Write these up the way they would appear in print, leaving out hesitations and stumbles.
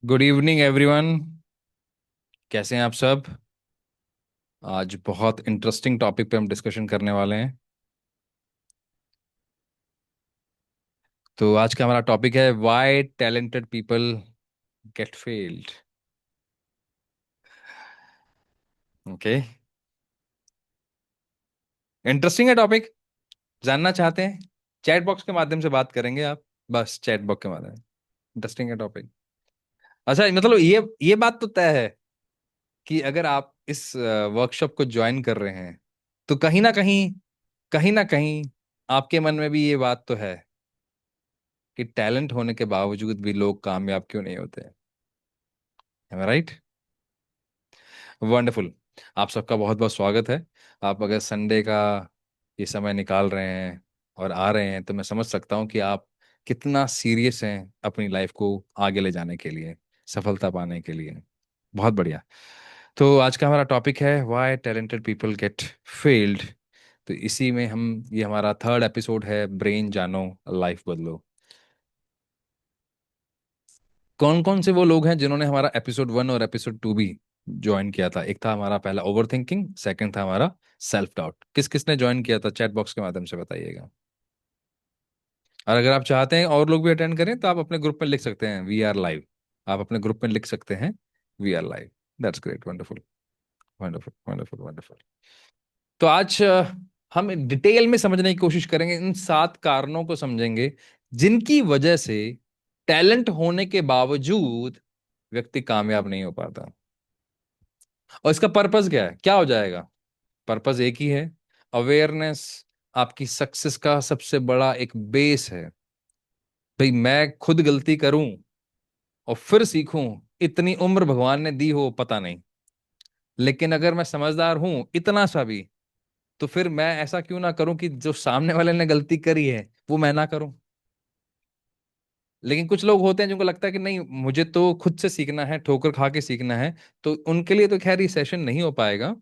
Good evening everyone. कैसे हैं आप सब? आज बहुत इंटरेस्टिंग टॉपिक पे हम डिस्कशन करने वाले हैं। तो आज का हमारा टॉपिक है why talented people get failed. Okay, interesting है टॉपिक। जानना चाहते हैं? चैट बॉक्स के माध्यम से बात करेंगे आप। बस चैट बॉक्स के माध्यम से। इंटरेस्टिंग है टॉपिक। अच्छा, मतलब ये बात तो तय है कि अगर आप इस वर्कशॉप को ज्वाइन कर रहे हैं तो कहीं ना कहीं आपके मन में भी ये बात तो है कि टैलेंट होने के बावजूद भी लोग कामयाब क्यों नहीं होते हैं। राइट? वंडरफुल। आप सबका बहुत बहुत स्वागत है। आप अगर संडे का ये समय निकाल रहे हैं और आ रहे हैं तो मैं समझ सकता हूँ कि आप कितना सीरियस हैं अपनी लाइफ को आगे ले जाने के लिए, सफलता पाने के लिए। बहुत बढ़िया। तो आज का हमारा टॉपिक है why talented people get failed. तो इसी में हम, ये हमारा थर्ड एपिसोड है, ब्रेन जानो लाइफ बदलो। कौन कौन से वो लोग हैं जिन्होंने हमारा एपिसोड 1 और एपिसोड 2 भी ज्वाइन किया था? एक था हमारा पहला ओवर थिंकिंग, सेकेंड था हमारा सेल्फ डाउट। किस किसने ज्वाइन किया था? चैट बॉक्स के माध्यम से बताइएगा। और अगर आप चाहते हैं और लोग भी अटेंड करें तो आप अपने ग्रुप में लिख सकते हैं वी आर लाइव। आप अपने ग्रुप में लिख सकते हैं we are live. That's great, wonderful. Wonderful wonderful wonderful. तो आज हम डिटेल में समझने की कोशिश करेंगे, इन 7 कारणों को समझेंगे जिनकी वजह से टैलेंट होने के बावजूद व्यक्ति कामयाब नहीं हो पाता। और इसका पर्पस क्या है, क्या हो जाएगा? पर्पस एक ही है, अवेयरनेस आपकी सक्सेस का सबसे बड़ा एक बेस है। भाई मैं खुद गलती करूं और फिर सीखूं, इतनी उम्र भगवान ने दी हो पता नहीं, लेकिन अगर मैं समझदार हूं इतना सा भी, तो फिर मैं ऐसा क्यों ना करूं कि जो सामने वाले ने गलती करी है वो मैं ना करूं। लेकिन कुछ लोग होते हैं जिनको लगता है कि नहीं, मुझे तो खुद से सीखना है, ठोकर खा के सीखना है। तो उनके लिए तो खैर ये सेशन नहीं हो पाएगा।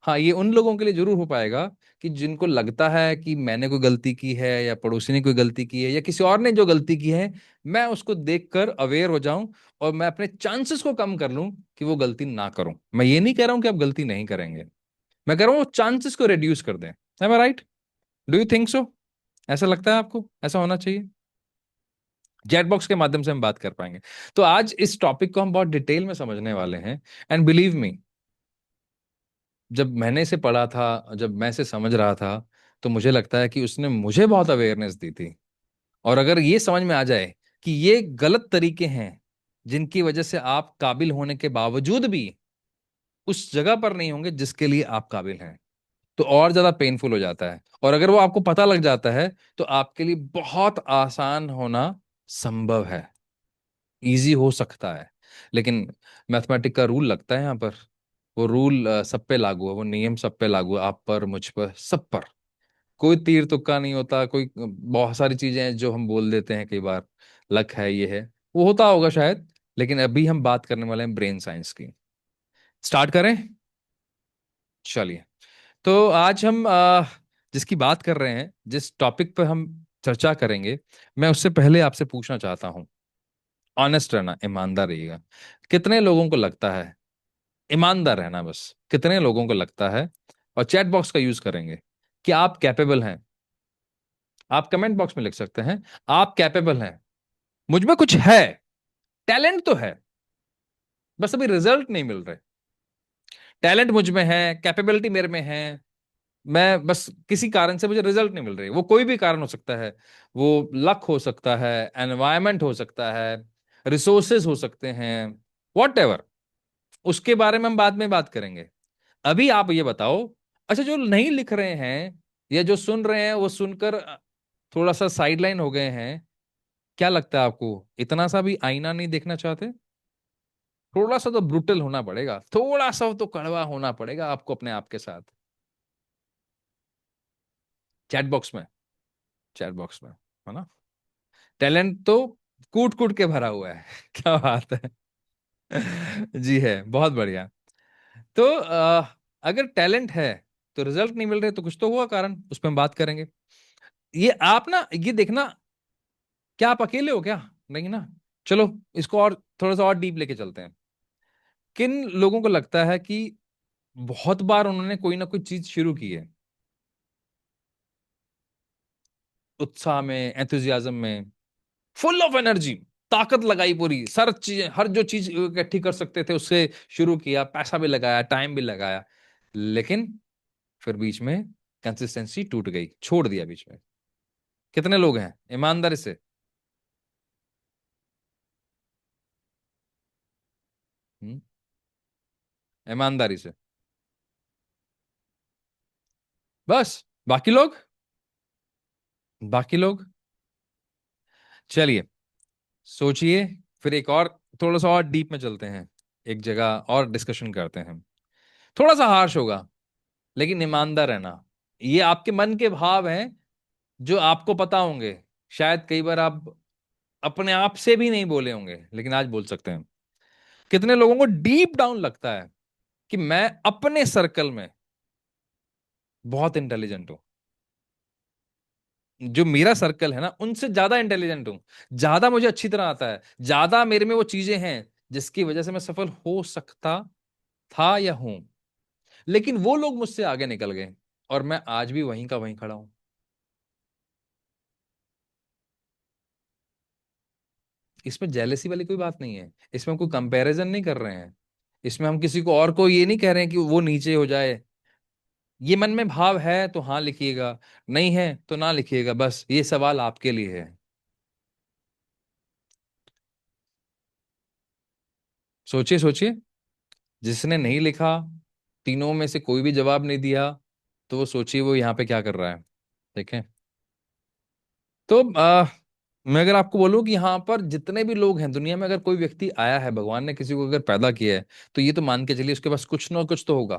हाँ, ये उन लोगों के लिए जरूर हो पाएगा कि जिनको लगता है कि मैंने कोई गलती की है या पड़ोसी ने कोई गलती की है या किसी और ने जो गलती की है, मैं उसको देखकर अवेयर हो जाऊं और मैं अपने चांसेस को कम कर लूं कि वो गलती ना करूं। मैं ये नहीं कह रहा हूं कि आप गलती नहीं करेंगे, मैं कह रहा हूं वो चांसेस को रिड्यूस कर दें। Am I right? Do you think so? ऐसा लगता है आपको ऐसा होना चाहिए? चैट बॉक्स के माध्यम से हम बात कर पाएंगे। तो आज इस टॉपिक को हम बहुत डिटेल में समझने वाले हैं। एंड बिलीव मी, जब मैंने इसे पढ़ा था, जब मैं इसे समझ रहा था, तो मुझे लगता है कि उसने मुझे बहुत अवेयरनेस दी थी। और अगर ये समझ में आ जाए कि ये गलत तरीके हैं जिनकी वजह से आप काबिल होने के बावजूद भी उस जगह पर नहीं होंगे जिसके लिए आप काबिल हैं, तो और ज्यादा पेनफुल हो जाता है। और अगर वो आपको पता लग जाता है तो आपके लिए बहुत आसान होना संभव है, इजी हो सकता है। लेकिन मैथमेटिक का रूल लगता है यहाँ पर। वो रूल सब पे लागू है, वो नियम सब पे लागू है, आप पर, मुझ पर, सब पर। कोई तीर तुक्का नहीं होता। कोई बहुत सारी चीजें हैं जो हम बोल देते हैं कई बार, लक है, ये है, वो होता होगा शायद। लेकिन अभी हम बात करने वाले हैं ब्रेन साइंस की। स्टार्ट करें? चलिए। तो आज हम जिसकी बात कर रहे हैं, जिस टॉपिक पर हम चर्चा करेंगे, मैं उससे पहले आपसे पूछना चाहता हूं, ऑनेस्ट रहना, ईमानदार रहिएगा। कितने लोगों को लगता है, ईमानदार रहना बस, कितने लोगों को लगता है, और चैट बॉक्स का यूज करेंगे, कि आप कैपेबल हैं? आप कमेंट बॉक्स में लिख सकते हैं, आप कैपेबल हैं, मुझ में कुछ है, टैलेंट तो है, बस अभी रिजल्ट नहीं मिल रहे। टैलेंट मुझ में है, कैपेबिलिटी मेरे में है, मैं बस किसी कारण से मुझे रिजल्ट नहीं मिल रही। वो कोई भी कारण हो सकता है, वो लक हो सकता है, एनवायरमेंट हो सकता है, रिसोर्सेज हो सकते हैं, वॉट एवर। उसके बारे में हम बाद में बात करेंगे। अभी आप ये बताओ। अच्छा, जो नहीं लिख रहे हैं या जो सुन रहे हैं, वो सुनकर थोड़ा सा साइडलाइन हो गए हैं, क्या लगता है आपको, इतना सा भी आईना नहीं देखना चाहते? थोड़ा सा तो ब्रुटल होना पड़ेगा, थोड़ा सा तो कड़वा होना पड़ेगा आपको अपने आप के साथ। चैट बॉक्स में, चैट बॉक्स में, है ना? टैलेंट तो कूट कूट के भरा हुआ है क्या बात है। जी है, बहुत बढ़िया। तो अगर टैलेंट है तो रिजल्ट नहीं मिल रहे, तो कुछ तो हुआ कारण, उस पर हम बात करेंगे। ये आप ना, ये देखना, क्या आप अकेले हो क्या? नहीं ना। चलो इसको और थोड़ा सा और डीप लेके चलते हैं। किन लोगों को लगता है कि बहुत बार उन्होंने कोई ना कोई चीज शुरू की है, उत्साह में, एंथुजियाज्म में, फुल ऑफ एनर्जी, ताकत लगाई पूरी, सर चीज, हर जो चीज इकट्ठी कर सकते थे उससे शुरू किया, पैसा भी लगाया, टाइम भी लगाया, लेकिन फिर बीच में कंसिस्टेंसी टूट गई, छोड़ दिया बीच में। कितने लोग हैं ईमानदारी से? हम्म, ईमानदारी से। बस बाकी लोग, बाकी लोग, चलिए सोचिए, फिर एक और थोड़ा सा और डीप में चलते हैं, एक जगह और डिस्कशन करते हैं। थोड़ा सा हार्श होगा, लेकिन ईमानदार रहना। ये आपके मन के भाव हैं जो आपको पता होंगे, शायद कई बार आप अपने आप से भी नहीं बोले होंगे, लेकिन आज बोल सकते हैं। कितने लोगों को डीप डाउन लगता है कि मैं अपने सर्कल में बहुत इंटेलिजेंट हूं, जो मेरा सर्कल है ना उनसे ज्यादा इंटेलिजेंट हूं, ज्यादा मुझे अच्छी तरह आता है, ज्यादा मेरे में वो चीजें हैं जिसकी वजह से मैं सफल हो सकता था या हूं, लेकिन वो लोग मुझसे आगे निकल गए और मैं आज भी वहीं का वहीं खड़ा हूं। इसमें जेलेसी वाली कोई बात नहीं है, इसमें हम कोई कंपैरिजन नहीं कर रहे हैं, इसमें हम किसी को और को ये नहीं कह रहे हैं कि वो नीचे हो जाए। ये मन में भाव है तो हाँ लिखिएगा, नहीं है तो ना लिखिएगा, बस ये सवाल आपके लिए है। सोचिए सोचिए, जिसने नहीं लिखा, तीनों में से कोई भी जवाब नहीं दिया, तो वो सोचिए वो यहाँ पे क्या कर रहा है। ठीक है, तो मैं अगर आपको बोलूं कि यहाँ पर जितने भी लोग हैं दुनिया में, अगर कोई व्यक्ति आया है, भगवान ने किसी को अगर पैदा किया है, तो ये तो मान के चलिए उसके पास कुछ ना कुछ तो होगा।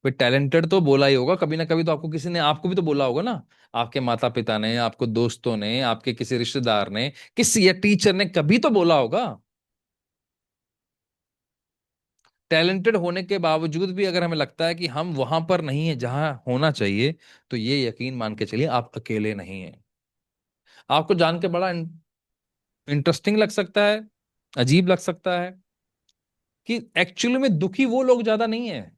भाई टैलेंटेड तो बोला ही होगा कभी ना कभी, तो आपको किसी ने, आपको भी तो बोला होगा ना, आपके माता पिता ने, आपको दोस्तों ने, आपके किसी रिश्तेदार ने, किसी या टीचर ने कभी तो बोला होगा। टैलेंटेड होने के बावजूद भी अगर हमें लगता है कि हम वहां पर नहीं है जहां होना चाहिए, तो ये यकीन मान के चलिए आप अकेले नहीं हैं। आपको जान के बड़ा इंटरेस्टिंग लग सकता है, अजीब लग सकता है कि एक्चुअली में दुखी वो लोग ज्यादा नहीं है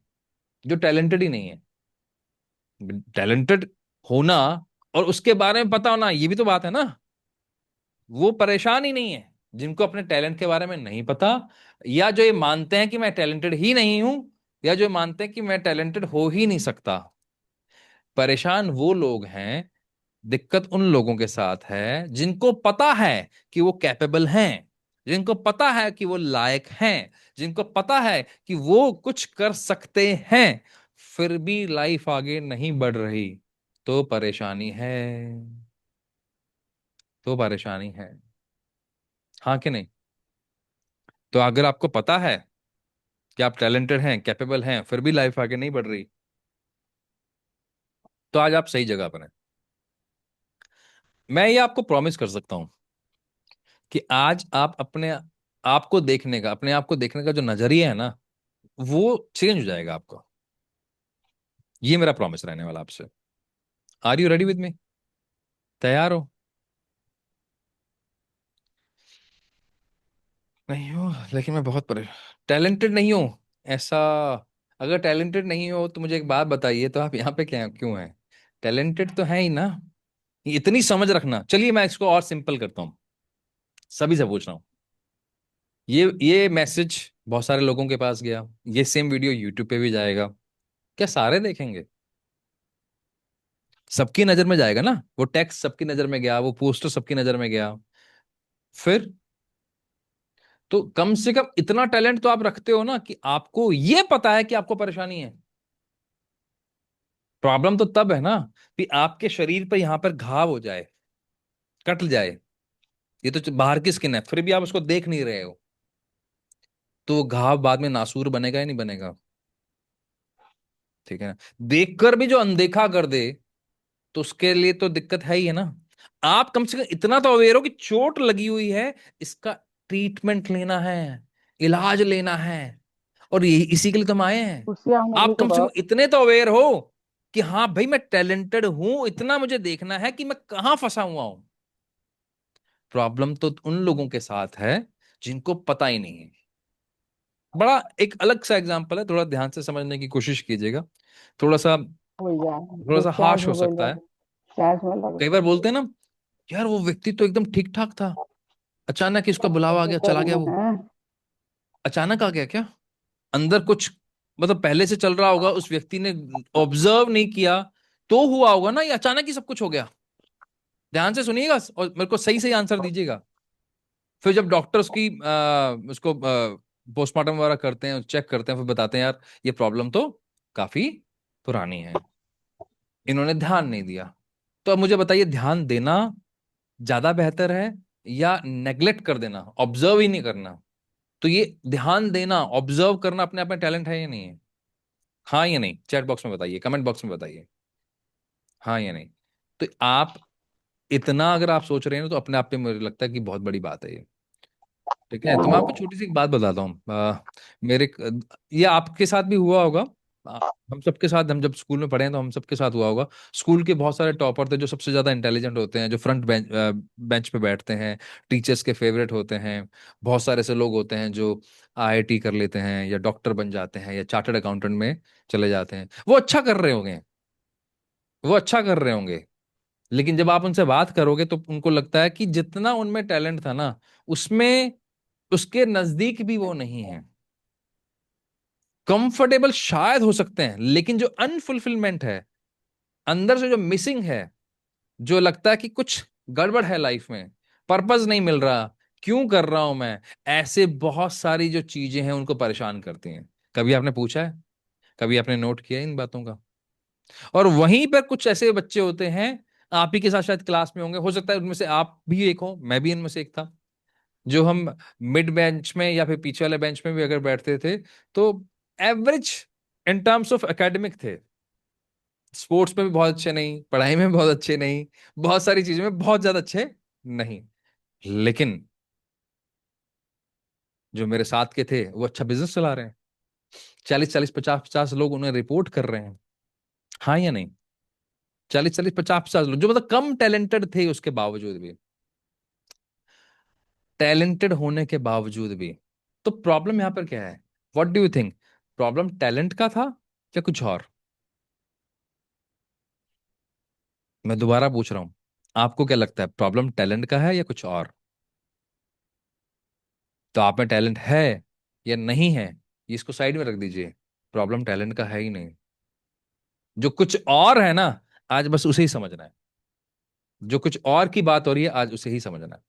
जो टैलेंटेड ही नहीं है। टैलेंटेड होना और उसके बारे में पता होना, ये भी तो बात है ना। वो परेशान ही नहीं है जिनको अपने टैलेंट के बारे में नहीं पता, या जो ये मानते हैं कि मैं टैलेंटेड ही नहीं हूं, या जो मानते हैं कि मैं टैलेंटेड हो ही नहीं सकता। परेशान वो लोग हैं, दिक्कत उन लोगों के साथ है जिनको पता है कि वो कैपेबल हैं, जिनको पता है कि वो लायक हैं, जिनको पता है कि वो कुछ कर सकते हैं, फिर भी लाइफ आगे नहीं बढ़ रही। तो परेशानी है, तो परेशानी है। हाँ कि नहीं? तो अगर आपको पता है कि आप टैलेंटेड हैं, कैपेबल हैं, फिर भी लाइफ आगे नहीं बढ़ रही, तो आज आप सही जगह पर हैं। मैं ये आपको प्रॉमिस कर सकता हूं कि आज आप अपने आप को देखने का, अपने आप को देखने का जो नजरिया है ना, वो चेंज हो जाएगा आपका। ये मेरा प्रॉमिस रहने वाला आपसे। Are you ready with me? तैयार हो? नहीं हो, लेकिन मैं बहुत टैलेंटेड नहीं हूं, ऐसा? अगर टैलेंटेड नहीं हो तो मुझे एक बात बताइए, तो आप यहाँ पे क्या क्यों हैं? टैलेंटेड तो है ही ना। ये इतनी समझ रखना, चलिए मैं इसको और सिंपल करता हूँ, सभी से पूछ रहा हूँ। ये मैसेज बहुत सारे लोगों के पास गया, ये सेम वीडियो यूट्यूब पे भी जाएगा, क्या सारे देखेंगे? सबकी नजर में जाएगा ना, वो टेक्स्ट सबकी नजर में गया, वो पोस्टर सबकी नजर में गया। फिर तो कम से कम इतना टैलेंट तो आप रखते हो ना कि आपको ये पता है कि आपको परेशानी है। प्रॉब्लम तो तब है ना कि आपके शरीर पर यहां पर घाव हो जाए, कट जाए, ये तो बाहर की स्किन है, फिर भी आप उसको देख नहीं रहे हो, तो वो घाव बाद में नासूर बनेगा या नहीं बनेगा? ठीक है ना? देखकर भी जो अनदेखा कर दे, तो उसके लिए तो दिक्कत है ही है ना। आप कम से कम इतना तो अवेयर हो कि चोट लगी हुई है, इसका ट्रीटमेंट लेना है, इलाज लेना है, और ये इसी के लिए तुम आए हैं। खुशियां होने आप के कम से कम बाद। इतने तो अवेयर हो कि हाँ भाई मैं टैलेंटेड हूं, इतना मुझे देखना है कि मैं कहाँ फंसा हुआ हूं। प्रॉब्लम तो उन लोगों के साथ है जिनको पता ही नहीं है। बड़ा एक अलग सा एग्जांपल है, थोड़ा ध्यान से समझने की कोशिश कीजिएगा। थोड़ा सा हो जा, थोड़ा जो सा चार्ज हार्श हो हो गई सकता बा, है। चार्ज में लग कई बार गई। बोलते हैं ना, यार वो व्यक्ति तो एकदम ठीक ठाक था, अचानक ही उसका बुलावा आ कैसे गया, चला गया करें वो। हैं? अचानक आ गया क्या? अंदर कुछ, मतलब पहले से चल रहा होगा, उस व्यक्ति ने ऑब्जर्व नहीं किया तो हुआ होगा ना, ये अचानक ही सब कुछ हो गया? ध्यान से सुनिएगा और मेरे को सही सही आंसर दीजिएगा। फिर जब डॉक्टर उसको पोस्टमार्टम वगैरह करते हैं, चेक करते हैं, फिर बताते हैं यार ये प्रॉब्लम तो काफी पुरानी है, इन्होंने ध्यान नहीं दिया। तो अब मुझे बताइए, ध्यान देना ज्यादा बेहतर है या नेग्लेक्ट कर देना, ऑब्जर्व ही नहीं करना? तो ये ध्यान देना, ऑब्जर्व करना अपने आप में टैलेंट है या नहीं है? हाँ या नहीं, चैट बॉक्स में बताइए, कमेंट बॉक्स में बताइए, हाँ या नहीं। तो आप इतना अगर आप सोच रहे हैं ना, तो अपने आप पे मुझे लगता है कि बहुत बड़ी बात है ये। ठीक है, तो मैं आपको छोटी सी एक बात बताता हूँ। मेरे ये आपके साथ भी हुआ होगा। आ, हम सबके साथ, हम जब स्कूल में पढ़े हैं तो हम सबके साथ हुआ होगा। स्कूल के बहुत सारे टॉपर थे जो सबसे ज्यादा इंटेलिजेंट होते हैं, जो फ्रंट बेंच पे बैठते हैं, टीचर्स के फेवरेट होते हैं। बहुत सारे ऐसे लोग होते हैं जो आईआईटी कर लेते हैं या डॉक्टर बन जाते हैं या चार्टर्ड अकाउंटेंट में चले जाते हैं। वो अच्छा कर रहे होंगे, वो अच्छा कर रहे होंगे, लेकिन जब आप उनसे बात करोगे तो उनको लगता है कि जितना उनमें टैलेंट था ना, उसमें उसके नजदीक भी वो नहीं है। कंफर्टेबल शायद हो सकते हैं, लेकिन जो अनफुलफिलमेंट है, अंदर से जो मिसिंग है, जो लगता है कि कुछ गड़बड़ है लाइफ में, पर्पस नहीं मिल रहा, क्यों कर रहा हूं मैं, ऐसे बहुत सारी जो चीजें हैं उनको परेशान करती हैं। कभी आपने पूछा है, कभी आपने नोट किया है इन बातों का? और वहीं पर कुछ ऐसे बच्चे होते हैं, आप ही के साथ शायद क्लास में होंगे, हो सकता है उनमें से आप भी एक हो, मैं भी इनमें से एक था, जो हम मिड बेंच में या फिर पीछे वाले बेंच में भी अगर बैठते थे तो average in terms of academic थे। स्पोर्ट्स में भी बहुत अच्छे नहीं, पढ़ाई में भी बहुत अच्छे नहीं, बहुत सारी चीजों में बहुत ज्यादा अच्छे नहीं, लेकिन जो मेरे साथ के थे वो अच्छा बिजनेस चला रहे हैं। 40-40, 50-50 लोग उन्हें रिपोर्ट कर रहे हैं। हाँ या नहीं? 40-40, 50-50 लोग जो मतलब कम टैलेंटेड थे, उसके बावजूद भी, टैलेंटेड होने के बावजूद भी। तो प्रॉब्लम यहां पर क्या है? What do you think? Problem talent का था या कुछ और? मैं दोबारा पूछ रहा हूं, आपको क्या लगता है, प्रॉब्लम टैलेंट का है या कुछ और? तो आप में टैलेंट है या नहीं है, ये इसको साइड में रख दीजिए। प्रॉब्लम टैलेंट का है ही नहीं, जो कुछ और है ना, आज बस उसे ही समझना है। जो कुछ और की बात हो रही है, आज उसे ही समझना है।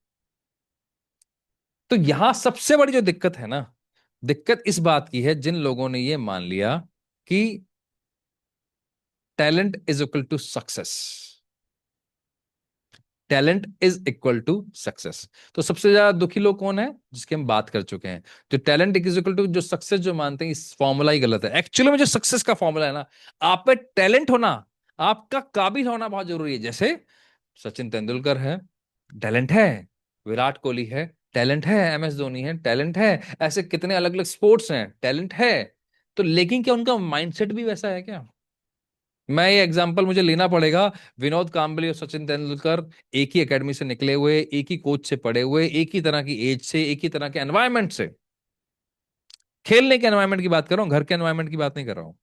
तो यहां सबसे बड़ी जो दिक्कत है ना, दिक्कत इस बात की है, जिन लोगों ने ये मान लिया कि talent is equal to success, talent is equal to success. तो सबसे ज्यादा दुखी लोग कौन है, जिसकी हम बात कर चुके हैं, जो टैलेंट इज इक्वल टू जो सक्सेस जो मानते हैं, इस फॉर्मूला ही गलत है। एक्चुअली में जो सक्सेस का फॉर्मूला है ना, आप पे टैलेंट होना, आपका काबिल होना बहुत जरूरी है। जैसे सचिन तेंदुलकर है, टैलेंट है। विराट कोहली है, टैलेंट है। एमएस धोनी है, टैलेंट है। ऐसे कितने अलग अलग स्पोर्ट्स हैं, टैलेंट है। तो लेकिन क्या उनका माइंडसेट भी वैसा है क्या? मैं ये एग्जांपल मुझे लेना पड़ेगा। विनोद कांबली और सचिन तेंदुलकर एक ही एकेडमी से निकले हुए, एक ही कोच से पढ़े हुए, एक ही तरह की एज से, एक ही तरह के एनवायरनमेंट से, खेलने के एनवायरनमेंट की बात कर रहा हूं, घर के एनवायरनमेंट की बात नहीं कर रहा हूं।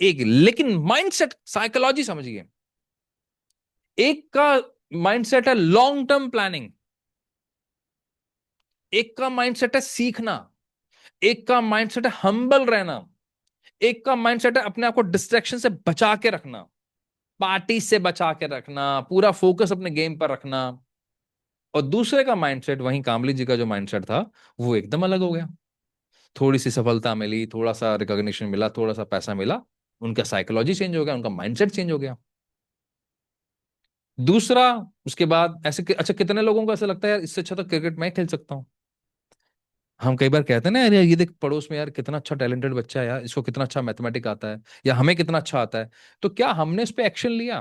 एक, लेकिन माइंडसेट, साइकोलॉजी समझिए। एक का माइंडसेट है लॉन्ग टर्म प्लानिंग, एक का माइंडसेट है सीखना, एक का माइंडसेट है हम्बल रहना, एक का माइंडसेट है अपने आप को डिस्ट्रैक्शन से बचा के रखना, पार्टी से बचा के रखना, पूरा फोकस अपने गेम पर रखना। और दूसरे का माइंडसेट, वहीं कामली जी का जो माइंडसेट था, वो एकदम अलग हो गया। थोड़ी सी सफलता मिली, थोड़ा सा रिकॉग्निशन मिला, थोड़ा सा पैसा मिला, उनका साइकोलॉजी चेंज हो गया, उनका माइंडसेट चेंज हो गया। दूसरा, उसके बाद ऐसे अच्छा, कितने लोगों को ऐसा लगता है यार इससे अच्छा तो क्रिकेट मैं खेल सकता हूँ। हम कई बार कहते हैं ना, यार ये देख पड़ोस में यार कितना अच्छा टैलेंटेड बच्चा है यार, इसको कितना अच्छा मैथमेटिक्स आता है, या हमें कितना अच्छा आता है। तो क्या हमने इस पे एक्शन लिया?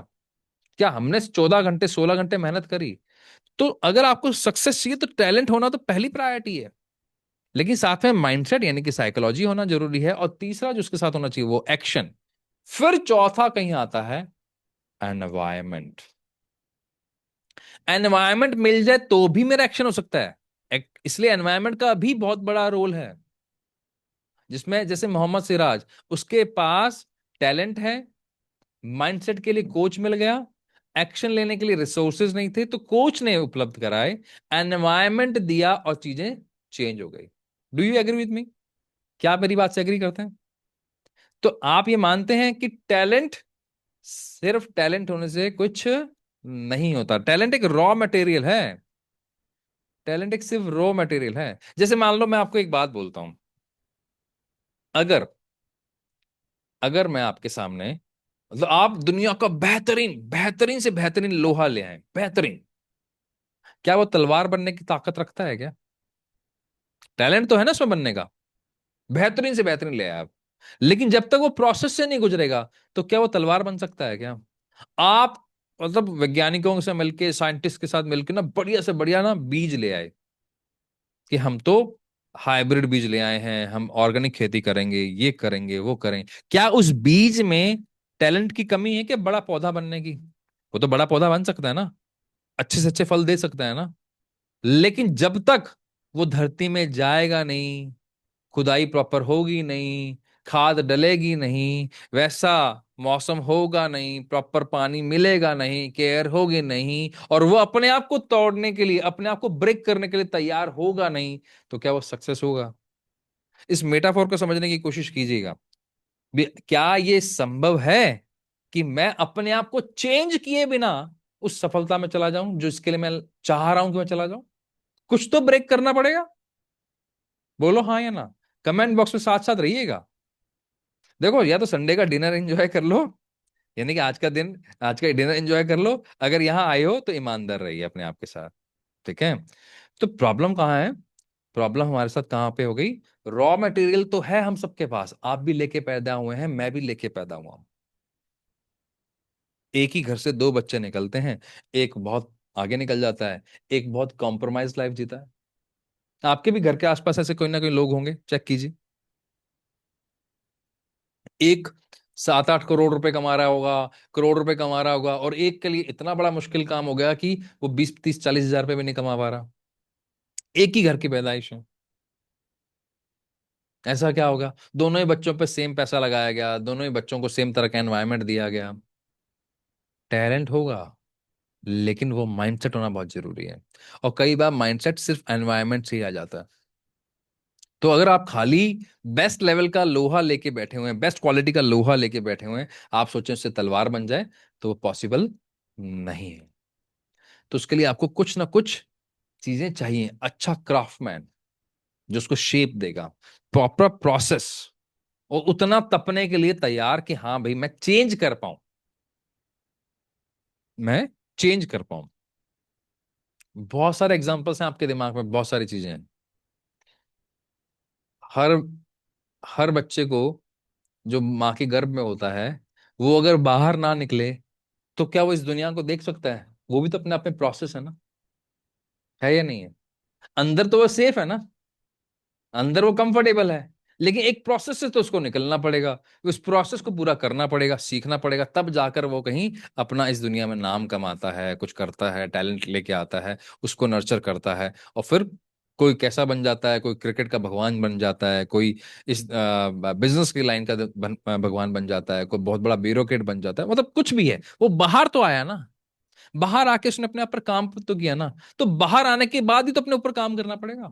क्या हमने 14 घंटे 16 घंटे मेहनत करी? तो अगर आपको सक्सेस चाहिए तो टैलेंट होना तो पहली प्रायोरिटी है, लेकिन साथ में माइंडसेट यानी कि साइकोलॉजी होना जरूरी है, और तीसरा जो उसके साथ होना चाहिए वो एक्शन। फिर चौथा कहीं आता है, एनवायरमेंट। एनवायरमेंट मिल जाए तो भी मेरा एक्शन हो सकता है। इसलिए एनवायरमेंट का भी बहुत बड़ा रोल है, जिसमें जैसे मोहम्मद सिराज, उसके पास टैलेंट है, माइंडसेट के लिए कोच मिल गया, एक्शन लेने के लिए रिसोर्सेज नहीं थे तो कोच ने उपलब्ध कराए, एनवायरमेंट दिया और चीजें चेंज हो गई। Do you agree with me? क्या आप मेरी बात से एग्री करते हैं? तो आप ये मानते हैं कि टैलेंट, सिर्फ टैलेंट होने से कुछ नहीं होता, टैलेंट एक रॉ मटेरियल है। टैलेंट एक सिर्फ रॉ मटेरियल है। जैसे मान लो मैं आपको एक बात बोलता हूं, अगर अगर मैं आपके सामने, मतलब आप दुनिया का बेहतरीन बेहतरीन से बेहतरीन लोहा ले आए, बेहतरीन, क्या वो तलवार बनने की ताकत रखता है क्या? टैलेंट तो है ना उसमें बनने का, बेहतरीन से बेहतरीन ले आए आप, लेकिन जब तक वो प्रोसेस से नहीं गुजरेगा तो क्या वो तलवार बन सकता है क्या? आप मतलब वैज्ञानिकों से मिलके, साइंटिस्ट के साथ मिलके ना बढ़िया से बढ़िया ना बीज ले आए कि हम तो हाइब्रिड बीज ले आए हैं, हम ऑर्गेनिक खेती करेंगे, ये करेंगे वो करें, क्या उस बीज में टैलेंट की कमी है कि बड़ा पौधा बनने की? वो तो बड़ा पौधा बन सकता है ना, अच्छे से अच्छे फल दे सकता है ना, लेकिन जब तक वो धरती में जाएगा नहीं, खुदाई प्रॉपर होगी नहीं, खाद डलेगी नहीं, वैसा मौसम होगा नहीं, प्रॉपर पानी मिलेगा नहीं, केयर होगी नहीं, और वो अपने आप को तोड़ने के लिए, अपने आप को ब्रेक करने के लिए तैयार होगा नहीं, तो क्या वो सक्सेस होगा? इस मेटाफोर को समझने की कोशिश कीजिएगा। क्या ये संभव है कि मैं अपने आप को चेंज किए बिना उस सफलता में चला जाऊं जो इसके लिए मैं चाह रहा हूं कि मैं चला जाऊं? कुछ तो ब्रेक करना पड़ेगा। बोलो हाँ या ना, कमेंट बॉक्स में साथ साथ रहिएगा। देखो, या तो संडे का डिनर एंजॉय कर लो, यानी कि आज का दिन, आज का डिनर एंजॉय कर लो, अगर यहां आए हो तो ईमानदार रहिए अपने आप के साथ। ठीक है? तो प्रॉब्लम कहाँ है? प्रॉब्लम हमारे साथ कहाँ पे हो गई? रॉ मटेरियल तो है हम सबके पास, आप भी लेके पैदा हुए हैं, मैं भी लेके पैदा हुआ हूं। एक ही घर से दो बच्चे निकलते हैं, एक बहुत आगे निकल जाता है, एक बहुत कॉम्प्रोमाइज लाइफ जीता है। आपके भी घर के आसपास ऐसे कोई ना कोई लोग होंगे, चेक कीजिए। एक 7-8 करोड़ रुपए कमा रहा होगा, करोड़ रुपए कमा रहा होगा, और एक के लिए इतना बड़ा मुश्किल काम हो गया कि वो 20-30-40 हजार रुपए भी नहीं कमा पा रहा। एक ही घर की पैदाइश है। ऐसा क्या होगा? दोनों ही बच्चों पे सेम पैसा लगाया गया, दोनों ही बच्चों को सेम तरह का एनवायरनमेंट दिया गया। टैलेंट होगा, लेकिन वो माइंडसेट होना बहुत जरूरी है, और कई बार माइंडसेट सिर्फ एनवायरनमेंट से ही आ जाता है। तो अगर आप खाली बेस्ट लेवल का लोहा लेके बैठे हुए हैं, बेस्ट क्वालिटी का लोहा लेके बैठे हुए हैं, आप सोचें उससे तलवार बन जाए, तो वो पॉसिबल नहीं है। तो उसके लिए आपको कुछ ना कुछ चीजें चाहिए, अच्छा क्राफ्टमैन जो उसको शेप देगा, प्रॉपर प्रोसेस, और उतना तपने के लिए तैयार कि हाँ भाई मैं चेंज कर पाऊं, मैं चेंज कर पाऊं। बहुत सारे एग्जांपल्स हैं आपके दिमाग में, बहुत सारी चीजें हैं। हर हर बच्चे को जो माँ के गर्भ में होता है, वो अगर बाहर ना निकले तो क्या वो इस दुनिया को देख सकता है? वो भी तो अपने आप में प्रोसेस है ना, है या नहीं है? अंदर तो वो सेफ है ना, अंदर वो कंफर्टेबल है, लेकिन एक प्रोसेस से तो उसको निकलना पड़ेगा, उस प्रोसेस को पूरा करना पड़ेगा, सीखना पड़ेगा, तब जाकर वो कहीं अपना इस दुनिया में नाम कमाता है, कुछ करता है, टैलेंट लेके आता है, उसको नर्चर करता है, और फिर कोई कैसा बन जाता है, कोई क्रिकेट का भगवान बन जाता है, कोई इस बिजनेस की लाइन का भगवान बन जाता है, कोई बहुत बड़ा ब्यूरोक्रेट बन जाता है, मतलब कुछ भी है, वो बाहर तो आया ना, बाहर आके उसने अपने आप पर काम तो किया ना, तो बाहर आने के बाद ही तो अपने ऊपर काम करना पड़ेगा।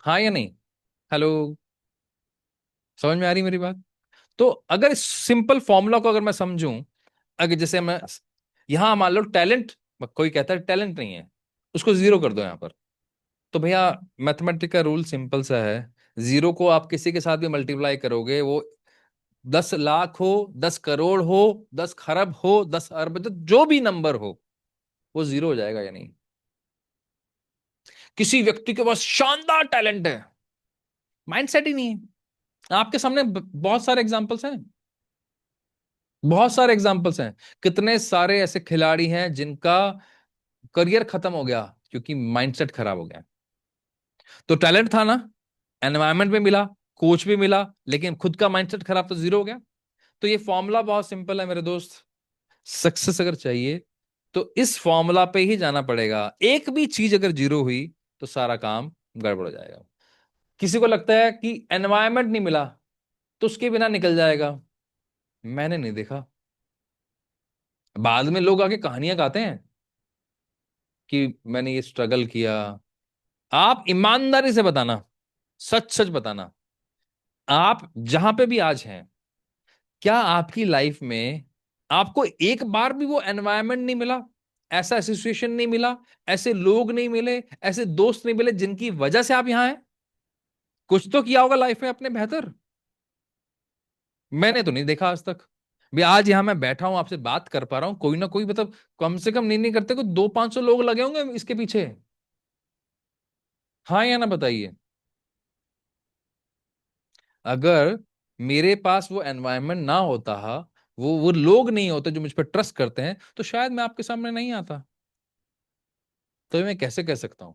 हाँ या नहीं? हेलो, समझ में आ रही मेरी बात? तो अगर इस सिंपल फॉर्मूला को अगर मैं समझूं, अगर जैसे मैं यहां मान लो टैलेंट, कोई कहता है टैलेंट नहीं है, उसको जीरो कर दो यहां पर, तो भैया मैथमेटिक का रूल सिंपल सा है, जीरो को आप किसी के साथ भी मल्टीप्लाई करोगे, वो 10 लाख हो, 10 करोड़ हो, 10 खरब हो, 10 अरब, तो जो भी नंबर हो, वो जीरो हो जाएगा या नहीं? किसी व्यक्ति के पास शानदार टैलेंट है, माइंडसेट ही नहीं है। आपके सामने बहुत सारे एग्जांपल्स हैं, बहुत सारे एग्जांपल्स हैं। कितने सारे ऐसे खिलाड़ी हैं जिनका करियर खत्म हो गया क्योंकि माइंडसेट खराब हो गया। तो टैलेंट था ना, एनवायरनमेंट में मिला, कोच भी मिला, लेकिन खुद का माइंडसेट खराब, तो जीरो हो गया। तो ये फॉर्मूला बहुत सिंपल है मेरे दोस्त। सक्सेस अगर चाहिए तो इस फॉर्मूला पे ही जाना पड़ेगा। एक भी चीज अगर जीरो हुई तो सारा काम गड़बड़ हो जाएगा। किसी को लगता है कि एनवायरनमेंट नहीं मिला तो उसके बिना निकल जाएगा। मैंने नहीं देखा। बाद में लोग आके कहानियां गाते हैं कि मैंने ये स्ट्रगल किया। आप ईमानदारी से बताना, सच सच बताना, आप जहां पे भी आज हैं, क्या आपकी लाइफ में आपको एक बार भी वो एनवायरनमेंट नहीं मिला, ऐसा एसोसिएशन नहीं मिला, ऐसे लोग नहीं मिले, ऐसे दोस्त नहीं मिले जिनकी वजह से आप यहां हैं? कुछ तो किया होगा लाइफ में अपने बेहतर। मैंने तो नहीं देखा आज तक। भी आज यहां मैं बैठा हूं आपसे बात कर पा रहा हूं, कोई ना कोई मतलब कम से कम नहीं करते कोई 200-500 लोग लगे होंगे इसके पीछे। हाँ या ना बताइए। अगर मेरे पास वो एनवायरनमेंट ना होता, वो लोग नहीं होते जो मुझ पर ट्रस्ट करते हैं, तो शायद मैं आपके सामने नहीं आता। तो मैं कैसे कह सकता हूं?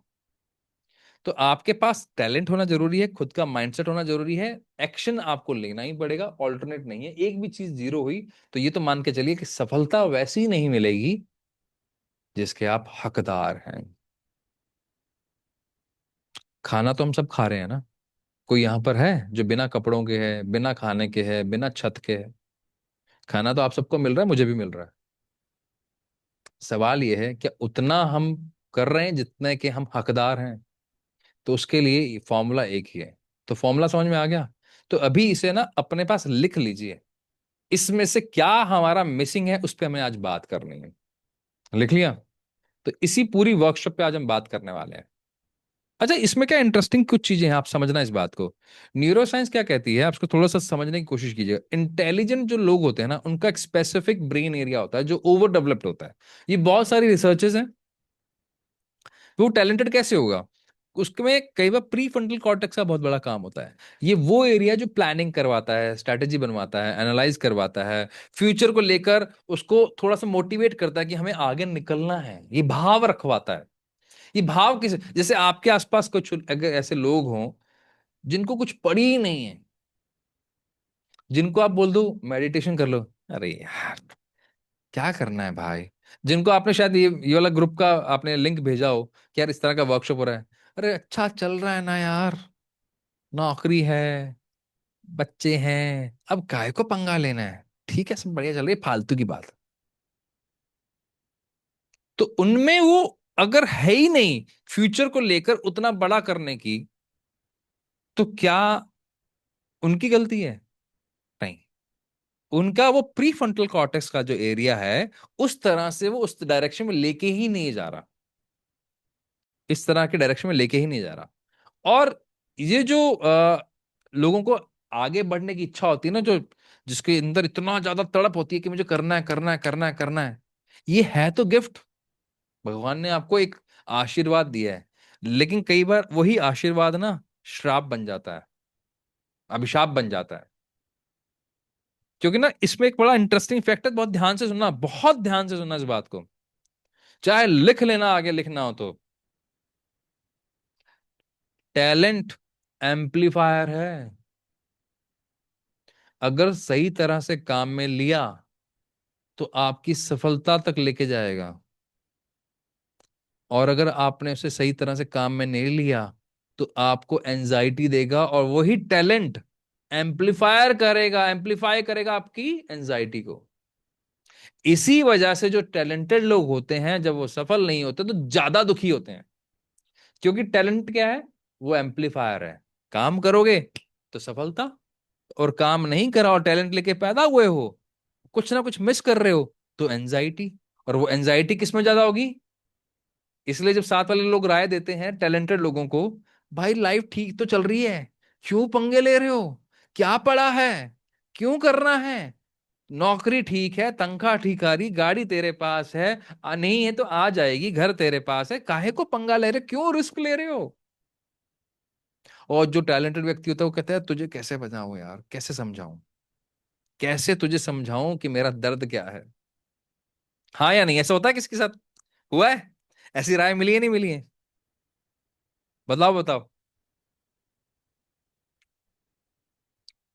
तो आपके पास टैलेंट होना जरूरी है, खुद का माइंडसेट होना जरूरी है, एक्शन आपको लेना ही पड़ेगा, ऑल्टरनेट नहीं है। एक भी चीज जीरो हुई तो ये तो मान के चलिए कि सफलता वैसी नहीं मिलेगी जिसके आप हकदार हैं। खाना तो हम सब खा रहे हैं ना। कोई यहां पर है जो बिना कपड़ों के है, बिना खाने के है, बिना छत के है? खाना तो आप सबको मिल रहा है, मुझे भी मिल रहा है। सवाल यह है क्या उतना हम कर रहे हैं जितने के हम हकदार हैं? तो उसके लिए फॉर्मूला एक ही है। तो फॉर्मूला समझ में आ गया? तो अभी इसे ना अपने पास लिख लीजिए। इसमें से क्या हमारा मिसिंग है उस पर हमें आज बात करनी है। लिख लिया? तो इसी पूरी वर्कशॉप पे आज हम बात करने वाले हैं। अच्छा, इसमें क्या इंटरेस्टिंग कुछ चीजें हैं, आप समझना इस बात को। न्यूरो साइंस क्या कहती है, आप उसको थोड़ा सा समझने की कोशिश कीजिएगा। इंटेलिजेंट जो लोग होते हैं ना, उनका एक स्पेसिफिक ब्रेन एरिया होता है जो ओवर डेवलप्ड होता है। ये बहुत सारी रिसर्चेस हैं। वो टैलेंटेड कैसे होगा? उसमें कई बार प्री फ्रंटल कॉर्टेक्स का बहुत बड़ा काम होता है। ये वो एरिया जो प्लानिंग करवाता है, स्ट्रैटेजी बनवाता है, एनालाइज करवाता है, फ्यूचर को लेकर उसको थोड़ा सा मोटिवेट करता है कि हमें आगे निकलना है, ये भाव रखवाता है। ये भाव किस, जैसे आपके आसपास कुछ अगर ऐसे लोग हों जिनको कुछ पड़ी ही नहीं है, जिनको आप बोल दो मेडिटेशन कर लो, अरे यार क्या करना है भाई। जिनको आपने शायद ये वाला ग्रुप का आपने लिंक भेजा हो कि यार इस तरह का वर्कशॉप हो रहा है, अरे अच्छा चल रहा है ना यार, नौकरी है, बच्चे हैं, अब काय को पंगा लेना है, ठीक है सब बढ़िया चल रही है, फालतू की बात। तो उनमें वो अगर है ही नहीं फ्यूचर को लेकर उतना बड़ा करने की, तो क्या उनकी गलती है? नहीं। उनका वो प्री फ्रंटल कॉर्टेक्स का जो एरिया है, उस तरह से वो उस डायरेक्शन में लेके ही नहीं जा रहा, इस तरह के डायरेक्शन में लेके ही नहीं जा रहा। और ये जो लोगों को आगे बढ़ने की इच्छा होती है ना, जो जिसके अंदर इतना ज्यादा तड़प होती है कि मुझे करना है करना है करना है करना है, ये है तो गिफ्ट। भगवान ने आपको एक आशीर्वाद दिया है। लेकिन कई बार वही आशीर्वाद ना श्राप बन जाता है, अभिशाप बन जाता है। क्योंकि ना इसमें एक बड़ा इंटरेस्टिंग फैक्ट है, बहुत ध्यान से सुनना, बहुत ध्यान से सुनना इस बात को, चाहे लिख लेना आगे लिखना हो तो। टैलेंट एम्पलीफायर है। अगर सही तरह से काम में लिया तो आपकी सफलता तक लेके जाएगा, और अगर आपने उसे सही तरह से काम में नहीं लिया तो आपको एंजाइटी देगा, और वही टैलेंट एम्पलीफाई करेगा आपकी एंजाइटी को। इसी वजह से जो टैलेंटेड लोग होते हैं जब वो सफल नहीं होते तो ज्यादा दुखी होते हैं। क्योंकि टैलेंट क्या है? वो एम्पलीफायर है। काम करोगे तो सफलता, और काम नहीं करा और टैलेंट लेके पैदा हुए हो, कुछ ना कुछ मिस कर रहे हो, तो एंजाइटी। और वो एंजाइटी किस में ज्यादा होगी? इसलिए जब साथ वाले लोग राय देते हैं टैलेंटेड लोगों को, भाई लाइफ ठीक तो चल रही है, क्यों पंगे ले रहे हो, क्या पड़ा है, क्यों करना है, नौकरी ठीक है, तनख्वाह ठीक आ रही, गाड़ी तेरे पास है, नहीं है तो आ जाएगी, घर तेरे पास है, काहे को पंगा ले रहे हो, क्यों रिस्क ले रहे हो? और जो टैलेंटेड व्यक्ति होता है वो कहता है तुझे कैसे बताऊं यार, कैसे समझाऊं, कैसे तुझे समझाऊं कि मेरा दर्द क्या है। हाँ या नहीं, ऐसा होता है किसके साथ? हुआ है? ऐसी राय मिली है नहीं मिली है? बताओ बताओ।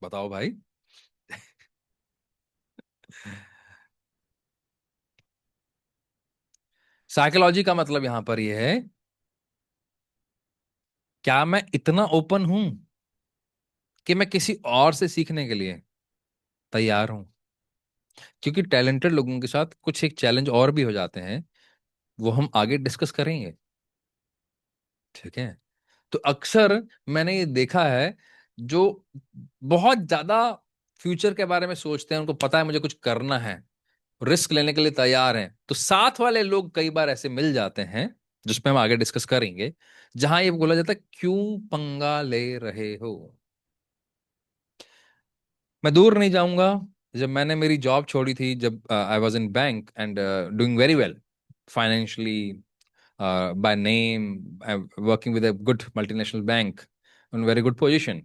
बताओ भाई। साइकोलॉजी का मतलब यहां पर यह है, क्या मैं इतना ओपन हूं कि मैं किसी और से सीखने के लिए तैयार हूं। क्योंकि टैलेंटेड लोगों के साथ कुछ एक चैलेंज और भी हो जाते हैं, वो हम आगे डिस्कस करेंगे। ठीक है। तो अक्सर मैंने ये देखा है, जो बहुत ज्यादा फ्यूचर के बारे में सोचते हैं, उनको पता है मुझे कुछ करना है, रिस्क लेने के लिए तैयार हैं, तो साथ वाले लोग कई बार ऐसे मिल जाते हैं, जिसपे हम आगे डिस्कस करेंगे, जहां ये बोला जाता है क्यों पंगा ले रहे हो। मैं दूर नहीं जाऊंगा। जब मैंने मेरी जॉब छोड़ी थी, जब I was in bank and doing very well financially, by name, working with a good multinational bank, in very good position,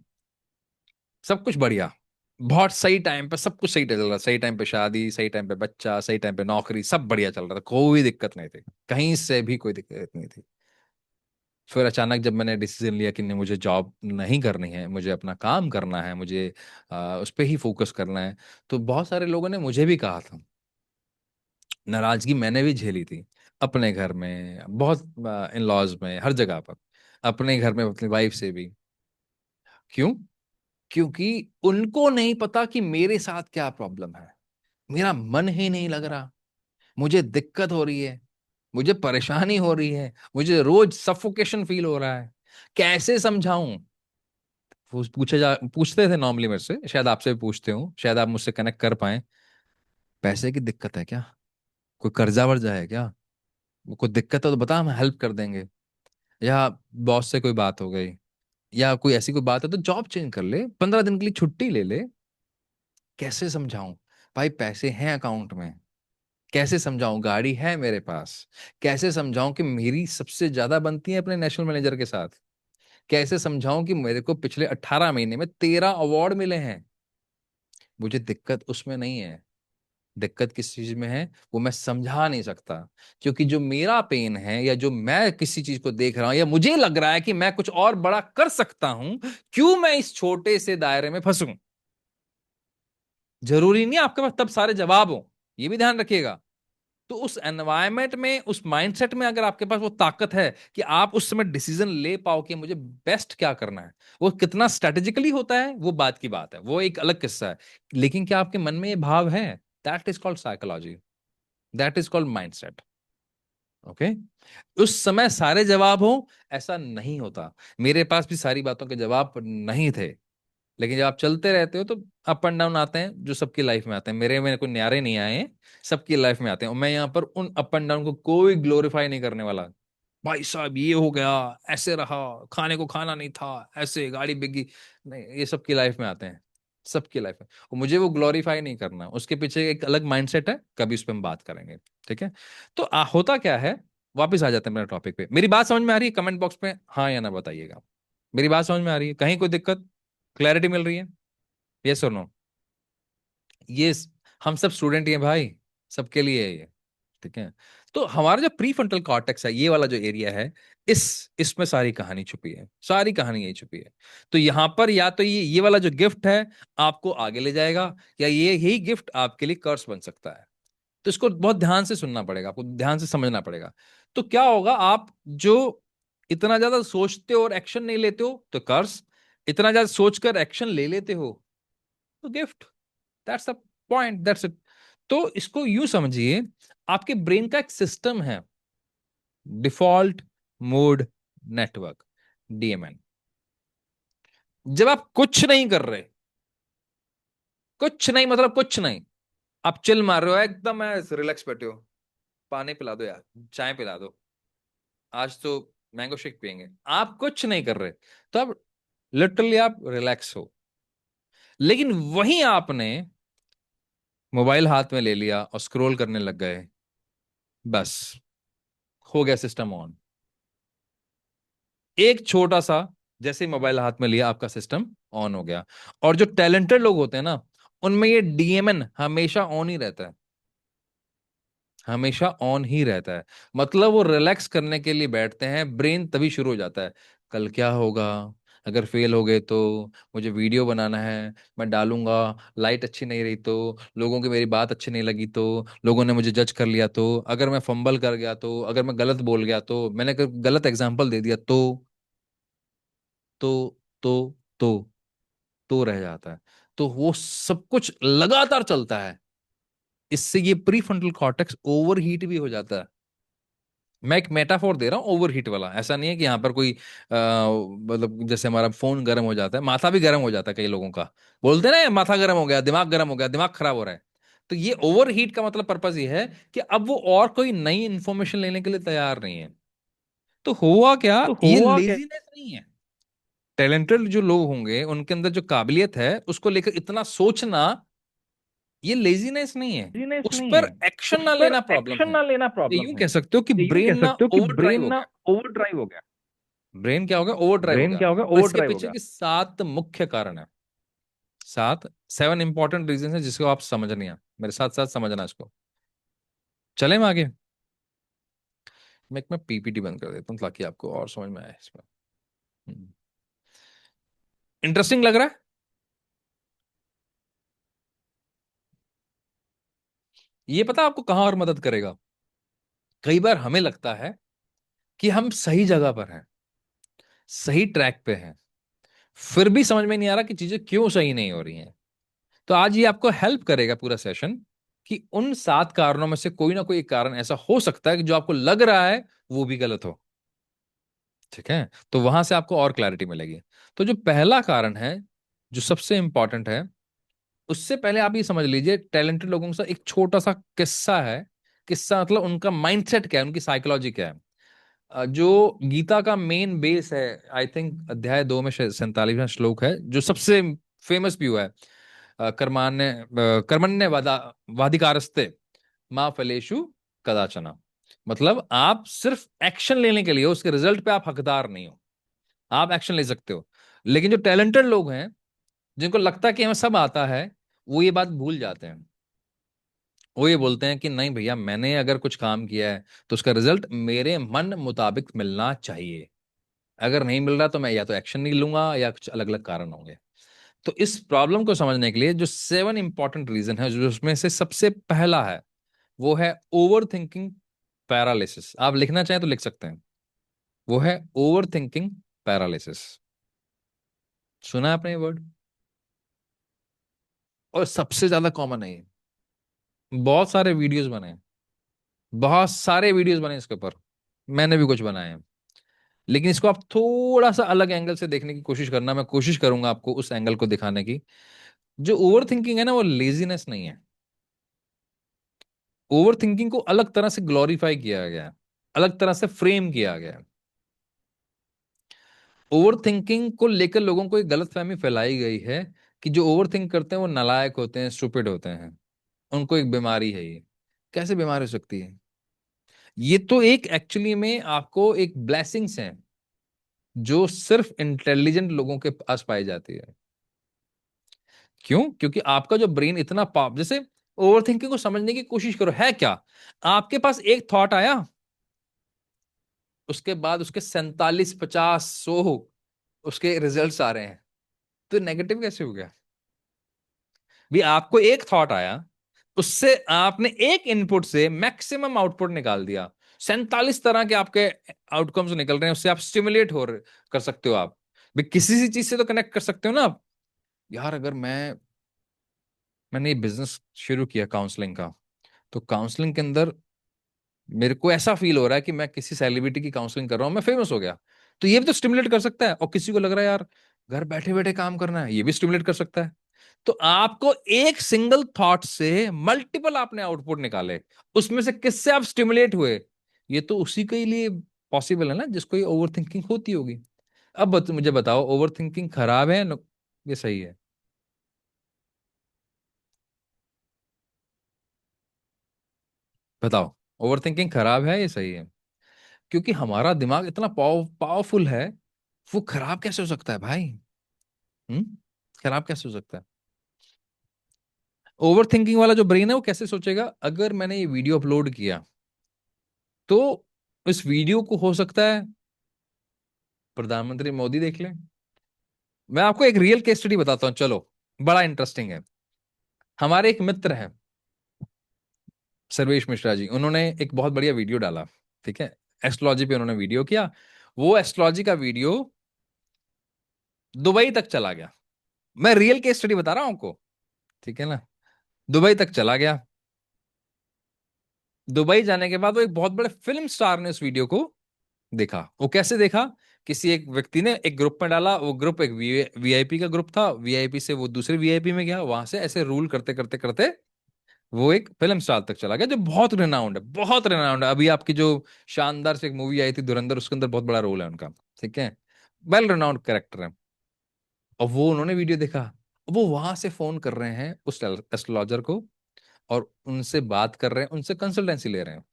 सब कुछ बढ़िया, बहुत सही टाइम पे सब कुछ सही चल रहा, सही टाइम पे शादी, सही टाइम पे बच्चा, सही टाइम पे नौकरी, सब बढ़िया चल रहा था, कोई दिक्कत नहीं थी, कहीं से भी कोई दिक्कत नहीं थी। फिर अचानक जब मैंने डिसीजन लिया कि नहीं, मुझे जॉब नहीं करनी है, मुझे अपना काम करना है, मुझे उस पर ही फोकस करना है, तो बहुत सारे लोगों ने मुझे भी कहा था। नाराजगी मैंने भी झेली थी, अपने घर में, बहुत इन लॉज में, हर जगह पर, अपने घर में अपनी वाइफ से भी। क्यों? क्योंकि उनको नहीं पता कि मेरे साथ क्या प्रॉब्लम है। मेरा मन ही नहीं लग रहा, मुझे दिक्कत हो रही है, मुझे परेशानी हो रही है, मुझे रोज सफोकेशन फील हो रहा है, कैसे समझाऊं। वो पूछते थे नॉर्मली मेरे से, शायद आपसे भी पूछते हो, शायद आप मुझसे कनेक्ट कर पाए। पैसे की दिक्कत है क्या? कोई कर्जा वर्जा है क्या? कोई दिक्कत है तो बता, हम हेल्प कर देंगे। या बॉस से कोई बात हो गई, या कोई ऐसी कोई बात है तो जॉब चेंज कर ले, 15 दिन के लिए छुट्टी ले ले। कैसे समझाऊं? भाई पैसे हैं अकाउंट में। कैसे समझाऊं? गाड़ी है मेरे पास। कैसे समझाऊं कि मेरी सबसे ज्यादा बनती है अपने नेशनल मैनेजर के साथ। कैसे समझाऊं कि मेरे को पिछले 18 महीने में 13 अवार्ड मिले हैं। मुझे दिक्कत उसमें नहीं है। दिक्कत किस चीज में है, वो मैं समझा नहीं सकता। क्योंकि जो मेरा पेन है, या जो मैं किसी चीज को देख रहा हूं, या मुझे लग रहा है कि मैं कुछ और बड़ा कर सकता हूं, क्यों मैं इस छोटे से दायरे में फंसूं। जरूरी नहीं आपके पास तब सारे जवाब हो, ये भी ध्यान रखिएगा। तो उस एनवायरमेंट में, उस माइंडसेट में अगर आपके पास वो ताकत है कि आप उस समय डिसीजन ले पाओ कि मुझे बेस्ट क्या करना है, वो कितना स्ट्रेटेजिकली होता है वो बात की बात है, वो एक अलग किस्सा है। लेकिन क्या आपके मन में ये भाव है? That is called psychology, that is called mindset. Okay. उस समय सारे जवाब हो, ऐसा नहीं होता। मेरे पास भी सारी बातों के जवाब नहीं थे। लेकिन जब आप चलते रहते हो तो अप एंड डाउन आते हैं, जो सबकी लाइफ में आते हैं, मेरे में कोई न्यारे नहीं आए हैं, सबकी लाइफ में आते हैं। और मैं यहाँ पर उन अप एंड डाउन को कोई ग्लोरीफाई नहीं करने वाला। भाई साहब ये हो गया, ऐसे रहा, खाने को खाना नहीं था, ऐसे गाड़ी बिकी, नहीं, ये सबकी लाइफ में आते हैं, सबकी लाइफ में। और मुझे वो ग्लोरीफाई नहीं करना, उसके पीछे एक अलग माइंडसेट है, कभी उस पर हम बात करेंगे। ठीक है। तो होता क्या है, वापस आ जाते हैं मेरे टॉपिक पे। मेरी बात समझ में आ रही है? कमेंट बॉक्स में हाँ या ना बताइएगा। मेरी बात समझ में आ रही है? कहीं कोई दिक्कत, क्लैरिटी मिल रही है? यस और नो? ये हम सब स्टूडेंट ही हैं भाई, सबके लिए है ये। ठीक है। तो हमारा जो प्री फ्रंटल कॉर्टेक्स है, ये वाला जो एरिया है, इस इसमें सारी कहानी छुपी है, सारी कहानी यही छुपी है। तो यहां पर या तो ये वाला जो गिफ्ट है आपको आगे ले जाएगा, या ये यही गिफ्ट आपके लिए कर्स बन सकता है। तो इसको बहुत ध्यान से सुनना पड़ेगा, आपको ध्यान से समझना पड़ेगा। तो क्या होगा, आप जो इतना ज्यादा सोचते हो और एक्शन नहीं लेते हो तो कर्स, इतना ज्यादा सोचकर एक्शन ले लेते हो तो gift. That's the point, that's it. तो इसको यूं समझिए, आपके ब्रेन का एक सिस्टम है, डिफॉल्ट मोड नेटवर्क, डीएमएन। जब आप कुछ नहीं कर रहे, कुछ नहीं मतलब कुछ नहीं, आप चिल मार रहे हो, एकदम रिलैक्स बैठे हो, पानी पिला दो यार, चाय पिला दो, आज तो मैंगो शेक पियेंगे, आप कुछ नहीं कर रहे, तो आप लिटरली आप रिलैक्स हो। लेकिन वहीं आपने मोबाइल हाथ में ले लिया और स्क्रॉल करने लग गए, बस हो गया सिस्टम ऑन। एक छोटा सा, जैसे ही मोबाइल हाथ में लिया, आपका सिस्टम ऑन हो गया। और जो टैलेंटेड लोग होते हैं ना, उनमें ये डीएमएन हमेशा ऑन ही रहता है, हमेशा ऑन ही रहता है। मतलब वो रिलैक्स करने के लिए बैठते हैं, ब्रेन तभी शुरू हो जाता है, कल क्या होगा, अगर फेल हो गए तो मुझे वीडियो बनाना है, मैं डालूंगा, लाइट अच्छी नहीं रही तो, लोगों की मेरी बात अच्छी नहीं लगी तो, लोगों ने मुझे जज कर लिया तो, अगर मैं फंबल कर गया तो, अगर मैं गलत बोल गया तो, मैंने अगर गलत एग्जाम्पल दे दिया तो तो रह जाता है। तो वो सब कुछ लगातार चलता है। इससे ये pre frontal cortex over heat भी हो जाता है। मैं एक मेटाफोर दे रहा हूँ ओवर हीट वाला, ऐसा नहीं है कि यहाँ पर कोई मतलब जैसे हमारा फोन गर्म हो जाता है, माथा भी गर्म हो जाता है कई लोगों का। बोलते हैं ना माथा गर्म हो गया, दिमाग गर्म हो गया, दिमाग खराब हो रहा है। तो ये ओवर हीट का मतलब पर्पज ये है कि अब वो और कोई नई इंफॉर्मेशन लेने के लिए तैयार नहीं है। तो हुआ क्या, तो ये हुआ क्या? लेजीनेस नहीं है। टैलेंटेड जो लोग होंगे उनके अंदर जो काबिलियत है उसको लेकर इतना सोचना, ये लेजीनेस नहीं है। बिजनेस उस नहीं पर है। एक्शन उस ना पर लेना प्रॉब्लम एक्शन है। ना लेना ये प्रॉब्लम यूं है। कह सकते हो कि ये यूं कह ब्रेन ना सकते हो कि ओवर ड्राइव ब्रेन हो ना गया। ओवर ड्राइव हो गया। ब्रेन क्या हो गया, ओवर ड्राइव हो ब्रेन गया। क्या हो गया? और ओवर इसके ड्राइव हो पीछे गया। की 7 मुख्य कारण है। 7 इंपॉर्टेंट रीजन है जिसको आप समझनी है, मेरे साथ साथ समझना इसको। चले हम आगे। मैं पीपीटी बंद कर देता हूँ ताकि आपको और समझ में आए इसमें। इंटरेस्टिंग लग रहा है। ये पता आपको कहाँ और मदद करेगा? कई बार हमें लगता है कि हम सही जगह पर हैं, सही ट्रैक पे हैं, फिर भी समझ में नहीं आ रहा कि चीजें क्यों सही नहीं हो रही हैं। तो आज ये आपको हेल्प करेगा पूरा सेशन कि उन 7 कारणों में से कोई ना कोई एक कारण ऐसा हो सकता है कि जो आपको लग रहा है वो भी गलत हो। ठीक है, तो वहां से आपको और क्लैरिटी मिलेगी। तो जो पहला कारण है, जो सबसे इंपॉर्टेंट है, उससे पहले आप ये समझ लीजिए टैलेंटेड लोगों का एक छोटा सा किस्सा है। किस्सा मतलब उनका माइंडसेट क्या है, उनकी साइकोलॉजी क्या है। जो गीता का मेन बेस है, आई थिंक अध्याय 2 में 47वां श्लोक है जो सबसे फेमस भी हुआ है। कर्मण्य वाधिकारस्ते माँ फलेषु कदाचना। मतलब आप सिर्फ एक्शन लेने के लिए हो, उसके रिजल्ट पे आप हकदार नहीं हो। आप एक्शन ले सकते हो, लेकिन जो टैलेंटेड लोग हैं, जिनको लगता है कि हमें सब आता है, वो ये बात भूल जाते हैं। वो ये बोलते हैं कि नहीं भैया, मैंने अगर कुछ काम किया है तो उसका रिजल्ट मेरे मन मुताबिक मिलना चाहिए। अगर नहीं मिल रहा तो मैं या तो एक्शन नहीं लूंगा या कुछ अलग अलग कारण होंगे। तो इस प्रॉब्लम को समझने के लिए जो 7 इंपॉर्टेंट रीजन है, जो उसमें से सबसे पहला है, वो है ओवर थिंकिंग पैरालिसिस। आप लिखना चाहें तो लिख सकते हैं। वो है ओवर थिंकिंग पैरालिसिस। सुना है आपने ये वर्ड? और सबसे ज्यादा कॉमन है ये। बहुत सारे वीडियोस बने हैं, बहुत सारे वीडियोस बने इसके ऊपर। मैंने भी कुछ बनाए हैं। लेकिन इसको आप थोड़ा सा अलग एंगल से देखने की कोशिश करना, मैं कोशिश करूंगा आपको उस एंगल को दिखाने की। जो ओवर थिंकिंग है ना, वो लेजीनेस नहीं है। ओवर थिंकिंग को अलग तरह से ग्लोरीफाई किया गया है, अलग तरह से फ्रेम किया गया है। ओवर थिंकिंग को लेकर लोगों को एक गलतफहमी फैलाई गई है कि जो ओवर थिंक करते हैं वो नालायक होते हैं, स्टूपिड होते हैं, उनको एक बीमारी है ये। कैसे बीमारी हो सकती है? ये तो एक एक्चुअली में आपको एक ब्लेसिंग्स है जो सिर्फ इंटेलिजेंट लोगों के पास पाई जाती है। क्यों? क्योंकि आपका जो ब्रेन इतना पाप, जैसे ओवर थिंकिंग को समझने की कोशिश करो, है क्या? आपके पास एक थॉट आया, उसके बाद उसके 47 50 100 उसके रिजल्ट्स आ रहे हैं, तो नेगेटिव कैसे हो गया? भी आपको एक थॉट आया, उससे आपने एक इनपुट से मैक्सिमम आउटपुट निकाल दिया। 47 तरह के आपके आउटकम्स निकल रहे हैं, उससे आप स्टिमुलेट कर सकते हो आप। भी किसी सी चीज से तो कनेक्ट कर सकते हो ना आप। यार अगर मैंने ये बिजनेस शुरू किया काउंसलिंग का, तो काउंसलिंग के अंदर मेरे को ऐसा फील हो रहा है कि मैं किसी सेलिब्रिटी की काउंसलिंग कर रहा हूं, मैं फेमस हो गया। तो ये भी तो स्टिमुलेट कर सकता है। और किसी को लग रहा है यार घर बैठे बैठे काम करना है, ये भी स्टिमुलेट कर सकता है। तो आपको एक सिंगल थॉट से मल्टीपल आपने आउटपुट निकाले, उसमें से किससे आप स्टिमुलेट हुए? ये तो उसी के लिए पॉसिबल है ना जिसको ये ओवर थिंकिंग होती होगी। अब मुझे बताओ, ओवर थिंकिंग खराब है ये सही है? बताओ, ओवर थिंकिंग खराब है ये सही है? क्योंकि हमारा दिमाग इतना पावरफुल है, वो खराब कैसे हो सकता है भाई? हम्म, खराब कैसे हो सकता है? ओवर थिंकिंग वाला जो ब्रेन है वो कैसे सोचेगा, अगर मैंने ये वीडियो अपलोड किया तो इस वीडियो को हो सकता है प्रधानमंत्री मोदी देख लें, मैं आपको एक रियल केस स्टडी बताता हूँ, चलो, बड़ा इंटरेस्टिंग है। हमारे एक मित्र हैं, सर्वेश मिश्रा जी, उन्होंने एक बहुत बढ़िया वीडियो डाला, ठीक है, एस्ट्रोलॉजी पे उन्होंने वीडियो किया। वो एस्ट्रोलॉजी का वीडियो दुबई तक चला गया। मैं रियल केस स्टडी बता रहा हूं आपको, ठीक है ना। दुबई तक चला गया। दुबई जाने के बाद वो एक बहुत बड़े फिल्म स्टार ने उस वीडियो को देखा। वो कैसे देखा? किसी एक व्यक्ति ने एक ग्रुप में डाला, वो ग्रुप एक वीआईपी का ग्रुप था, वीआईपी से वो दूसरे वीआईपी में गया, वहां से ऐसे रूल करते करते करते वो एक फिल्म स्टार तक चला गया, जो बहुत रिनाउंड है, बहुत रिनाउंड है। अभी आपकी जो शानदार से एक मूवी आई थी धुरंधर, उसके अंदर बहुत बड़ा रोल है उनका, ठीक है, वेल रिनाउंड कैरेक्टर है। और वो उन्होंने वीडियो देखा। वो वहां से फोन कर रहे हैं उस एस्ट्रोलॉजर को, और उनसे बात कर रहे हैं, उनसे कंसल्टेंसी ले रहे हैं।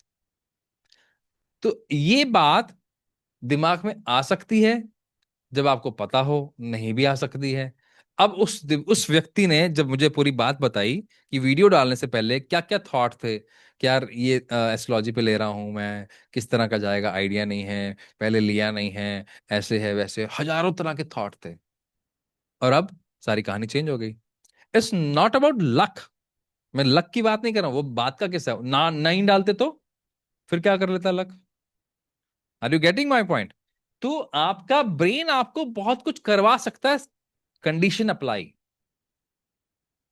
तो ये बात दिमाग में आ सकती है जब आपको पता हो, नहीं भी आ सकती है। अब उस व्यक्ति ने जब मुझे पूरी बात बताई कि वीडियो डालने से पहले क्या क्या थॉट थे, कि यार ये एस्ट्रोलॉजी पे ले रहा हूं मैं, किस तरह का जाएगा आइडिया नहीं है, पहले लिया नहीं है, ऐसे है वैसे, हजारों तरह के थॉट थे। और अब सारी कहानी चेंज हो गई। It's not about luck. मैं लक की बात नहीं कर रहा हूं, वो बात का किस्सा है। ना नहीं डालते तो फिर क्या कर लेता luck? Are you getting my point? तो आपका ब्रेन आपको बहुत कुछ करवा सकता है, कंडीशन अप्लाई।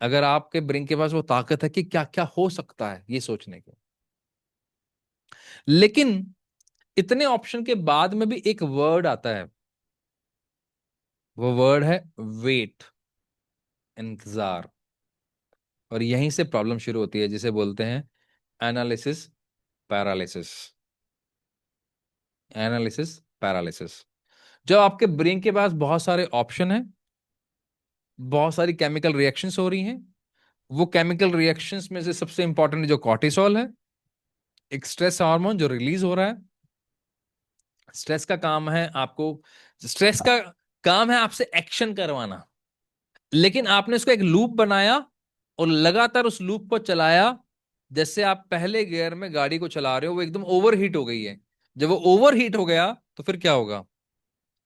अगर आपके ब्रेन के पास वो ताकत है कि क्या क्या हो सकता है ये सोचने की। लेकिन इतने ऑप्शन के बाद में भी एक वर्ड आता है, वो वर्ड है वेट, इंतजार। और यहीं से प्रॉब्लम शुरू होती है, जिसे बोलते हैं एनालिसिस पैरालिसिस। Analysis paralysis. जब आपके ब्रेन के पास बहुत सारे ऑप्शन हैं, बहुत सारी केमिकल रिएक्शंस हो रही हैं, वो केमिकल रिएक्शंस में से सबसे इंपॉर्टेंट जो कॉर्टिसोल है, एक स्ट्रेस हार्मोन जो रिलीज हो रहा है। स्ट्रेस का काम है आपको, स्ट्रेस का काम है आपसे एक्शन करवाना। लेकिन आपने उसको एक लूप बनाया और लगातार उस लूप को चलाया। जैसे आप पहले गियर में गाड़ी को चला रहे हो, वो एकदम ओवर हीट हो गई है। जब वो ओवर हीट हो गया तो फिर क्या होगा?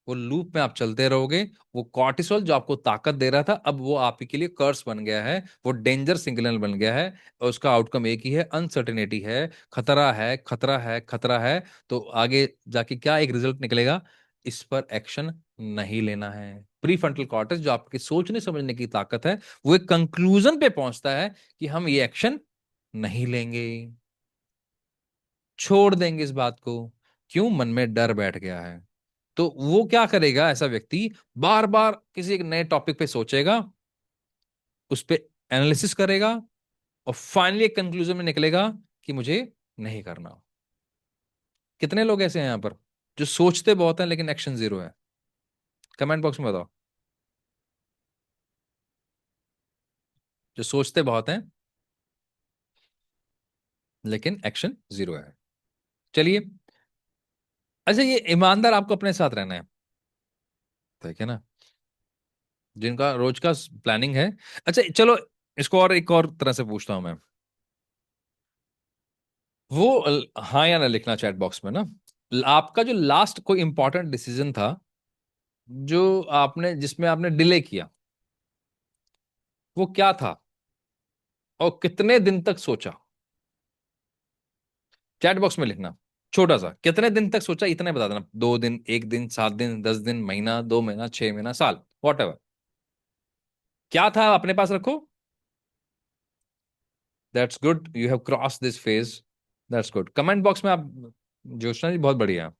वो लूप में आप चलते रहोगे। वो कॉर्टिसोल जो आपको ताकत दे रहा था, अब वो आप ही के लिए कर्स बन गया है, वो डेंजर सिग्नल बन गया है। और उसका आउटकम एक ही है, अनसर्टेनिटी है, खतरा है, खतरा है, खतरा है। तो आगे जाके क्या एक रिजल्ट निकलेगा? इस पर एक्शन नहीं लेना है। प्रीफ्रंटल कॉर्टेक्स जो आपके सोचने समझने की ताकत है, वो एक कंक्लूजन पे पहुंचता है कि हम ये एक्शन नहीं लेंगे, छोड़ देंगे इस बात को। क्यों? मन में डर बैठ गया है। तो वो क्या करेगा ऐसा व्यक्ति? बार बार किसी एक नए टॉपिक पे सोचेगा, उस पे एनालिसिस करेगा, और फाइनली एक कंक्लूजन में निकलेगा कि मुझे नहीं करना। कितने लोग ऐसे हैं यहां पर जो सोचते बहुत हैं लेकिन एक्शन जीरो है? कमेंट बॉक्स में बताओ। जो सोचते बहुत हैं लेकिन एक्शन जीरो है। चलिए, अच्छा, ये ईमानदार आपको अपने साथ रहना है, ठीक है ना, जिनका रोज का प्लानिंग है। अच्छा चलो, इसको और एक और तरह से पूछता हूं मैं। वो हाँ या ना लिखना चैट बॉक्स में ना। आपका जो लास्ट कोई इंपॉर्टेंट डिसीजन था, जो आपने जिसमें आपने डिले किया, वो क्या था? और कितने दिन तक सोचा? चैट बॉक्स में लिखना। छोटा सा, कितने दिन तक सोचा इतना ही बता देना, 2 दिन, 1 दिन, 7 दिन, 10 दिन, महीना, 2 महीना, 6 महीना, साल, वॉट एवर। क्या था अपने पास रखो। That's good, you have cross this phase. That's good. Comment box में आप, जोशना जी बहुत बढ़िया।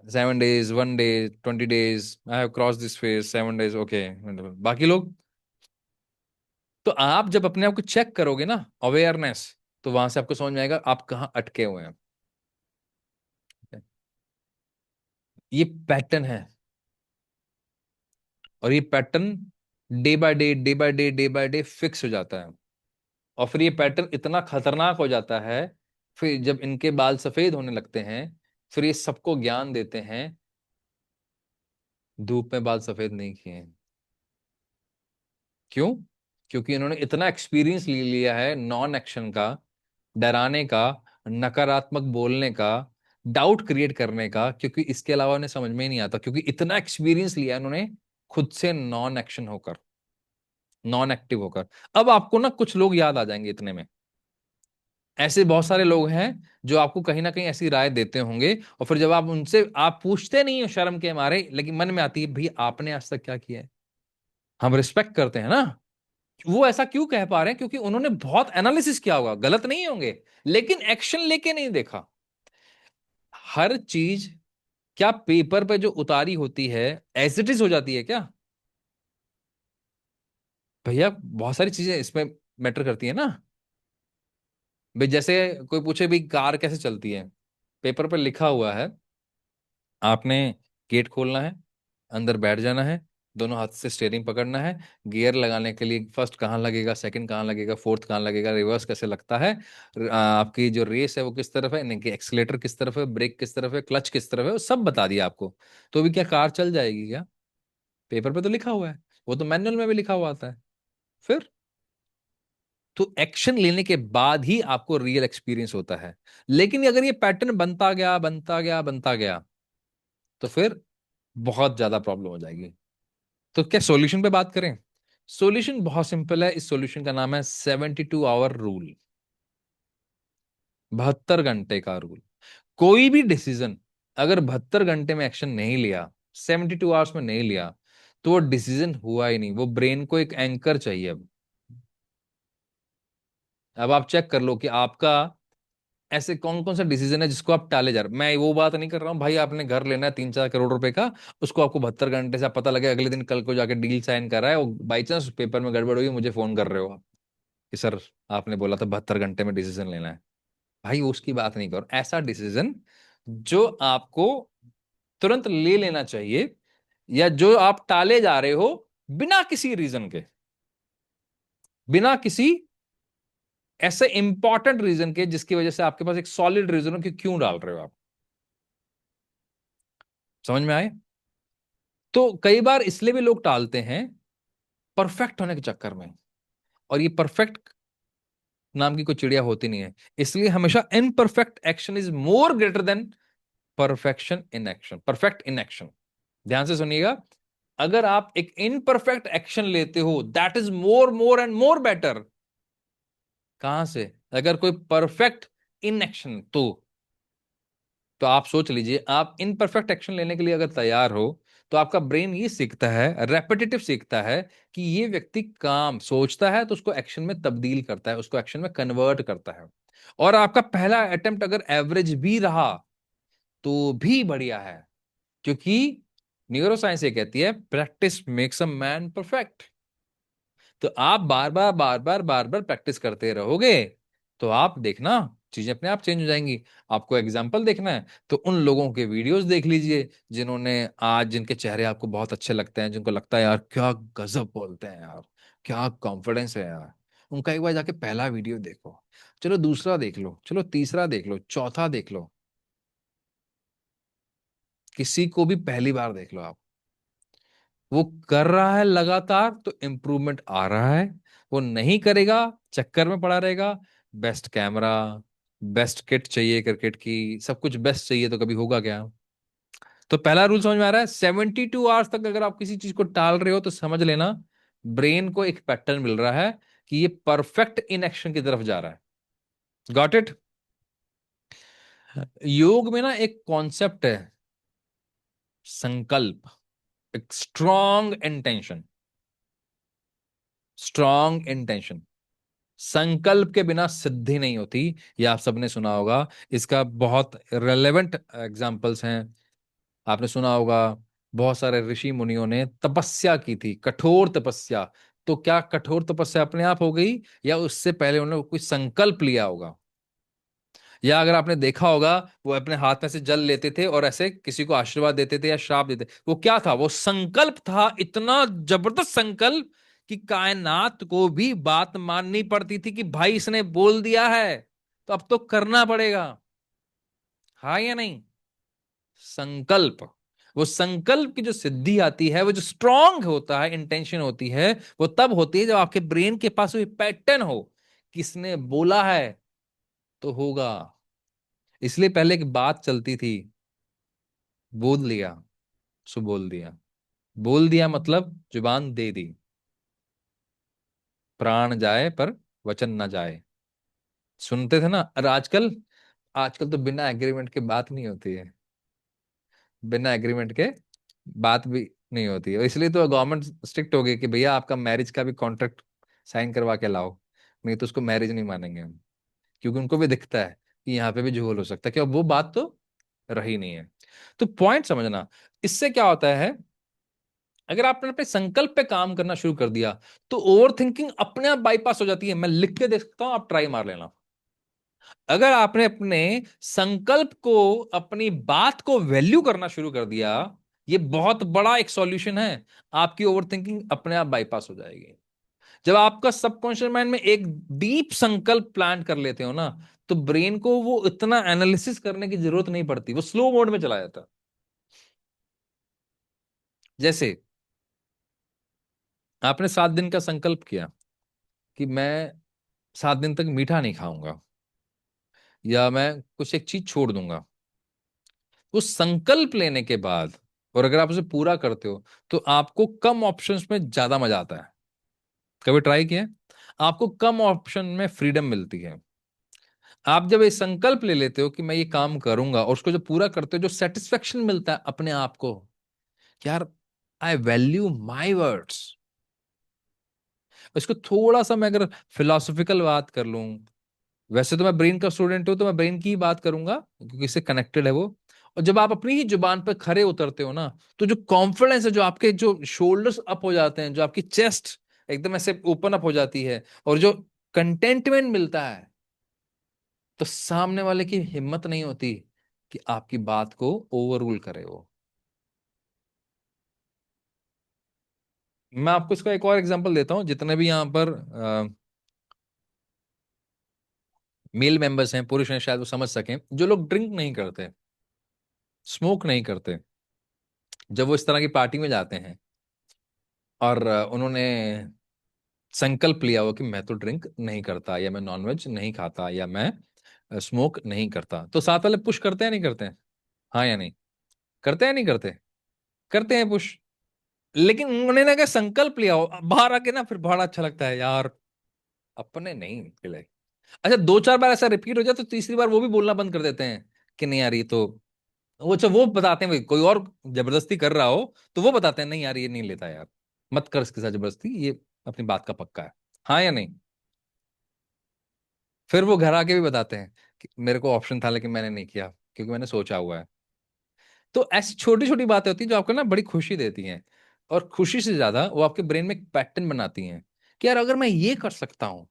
7 days, 1 day, 20 days, I have cross this phase, 7 days, okay. बाकी लोग, तो आप जब अपने आप को चेक करोगे ना, अवेयरनेस, तो वहां से आपको समझ में आएगा आप कहाँ अटके हुए हैं। ये पैटर्न है, और ये pattern day by day, day by day, day by day fix हो जाता है। और फिर ये पैटर्न इतना खतरनाक हो जाता है, फिर जब इनके बाल सफेद होने लगते हैं, फिर ये सबको ज्ञान देते हैं, धूप में बाल सफेद नहीं किए हैं। क्यों? क्योंकि इन्होंने इतना एक्सपीरियंस ले लिया है नॉन एक्शन का, डराने का, नकारात्मक बोलने का, डाउट क्रिएट करने का, क्योंकि इसके अलावा उन्हें समझ में ही नहीं आता, क्योंकि इतना एक्सपीरियंस लिया है उन्होंने खुद से नॉन एक्शन होकर, नॉन एक्टिव होकर। अब आपको ना कुछ लोग याद आ जाएंगे इतने में, ऐसे बहुत सारे लोग हैं जो आपको कहीं ना कहीं ऐसी राय देते होंगे, और फिर जब आप उनसे, आप पूछते नहीं हो शर्म के मारे, लेकिन मन में आती है, भाई आपने आज तक क्या किया है। हम रिस्पेक्ट करते हैं ना। वो ऐसा क्यों कह पा रहे हैं, क्योंकि उन्होंने बहुत एनालिसिस किया होगा, गलत नहीं होंगे, लेकिन एक्शन लेके नहीं देखा। हर चीज क्या पेपर पे जो उतारी होती है एज इट इज हो जाती है क्या? भैया बहुत सारी चीजें इसमें मैटर करती है ना। भाई जैसे कोई पूछे भाई कार कैसे चलती है, पेपर पे लिखा हुआ है, आपने गेट खोलना है, अंदर बैठ जाना है, दोनों हाथ से स्टेयरिंग पकड़ना है, गियर लगाने के लिए फर्स्ट कहाँ लगेगा, सेकंड कहाँ लगेगा, फोर्थ कहाँ लगेगा, रिवर्स कैसे लगता है, आपकी जो रेस है वो किस तरफ है, यानी कि एक्सीलेटर किस तरफ है, ब्रेक किस तरफ है, क्लच किस तरफ है, वो सब बता दिया आपको। तो अभी क्या कार चल जाएगी क्या? पेपर पे तो लिखा हुआ है, वो तो मैनुअल में भी लिखा हुआ आता है। फिर तो एक्शन लेने के बाद ही आपको रियल एक्सपीरियंस होता है। लेकिन अगर ये पैटर्न बनता गया, बनता गया, बनता गया, तो फिर बहुत ज्यादा प्रॉब्लम हो जाएगी। तो क्या सॉल्यूशन पे बात करें? सॉल्यूशन बहुत सिंपल है, इस सॉल्यूशन का नाम है 72 आवर रूल, 72 घंटे का रूल। कोई भी डिसीजन अगर 72 घंटे में एक्शन नहीं लिया, 72 आवर्स में नहीं लिया, तो वो डिसीजन हुआ ही नहीं। वो ब्रेन को एक एंकर चाहिए। अब आप चेक कर लो कि आपका ऐसे कौन कौन सा डिसीजन है जिसको आप टाले जा रहे हो। मैं वो बात नहीं कर रहा हूँ भाई, आपने घर लेना है 3-4 करोड़ रुपए का, उसको आपको 72 घंटे से आप पता लगे अगले दिन कल को जाके डील साइन कर रहा है, और बाई चांस पेपर में गड़बड़ हुई, मुझे फोन कर रहे हो आप कि सर आपने बोला था 72 घंटे में डिसीजन लेना है। भाई उसकी बात नहीं करो, ऐसा डिसीजन जो आपको तुरंत ले लेना चाहिए, या जो आप टाले जा रहे हो बिना किसी रीजन के, बिना किसी ऐसे इंपॉर्टेंट रीजन के जिसकी वजह से आपके पास एक सॉलिड रीजन हो कि क्यों डाल रहे हो आप। समझ में आए? तो कई बार इसलिए भी लोग टालते हैं परफेक्ट होने के चक्कर में, और ये परफेक्ट नाम की कोई चिड़िया होती नहीं है। इसलिए हमेशा imperfect action is more greater than perfection in action, perfect in action. ध्यान से सुनिएगा, अगर आप एक इनपरफेक्ट एक्शन लेते हो that is more more and more better. कहां से? अगर कोई परफेक्ट इन एक्शन, तो आप सोच लीजिए, आप इनपरफेक्ट एक्शन लेने के लिए अगर तैयार हो, तो आपका ब्रेन ये सीखता है, रेपिटेटिव सीखता है, कि ये व्यक्ति काम सोचता है तो उसको एक्शन में तब्दील करता है, उसको एक्शन में कन्वर्ट करता है। और आपका पहला अटेम्प्ट अगर एवरेज भी रहा तो भी बढ़िया है, क्योंकि न्यूरो साइंस ये कहती है practice makes a man perfect. तो आप बार बार बार बार बार बार प्रैक्टिस करते रहोगे, तो आप देखना चीजें अपने आप चेंज हो जाएंगी। आपको एग्जाम्पल देखना है तो उन लोगों के वीडियोस देख लीजिए जिन्होंने आज, जिनके चेहरे आपको बहुत अच्छे लगते हैं, जिनको लगता है यार क्या गजब बोलते हैं यार, क्या कॉन्फिडेंस है यार, उनका एक बार जाके पहला वीडियो देखो, चलो दूसरा देख लो, चलो तीसरा देख लो, चौथा देख लो, किसी को भी पहली बार देख लो आप, वो कर रहा है लगातार तो इम्प्रूवमेंट आ रहा है। वो नहीं करेगा, चक्कर में पड़ा रहेगा, बेस्ट कैमरा, बेस्ट किट चाहिए क्रिकेट की, सब कुछ बेस्ट चाहिए, तो कभी होगा क्या? तो पहला रूल समझ में आ रहा है, 72 आवर्स तक अगर आप किसी चीज को टाल रहे हो तो समझ लेना ब्रेन को एक पैटर्न मिल रहा है कि ये परफेक्ट इन एक्शन की तरफ जा रहा है। Got it? योग में ना एक कॉन्सेप्ट है, संकल्प, एक स्ट्रॉन्ग इंटेंशन, स्ट्रॉन्ग इंटेंशन। संकल्प के बिना सिद्धि नहीं होती, ये आप सबने सुना होगा। इसका बहुत रेलेवेंट एग्जाम्पल्स हैं। आपने सुना होगा बहुत सारे ऋषि मुनियों ने तपस्या की थी, कठोर तपस्या। तो क्या कठोर तपस्या अपने आप हो गई, या उससे पहले उन्होंने कोई संकल्प लिया होगा? या अगर आपने देखा होगा, वो अपने हाथ में से जल लेते थे और ऐसे किसी को आशीर्वाद देते थे या श्राप देते, वो क्या था? वो संकल्प था, इतना जबरदस्त संकल्प कि कायनात को भी बात माननी पड़ती थी कि भाई इसने बोल दिया है तो अब तो करना पड़ेगा। हाँ या नहीं? संकल्प, वो संकल्प की जो सिद्धि आती है, वो जो स्ट्रांग होता है, इंटेंशन होती है, वो तब होती है जब आपके ब्रेन के पास वो पैटर्न हो, किसने बोला है तो होगा। इसलिए पहले एक बात चलती थी, बोल लिया सो बोल दिया। बोल दिया मतलब जुबान दे दी, प्राण जाए पर वचन ना जाए। सुनते थे ना। और आजकल, आजकल तो बिना एग्रीमेंट के बात नहीं होती है। बिना एग्रीमेंट के बात भी नहीं होती है। इसलिए तो गवर्नमेंट स्ट्रिक्ट हो गई कि भैया आपका मैरिज का भी कॉन्ट्रैक्ट साइन करवा के लाओ, नहीं तो उसको मैरिज नहीं मानेंगे हम। क्योंकि उनको भी दिखता है कि यहाँ पे भी झोल हो सकता है, कि अब वो बात तो रही नहीं है। तो पॉइंट समझना, इससे क्या होता है, अगर आपने अपने संकल्प पे काम करना शुरू कर दिया तो ओवर थिंकिंग अपने आप बाईपास हो जाती है। मैं लिख के दे सकता हूं, आप ट्राई मार लेना। अगर आपने अपने संकल्प को, अपनी बात को वैल्यू करना शुरू कर दिया, ये बहुत बड़ा एक सॉल्यूशन है। आपकी ओवर थिंकिंग अपने आप बाईपास हो जाएगी। जब आपका सबकॉन्शियस माइंड में एक डीप संकल्प प्लान कर लेते हो ना, तो ब्रेन को वो इतना एनालिसिस करने की जरूरत नहीं पड़ती, वो स्लो मोड में चला जाता है। जैसे आपने 7 दिन का संकल्प किया कि मैं 7 दिन तक मीठा नहीं खाऊंगा, या मैं कुछ एक चीज छोड़ दूंगा। उस संकल्प लेने के बाद, और अगर आप उसे पूरा करते हो, तो आपको कम ऑप्शंस में ज्यादा मजा आता है। कभी ट्राई किया है? आपको कम ऑप्शन में फ्रीडम मिलती है। आप जब ये संकल्प ले लेते हो कि मैं ये काम करूंगा, और उसको जब पूरा करते हो, जो सेटिस्फेक्शन मिलता है अपने आप को, यार आई वैल्यू माई वर्ड्स। इसको थोड़ा सा मैं अगर फिलोसॉफिकल बात कर लूं, वैसे तो मैं ब्रेन का स्टूडेंट हूं, तो मैं ब्रेन की ही बात करूंगा क्योंकि इससे कनेक्टेड है वो। और जब आप अपनी ही जुबान पर खरे उतरते हो ना, तो जो कॉन्फिडेंस है, जो आपके जो शोल्डर्स अप हो जाते हैं, जो आपकी चेस्ट एकदम ऐसे ओपन अप हो जाती है, और जो कंटेंटमेंट मिलता है, तो सामने वाले की हिम्मत नहीं होती कि आपकी बात को ओवर रूल करे वो। मैं आपको इसका एक और एग्जांपल देता हूं। जितने भी यहाँ पर मेल मेंबर्स हैं, पुरुष हैं, शायद वो समझ सकें। जो लोग ड्रिंक नहीं करते, स्मोक नहीं करते, जब वो इस तरह की पार्टी में जाते हैं और उन्होंने संकल्प लिया हो कि मैं तो ड्रिंक नहीं करता, या मैं नॉनवेज नहीं खाता, या मैं स्मोक नहीं करता, तो साथ वाले पुश करते हैं नहीं करते हैं? हाँ या नहीं? करते हैं नहीं करते? करते हैं पुश। लेकिन उन्होंने ना क्या संकल्प लिया हो, बाहर आके ना फिर बड़ा अच्छा लगता है यार, अपने नहीं पिलाए। अच्छा, 2-4 बार ऐसा रिपीट हो जाए तो तीसरी बार वो भी बोलना बंद कर देते हैं कि नहीं यार ये तो, वो अच्छा वो बताते हैं, भाई कोई और जबरदस्ती कर रहा हो तो वो बताते हैं नहीं यार ये नहीं लेता यार, मत कर इसके साथ जबरदस्ती, ये अपनी बात का पक्का है। हाँ या नहीं? फिर वो घर आके भी बताते हैं कि मेरे को ऑप्शन था लेकिन मैंने नहीं किया क्योंकि मैंने सोचा हुआ है। तो ऐसी छोटी छोटी बातें होती हैं जो आपको ना बड़ी खुशी देती हैं, और खुशी से ज्यादा वो आपके ब्रेन में एक पैटर्न बनाती हैं कि यार अगर मैं ये कर सकता हूं,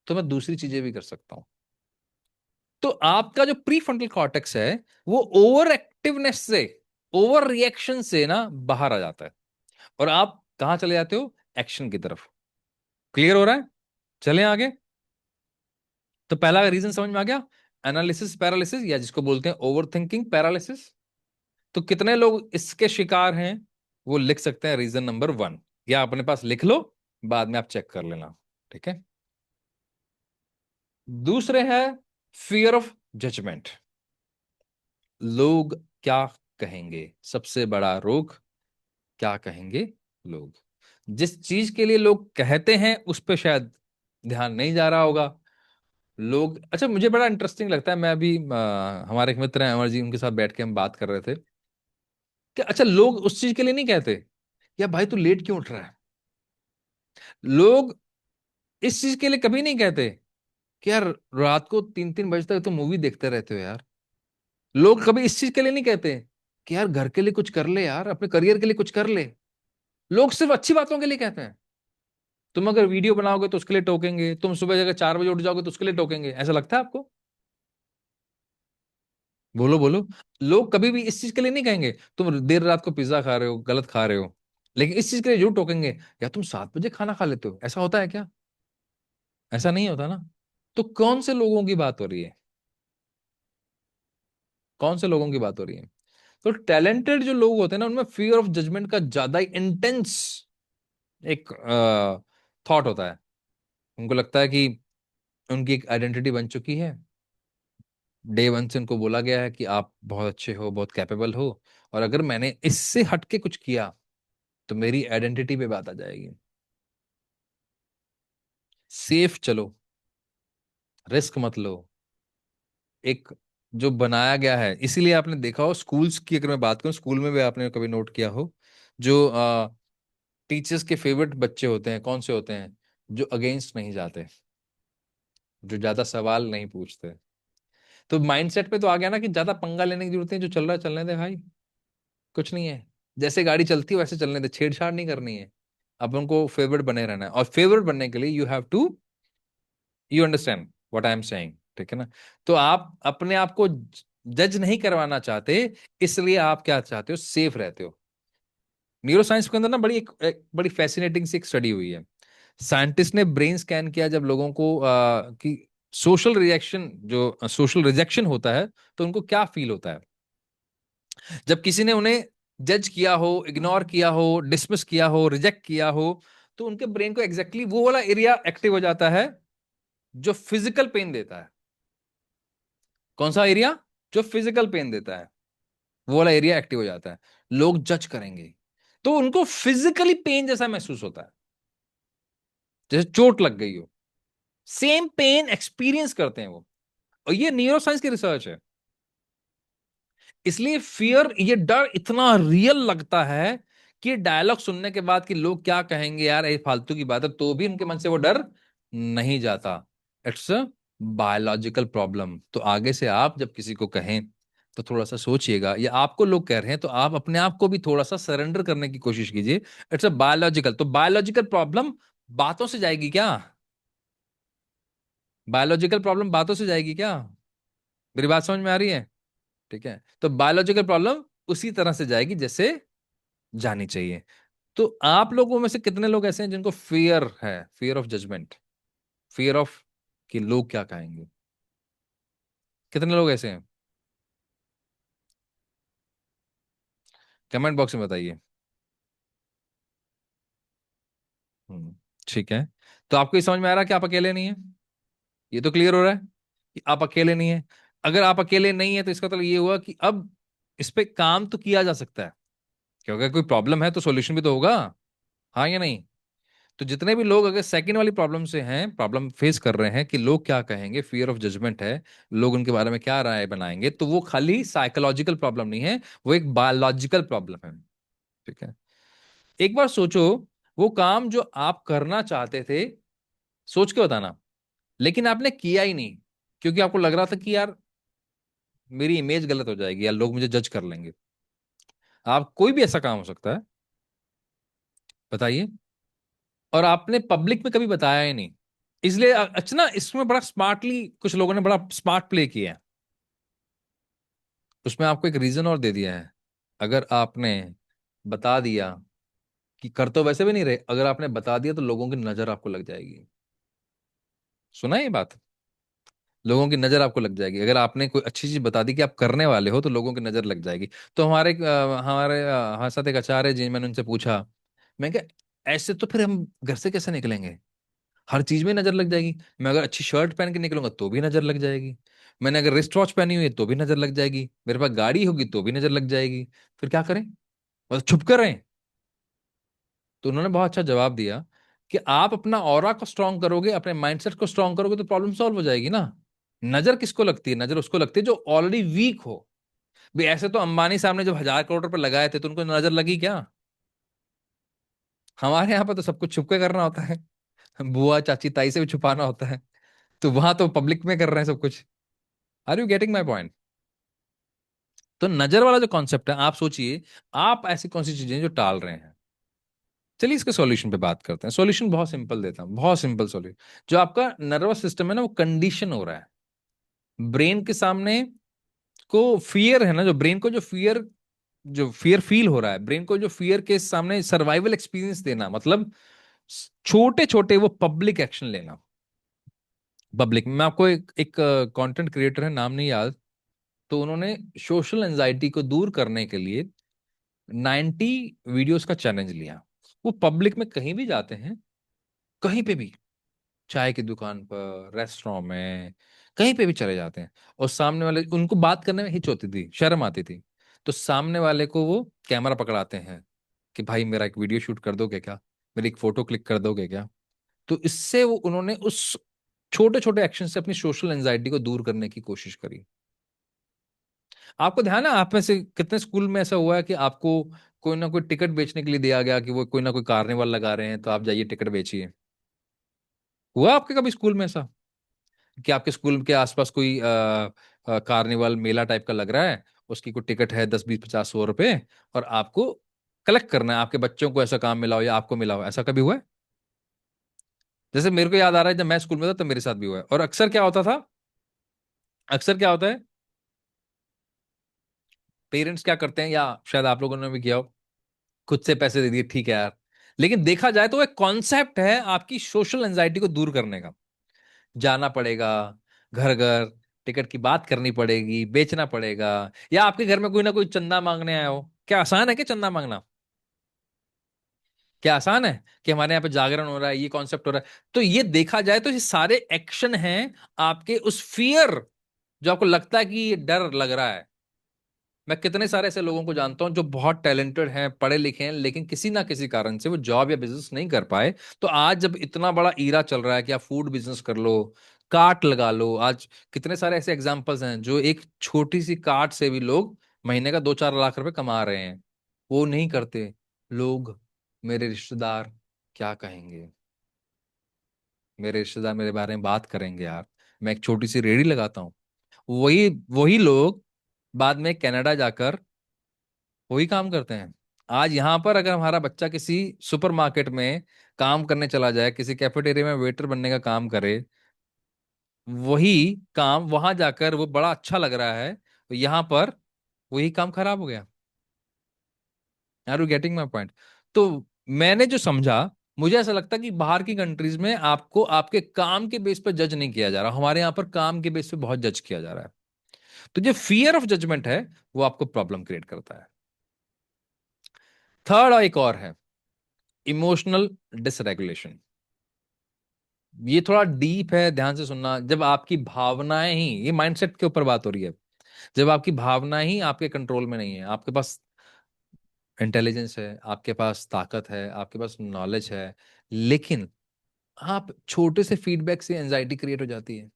तो मैं दूसरी चीजें भी कर सकता हूं। तो आपका जो प्री फ्रंटल कॉर्टेक्स है, वो ओवर एक्टिवनेस से, ओवर रिएक्शन से ना बाहर आ जाता है, और आप कहां चले जाते हो? एक्शन की तरफ। क्लियर हो रहा है? चलें आगे। तो पहला रीजन समझ में आ गया, एनालिसिस पैरालिसिस, या जिसको बोलते हैं ओवर थिंकिंग पैरालिसिस। तो कितने लोग इसके शिकार हैं, वो लिख सकते हैं रीजन नंबर 1, या अपने पास लिख लो, बाद में आप चेक कर लेना। ठीक है। दूसरे है फियर ऑफ जजमेंट। लोग क्या कहेंगे, सबसे बड़ा रोग, क्या कहेंगे लोग। जिस चीज के लिए लोग कहते हैं उस पे शायद ध्यान नहीं जा रहा होगा। लोग, अच्छा मुझे बड़ा इंटरेस्टिंग लगता है, मैं अभी हमारे एक मित्र हैं अमर जी, उनके साथ बैठ के हम बात कर रहे थे कि अच्छा लोग उस चीज के लिए नहीं कहते, या भाई तू लेट क्यों उठ रहा है। लोग इस चीज के लिए कभी नहीं कहते कि यार रात को 3-3 बजे तक तो मूवी देखते रहते हो यार। लोग कभी इस चीज के लिए नहीं कहते कि यार घर के लिए कुछ कर ले, यार अपने करियर के लिए कुछ कर ले। लोग सिर्फ अच्छी बातों के लिए कहते हैं। तुम अगर वीडियो बनाओगे तो उसके लिए टोकेंगे, तुम सुबह अगर 4 बजे उठ जाओगे तो उसके लिए टोकेंगे, ऐसा लगता है आपको? बोलो बोलो। लोग कभी भी इस चीज के लिए नहीं कहेंगे तुम देर रात को पिज्जा खा रहे हो, गलत खा रहे हो, लेकिन इस चीज के लिए जरूर टोकेंगे, या तुम 7 बजे खाना खा लेते हो। ऐसा होता है क्या? ऐसा नहीं होता ना। तो कौन से लोगों की बात हो रही है? कौन से लोगों की बात हो रही है? तो टैलेंटेड जो लोग होते हैं ना, उनमें फियर ऑफ जजमेंट का ज्यादा ही इंटेंस एक थॉट होता है। उनको लगता है कि उनकी एक आइडेंटिटी बन चुकी है, डे वन से उनको बोला गया है कि आप बहुत अच्छे हो, बहुत कैपेबल हो, और अगर मैंने इससे हटके कुछ किया तो मेरी आइडेंटिटी पे बात आ जाएगी। सेफ चलो, रिस्क मत लो। एक जो बनाया गया है, इसीलिए आपने देखा हो स्कूल्स की, अगर मैं बात करूं स्कूल में भी आपने कभी नोट किया हो, जो टीचर्स के फेवरेट बच्चे होते हैं कौन से होते हैं? जो अगेंस्ट नहीं जाते, जो ज्यादा सवाल नहीं पूछते। तो माइंडसेट पे तो आ गया ना कि ज्यादा पंगा लेने की जरूरत है, जो चल रहा है चलने दे भाई, कुछ नहीं है। जैसे गाड़ी चलती है वैसे चलने दे, छेड़छाड़ नहीं करनी है। अब उनको फेवरेट बने रहना है, और फेवरेट बनने के लिए you have to, you understand what I am saying, ठीक है ना? तो आप अपने आप को जज नहीं करवाना चाहते, इसलिए आप क्या चाहते हो, सेफ रहते हो। न्यूरो साइंस के अंदर ना एक बड़ी फैसिनेटिंग सी एक स्टडी हुई है। साइंटिस्ट ने ब्रेन स्कैन किया जब लोगों को कि सोशल रिएक्शन, जो सोशल रिजेक्शन होता है, तो उनको क्या फील होता है जब किसी ने उन्हें जज किया हो, इग्नोर किया हो, डिसमिस किया हो, रिजेक्ट किया हो। तो उनके ब्रेन को एग्जैक्टली वो वाला एरिया एक्टिव हो जाता है जो फिजिकल पेन देता है। कौन सा एरिया? जो फिजिकल पेन देता है, वो वाला एरिया एक्टिव हो जाता है। लोग जज करेंगे तो उनको फिजिकली पेन जैसा महसूस होता है, जैसे चोट लग गई हो। सेम पेन एक्सपीरियंस करते हैं वो। और ये न्यूरो साइंस की रिसर्च है। इसलिए फियर, ये डर इतना रियल लगता है कि डायलॉग सुनने के बाद कि लोग क्या कहेंगे यार, ये फालतू की बात है, तो भी उनके मन से वो डर नहीं जाता। It's a biological problem. तो आगे से आप जब किसी को कहें तो थोड़ा सा सोचिएगा, या आपको लोग कह रहे हैं तो आप अपने आप को भी थोड़ा सा सरेंडर करने की कोशिश कीजिए। इट्स अ बायोलॉजिकल, तो बायोलॉजिकल प्रॉब्लम बातों से जाएगी क्या? बायोलॉजिकल प्रॉब्लम बातों से जाएगी क्या? मेरी बात समझ में आ रही है? ठीक है, तो बायोलॉजिकल प्रॉब्लम उसी तरह से जाएगी जैसे जानी चाहिए। तो आप लोगों में से कितने लोग ऐसे हैं जिनको फियर है, fear of judgement, fear of कि लोग क्या कहेंगे? कितने लोग ऐसे हैं? कमेंट बॉक्स में बताइए। हम्म, ठीक है। तो आपको ये समझ में आ रहा है कि आप अकेले नहीं है? ये तो क्लियर हो रहा है कि आप अकेले नहीं है। अगर आप अकेले नहीं है तो इसका मतलब ये हुआ कि अब इस पे काम तो किया जा सकता है, क्योंकि अगर कोई प्रॉब्लम है तो सॉल्यूशन भी तो होगा। हाँ या नहीं? तो जितने भी लोग अगर सेकंड वाली प्रॉब्लम से हैं, प्रॉब्लम फेस कर रहे हैं कि लोग क्या कहेंगे, फियर ऑफ जजमेंट है, लोग उनके बारे में क्या राय बनाएंगे, तो वो खाली साइकोलॉजिकल प्रॉब्लम नहीं है, वो एक बायोलॉजिकल प्रॉब्लम है। ठीक है, एक बार सोचो, वो काम जो आप करना चाहते थे, सोच के बताना, लेकिन आपने किया ही नहीं क्योंकि आपको लग रहा था कि यार मेरी इमेज गलत हो जाएगी या लोग मुझे जज कर लेंगे। आप कोई भी ऐसा काम हो सकता है, बताइए, और आपने पब्लिक में कभी बताया ही नहीं। इसलिए अच्छा ना, इसमें बड़ा स्मार्टली कुछ लोगों ने बड़ा स्मार्ट प्ले किया है। उसमें आपको एक रीजन और दे दिया है। अगर आपने बता दिया कि कर तो वैसे भी नहीं रहे, अगर आपने बता दिया तो लोगों की नजर आपको लग जाएगी। सुना है ये बात? लोगों की नजर आपको लग जाएगी। अगर आपने कोई अच्छी चीज बता दी कि आप करने वाले हो तो लोगों की नजर लग जाएगी। तो हमारे साथ एक आचार्य जी, मैंने उनसे पूछा, मैं क्या ऐसे तो फिर हम घर से कैसे निकलेंगे? हर चीज में नजर लग जाएगी। मैं अगर अच्छी शर्ट पहन के निकलूंगा तो भी नजर लग जाएगी। मैंने अगर रिस्ट वॉच पहनी हुई है तो भी नजर लग जाएगी। मेरे पास गाड़ी होगी तो भी नजर लग जाएगी। फिर क्या करें? बस छुप कर रहें? तो उन्होंने बहुत अच्छा जवाब दिया कि आप अपना ऑरा को स्ट्रांग करोगे, अपने माइंडसेट को स्ट्रांग करोगे तो प्रॉब्लम सॉल्व हो जाएगी ना। नजर किसको लगती है? नजर उसको लगती है जो ऑलरेडी वीक हो। भी ऐसे तो अंबानी साहब ने जब 1,000 करोड़ रुपए लगाए थे तो उनको नजर लगी क्या? हमारे यहाँ पर तो सब कुछ छुप के करना होता है। बुआ चाची ताई से भी छुपाना होता है। तो वहां तो पब्लिक में कर रहे हैं सब कुछ। Are you getting my point? तो नजर वाला जो कॉन्सेप्ट है, आप सोचिए, आप ऐसी कौन सी चीजें हैं जो टाल रहे हैं। चलिए इसके सॉल्यूशन पे बात करते हैं। सॉल्यूशन बहुत सिंपल देता हूं, बहुत सिंपल सॉल्यूशन। जो आपका नर्वस सिस्टम है ना, वो कंडीशन हो रहा है ब्रेन के सामने, को फियर है ना, जो ब्रेन को जो फियर फील हो रहा है, ब्रेन को जो फियर के सामने सर्वाइवल एक्सपीरियंस देना, मतलब छोटे छोटे वो पब्लिक एक्शन लेना। पब्लिक, मैं आपको एक कंटेंट क्रिएटर है, नाम नहीं याद, तो उन्होंने सोशल एंजाइटी को दूर करने के लिए 90 वीडियोस का चैलेंज लिया। वो पब्लिक में कहीं भी जाते हैं, कहीं पे भी, चाय की दुकान पर, रेस्टोरेंट में, कहीं पे भी चले जाते हैं। और सामने वाले, उनको बात करने में हिच होती थी, शर्म आती थी, तो सामने वाले को वो कैमरा पकड़ाते हैं कि भाई मेरा एक वीडियो शूट कर दोगे क्या, मेरी एक फोटो क्लिक कर दोगे क्या। तो इससे वो उन्होंने उस छोटे छोटे एक्शन से अपनी सोशल एंजाइटी को दूर करने की कोशिश करी। आपको ध्यान है, आप में से कितने स्कूल में ऐसा हुआ है कि आपको कोई ना कोई टिकट बेचने के लिए दिया गया कि वो कोई ना कोई कार्निवल लगा रहे हैं तो आप जाइए टिकट बेचिए। हुआ आपके कभी स्कूल में ऐसा कि आपके स्कूल के आसपास कोई कार्निवल मेला टाइप का लग रहा है, उसकी कोई टिकट है 10 20 50 100 रुपए, और आपको कलेक्ट करना है, आपके बच्चों को ऐसा काम मिला हो या आपको मिला हो, ऐसा कभी हुआ है? जैसे मेरे को याद आ रहा है, जब मैं स्कूल में था तब मेरे साथ भी हुआ है। और अक्सर क्या होता था, अक्सर क्या होता है, पेरेंट्स क्या करते हैं, या शायद आप लोगों ने भी किया हो, खुद से पैसे दे दिए, ठीक है यार। लेकिन देखा जाए तो एक कॉन्सेप्ट है आपकी सोशल एंजाइटी को दूर करने का। जाना पड़ेगा घर घर, टिकट की बात करनी पड़ेगी, बेचना पड़ेगा, या आपके घर में कोई ना कोई चंदा मांगने आया हो। क्या आसान है क्या चंदा मांगना? क्या आसान है कि हमारे यहाँ पे जागरण हो रहा है, ये कॉन्सेप्ट हो रहा है? तो ये देखा जाए तो ये सारे एक्शन हैं आपके उस फियर, जो आपको लगता है कि ये डर लग रहा है। मैं कितने सारे ऐसे लोगों को जानता हूं जो बहुत टैलेंटेड हैं, पढ़े लिखे हैं, लेकिन किसी ना किसी कारण से वो जॉब या बिजनेस नहीं कर पाए। तो आज जब इतना बड़ा ईरा चल रहा है कि आप फूड बिजनेस कर लो, कार्ट लगा लो, आज कितने सारे ऐसे एग्जांपल्स हैं जो एक छोटी सी कार्ट से भी लोग महीने का 2 4 लाख रुपए कमा रहे हैं। वो नहीं करते। लोग, मेरे रिश्तेदार क्या कहेंगे, मेरे रिश्तेदार मेरे बारे में बात करेंगे यार, मैं एक छोटी सी रेहड़ी लगाता हूँ। वही वही लोग बाद में कनाडा जाकर वही काम करते हैं। आज यहाँ पर अगर हमारा बच्चा किसी सुपरमार्केट में काम करने चला जाए, किसी कैफेटेरिया में वेटर बनने का काम करे, वही काम वहां जाकर वो बड़ा अच्छा लग रहा है, तो यहाँ पर वही काम खराब हो गया। Are you getting my point? तो मैंने जो समझा, मुझे ऐसा लगता है कि बाहर की कंट्रीज में आपको आपके काम के बेस पर जज नहीं किया जा रहा, हमारे यहाँ पर काम के बेस पे बहुत जज किया जा रहा है। तो जो फियर ऑफ जजमेंट है वो आपको प्रॉब्लम क्रिएट करता है। थर्ड, और एक और है, इमोशनल डिसरेगुलेशन। ये थोड़ा डीप है, ध्यान से सुनना। जब आपकी भावनाएं ही, ये माइंडसेट के ऊपर बात हो रही है, जब आपकी भावनाएं ही आपके कंट्रोल में नहीं है, आपके पास इंटेलिजेंस है, आपके पास ताकत है, आपके पास नॉलेज है, लेकिन आप छोटे से फीडबैक से एंजाइटी क्रिएट हो जाती है,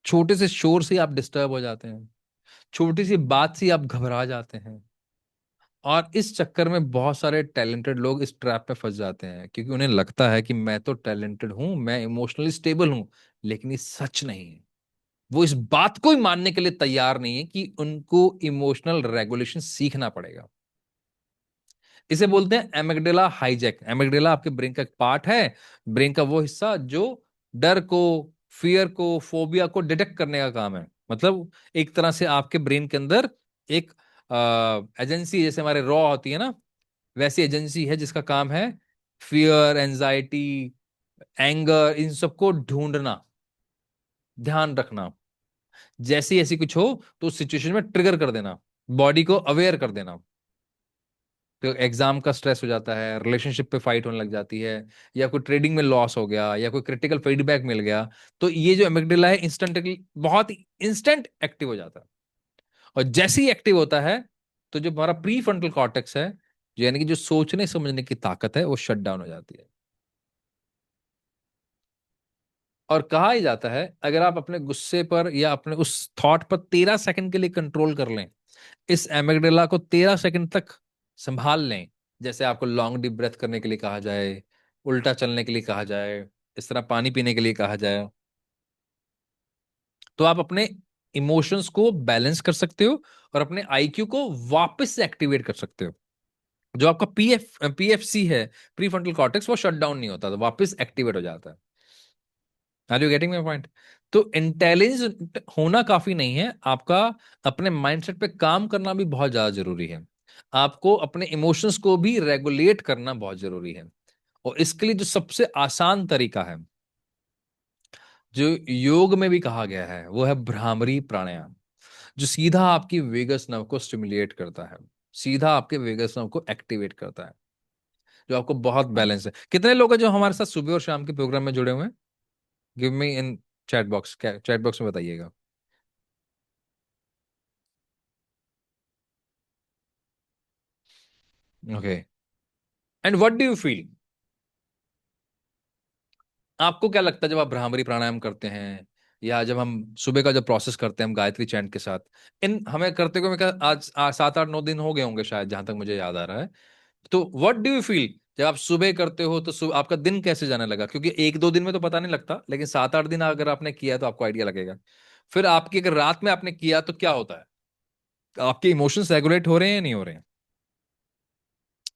छोटे से शोर से आप डिस्टर्ब हो जाते हैं, छोटी सी बात से आप घबरा जाते हैं। और इस चक्कर में बहुत सारे टैलेंटेड लोग इस ट्रैप में फंस जाते हैं, क्योंकि उन्हें लगता है कि मैं तो टैलेंटेड हूं, मैं इमोशनली स्टेबल हूं। लेकिन ये सच नहीं है। वो इस बात को ही मानने के लिए तैयार नहीं है कि उनको इमोशनल रेगुलेशन सीखना पड़ेगा। इसे बोलते हैं एमिगडाला हाईजैक। एमिगडाला आपके ब्रेन का एक पार्ट है, ब्रेन का वो हिस्सा जो डर को, फियर को, फोबिया को डिटेक्ट करने का काम है। मतलब एक तरह से आपके ब्रेन के अंदर एक एजेंसी, जैसे हमारे रॉ होती है ना, वैसी एजेंसी है जिसका काम है फियर, एंजाइटी, एंगर, इन सबको ढूंढना, ध्यान रखना। जैसे ही ऐसी कुछ हो तो उस सिचुएशन में ट्रिगर कर देना, बॉडी को अवेयर कर देना। तो एग्जाम का स्ट्रेस हो जाता है, रिलेशनशिप पे फाइट होने लग जाती है, या कोई ट्रेडिंग में लॉस हो गया, या कोई क्रिटिकल फीडबैक मिल गया, तो ये जो एमिगडाला है इंस्टेंटली, बहुत इंस्टेंट एक्टिव हो जाता है। और जैसे ही एक्टिव होता है, तो जो हमारा प्री फ्रंटल कॉर्टेक्स है, यानी कि जो सोचने समझने की ताकत है, वो शट डाउन हो जाती है। और कहा ही जाता है, अगर आप अपने गुस्से पर या अपने उस थॉट पर 13 सेकंड के लिए कंट्रोल कर लें, इस एमिगडाला को 13 सेकंड तक संभाल लें, जैसे आपको लॉन्ग डीप ब्रेथ करने के लिए कहा जाए, उल्टा चलने के लिए कहा जाए, इस तरह पानी पीने के लिए कहा जाए, तो आप अपने इमोशंस को बैलेंस कर सकते हो और अपने आईक्यू को वापस से एक्टिवेट कर सकते हो। जो आपका पीएफसी है, प्री फ्रंटल कॉर्टेक्स, वो शट डाउन नहीं होता, तो वापस एक्टिवेट हो जाता है। Are you getting my point? तो इंटेलिजेंट होना काफी नहीं है, आपका अपने माइंडसेट पे काम करना भी बहुत ज्यादा जरूरी है। आपको अपने इमोशंस को भी रेगुलेट करना बहुत जरूरी है। और इसके लिए जो सबसे आसान तरीका है, जो योग में भी कहा गया है, वो है भ्रामरी प्राणायाम, जो सीधा आपकी वेगस नर्व को स्टिमुलेट करता है, सीधा आपके वेगस नर्व को एक्टिवेट करता है। जो आपको बहुत बैलेंस है। कितने लोग हैं जो हमारे साथ सुबह और शाम के प्रोग्राम में जुड़े हुए हैं? गिव मी इन चैट बॉक्स, चैट बॉक्स में बताइएगा। Okay. And what do you feel? आपको क्या लगता है जब आप भ्रामरी प्राणायाम करते हैं, या जब हम सुबह का जब प्रोसेस करते हैं हम गायत्री चैंट के साथ, इन हमें करते हुए मैं आज 7 8 9 दिन हो गए होंगे शायद, जहां तक मुझे याद आ रहा है। तो व्हाट डू यू फील जब आप सुबह करते हो, तो आपका दिन कैसे जाने लगा? क्योंकि 1 2 दिन में तो पता नहीं लगता, लेकिन 7 8 दिन अगर आपने किया तो आपको आइडिया लगेगा। फिर आपकी अगर रात में आपने किया तो क्या होता है? आपके इमोशंस रेगुलेट हो रहे हैं या नहीं हो रहे हैं?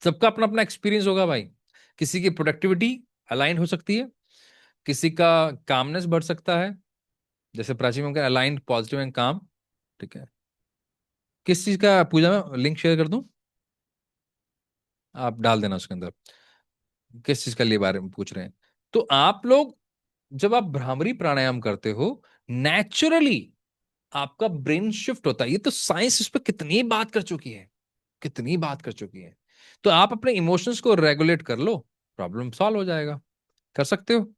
सबका अपना अपना एक्सपीरियंस होगा भाई। किसी की प्रोडक्टिविटी अलाइन हो सकती है, किसी का कामनेस बढ़ सकता है, जैसे प्राची में अलाइंड पॉजिटिव एंड काम। ठीक है। किस चीज का पूजा में लिंक शेयर कर दूं? आप डाल देना उसके अंदर। किस चीज का लिए बारे में पूछ रहे हैं? तो आप लोग जब आप भ्रामरी प्राणायाम करते हो, नेचुरली आपका ब्रेन शिफ्ट होता है। ये तो साइंस इस पर कितनी बात कर चुकी है, कितनी बात कर चुकी है। तो आप अपने इमोशंस को रेगुलेट कर लो, प्रॉब्लम सॉल्व हो जाएगा। कर सकते हो?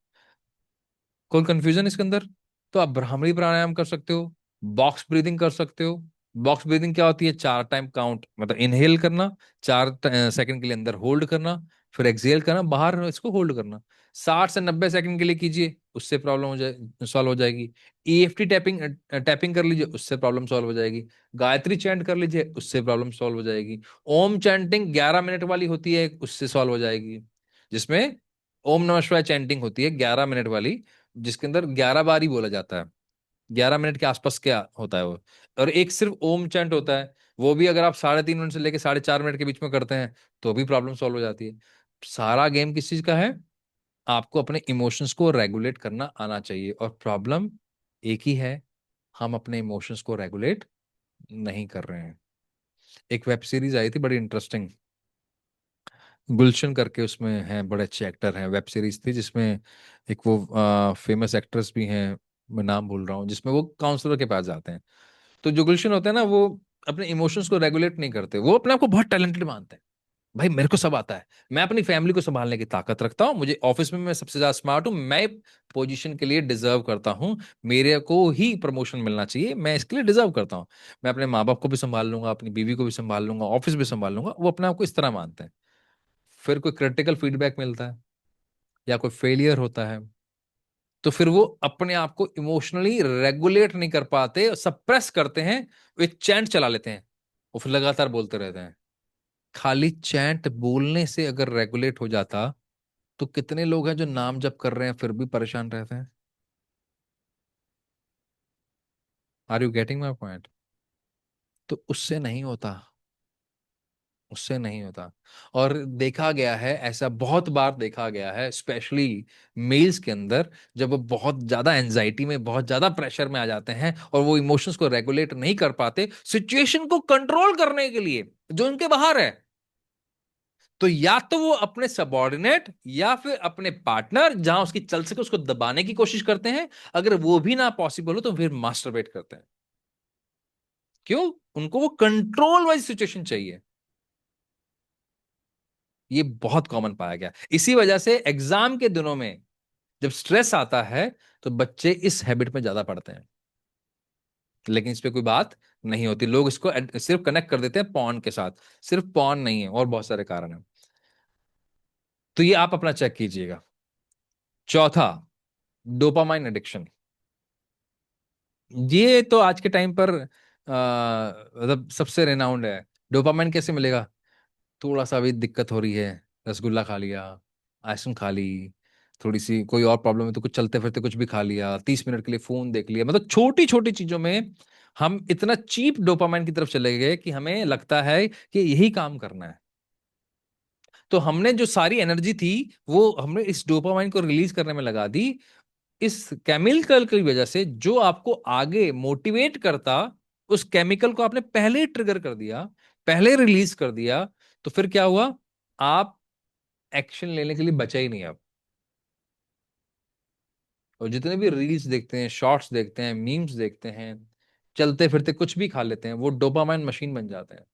कोई कंफ्यूजन इसके अंदर? तो आप भ्रामरी प्राणायाम कर सकते हो, बॉक्स ब्रीदिंग कर सकते हो। बॉक्स ब्रीदिंग क्या होती है? 4 टाइम काउंट, मतलब इनहेल करना, 4 सेकंड के लिए अंदर होल्ड करना, फिर एक्सहेल करना, बाहर इसको होल्ड करना। 60 से 90 सेकंड के लिए कीजिए, उससे प्रॉब्लम हो जाए सॉल्व हो जाएगी। ईएफटी टैपिंग टैपिंग कर लीजिए, उससे प्रॉब्लम सॉल्व हो जाएगी। गायत्री चैंट कर लीजिए, उससे प्रॉब्लम सॉल्व हो जाएगी। ओम चैंटिंग 11 मिनट वाली होती है, उससे सॉल्व हो जाएगी। जिसमें ओम नमः शिवाय चैंटिंग होती है 11 मिनट वाली, जिसके अंदर 11 बार ही बोला जाता है। 11 मिनट के आसपास क्या होता है वो। और एक सिर्फ ओम चैंट होता है, वो भी अगर आप 3.5 मिनट से लेकर 4.5 मिनट के बीच में करते हैं तो भी प्रॉब्लम सॉल्व हो जाती है। सारा गेम किस चीज का है? आपको अपने इमोशंस को रेगुलेट करना आना चाहिए, और प्रॉब्लम एक ही है, हम अपने इमोशंस को रेगुलेट नहीं कर रहे हैं। एक वेब सीरीज आई थी बड़ी इंटरेस्टिंग, गुलशन करके, उसमें हैं बड़े अच्छे एक्टर हैं। वेब सीरीज थी जिसमें एक वो फेमस एक्ट्रेस भी हैं, मैं नाम भूल रहा हूँ, जिसमें वो काउंसलर के पास जाते हैं। तो जो गुलशन होते हैं ना, वो अपने इमोशंस को रेगुलेट नहीं करते। वो अपने आप को बहुत टैलेंटेड मानते हैं, भाई मेरे को सब आता है, मैं अपनी फैमिली को संभालने की ताकत रखता हूँ, मुझे ऑफिस में मैं सबसे ज्यादा स्मार्ट हूँ, मैं पोजीशन के लिए डिजर्व करता हूँ, मेरे को ही प्रमोशन मिलना चाहिए, मैं इसके लिए डिजर्व करता हूँ, मैं अपने माँ बाप को भी संभाल लूंगा, अपनी बीवी को भी संभाल लूंगा, ऑफिस भी संभाल लूंगा। वो अपने आप को इस तरह मानते हैं। फिर कोई क्रिटिकल फीडबैक मिलता है या कोई फेलियर होता है, तो फिर वो अपने आप को इमोशनली रेगुलेट नहीं कर पाते, सप्रेस करते हैं। वो एक चैंट चला लेते हैं, वो फिर लगातार बोलते रहते हैं। खाली चैंट बोलने से अगर रेगुलेट हो जाता, तो कितने लोग हैं जो नाम जप कर रहे हैं फिर भी परेशान रहते हैं? Are you getting my point? तो उससे नहीं होता, उससे नहीं होता। और देखा गया है, ऐसा बहुत बार देखा गया है, स्पेशली मेल्स के अंदर, जब वो बहुत ज्यादा एंजाइटी में, बहुत ज्यादा प्रेशर में आ जाते हैं और वो इमोशंस को रेगुलेट नहीं कर पाते सिचुएशन को कंट्रोल करने के लिए जो उनके बाहर है, तो या तो वो अपने सबॉर्डिनेट या फिर अपने पार्टनर जहां उसकी चल सके उसको दबाने की कोशिश करते हैं। अगर वो भी ना पॉसिबल हो तो फिर मास्टरबेट करते हैं। क्यों? उनको वो कंट्रोल वाइज सिचुएशन चाहिए। ये बहुत कॉमन पाया गया। इसी वजह से एग्जाम के दिनों में जब स्ट्रेस आता है तो बच्चे इस हैबिट में ज्यादा पड़ते हैं। लेकिन इस पे कोई बात नहीं होती, लोग इसको सिर्फ कनेक्ट कर देते हैं पॉन के साथ। सिर्फ पॉन नहीं है, और बहुत सारे कारण हैं। तो ये आप अपना चेक कीजिएगा। चौथा, डोपामाइन एडिक्शन। ये तो आज के टाइम पर मतलब सबसे रेनाउंड है। डोपामाइन कैसे मिलेगा? थोड़ा सा भी दिक्कत हो रही है, रसगुल्ला खा लिया, आइसक्रीम खा ली, थोड़ी सी कोई और प्रॉब्लम है तो कुछ चलते फिरते कुछ भी खा लिया, 30 मिनट के लिए फोन देख लिया, मतलब छोटी छोटी चीजों में हम इतना चीप डोपामाइन की तरफ चले गए कि हमें लगता है कि यही काम करना है। तो हमने जो सारी एनर्जी थी वो हमने इस डोपामाइन को रिलीज करने में लगा दी। इस केमिकल की वजह से जो आपको आगे मोटिवेट करता, उस केमिकल को आपने पहले ही ट्रिगर कर दिया, पहले रिलीज कर दिया। तो फिर क्या हुआ? आप एक्शन लेने के लिए बचा ही नहीं अब। और जितने भी रील्स देखते हैं, शॉर्ट्स देखते हैं, मीम्स देखते हैं, चलते फिरते कुछ भी खा लेते हैं, वो डोपामाइन मशीन बन जाते हैं।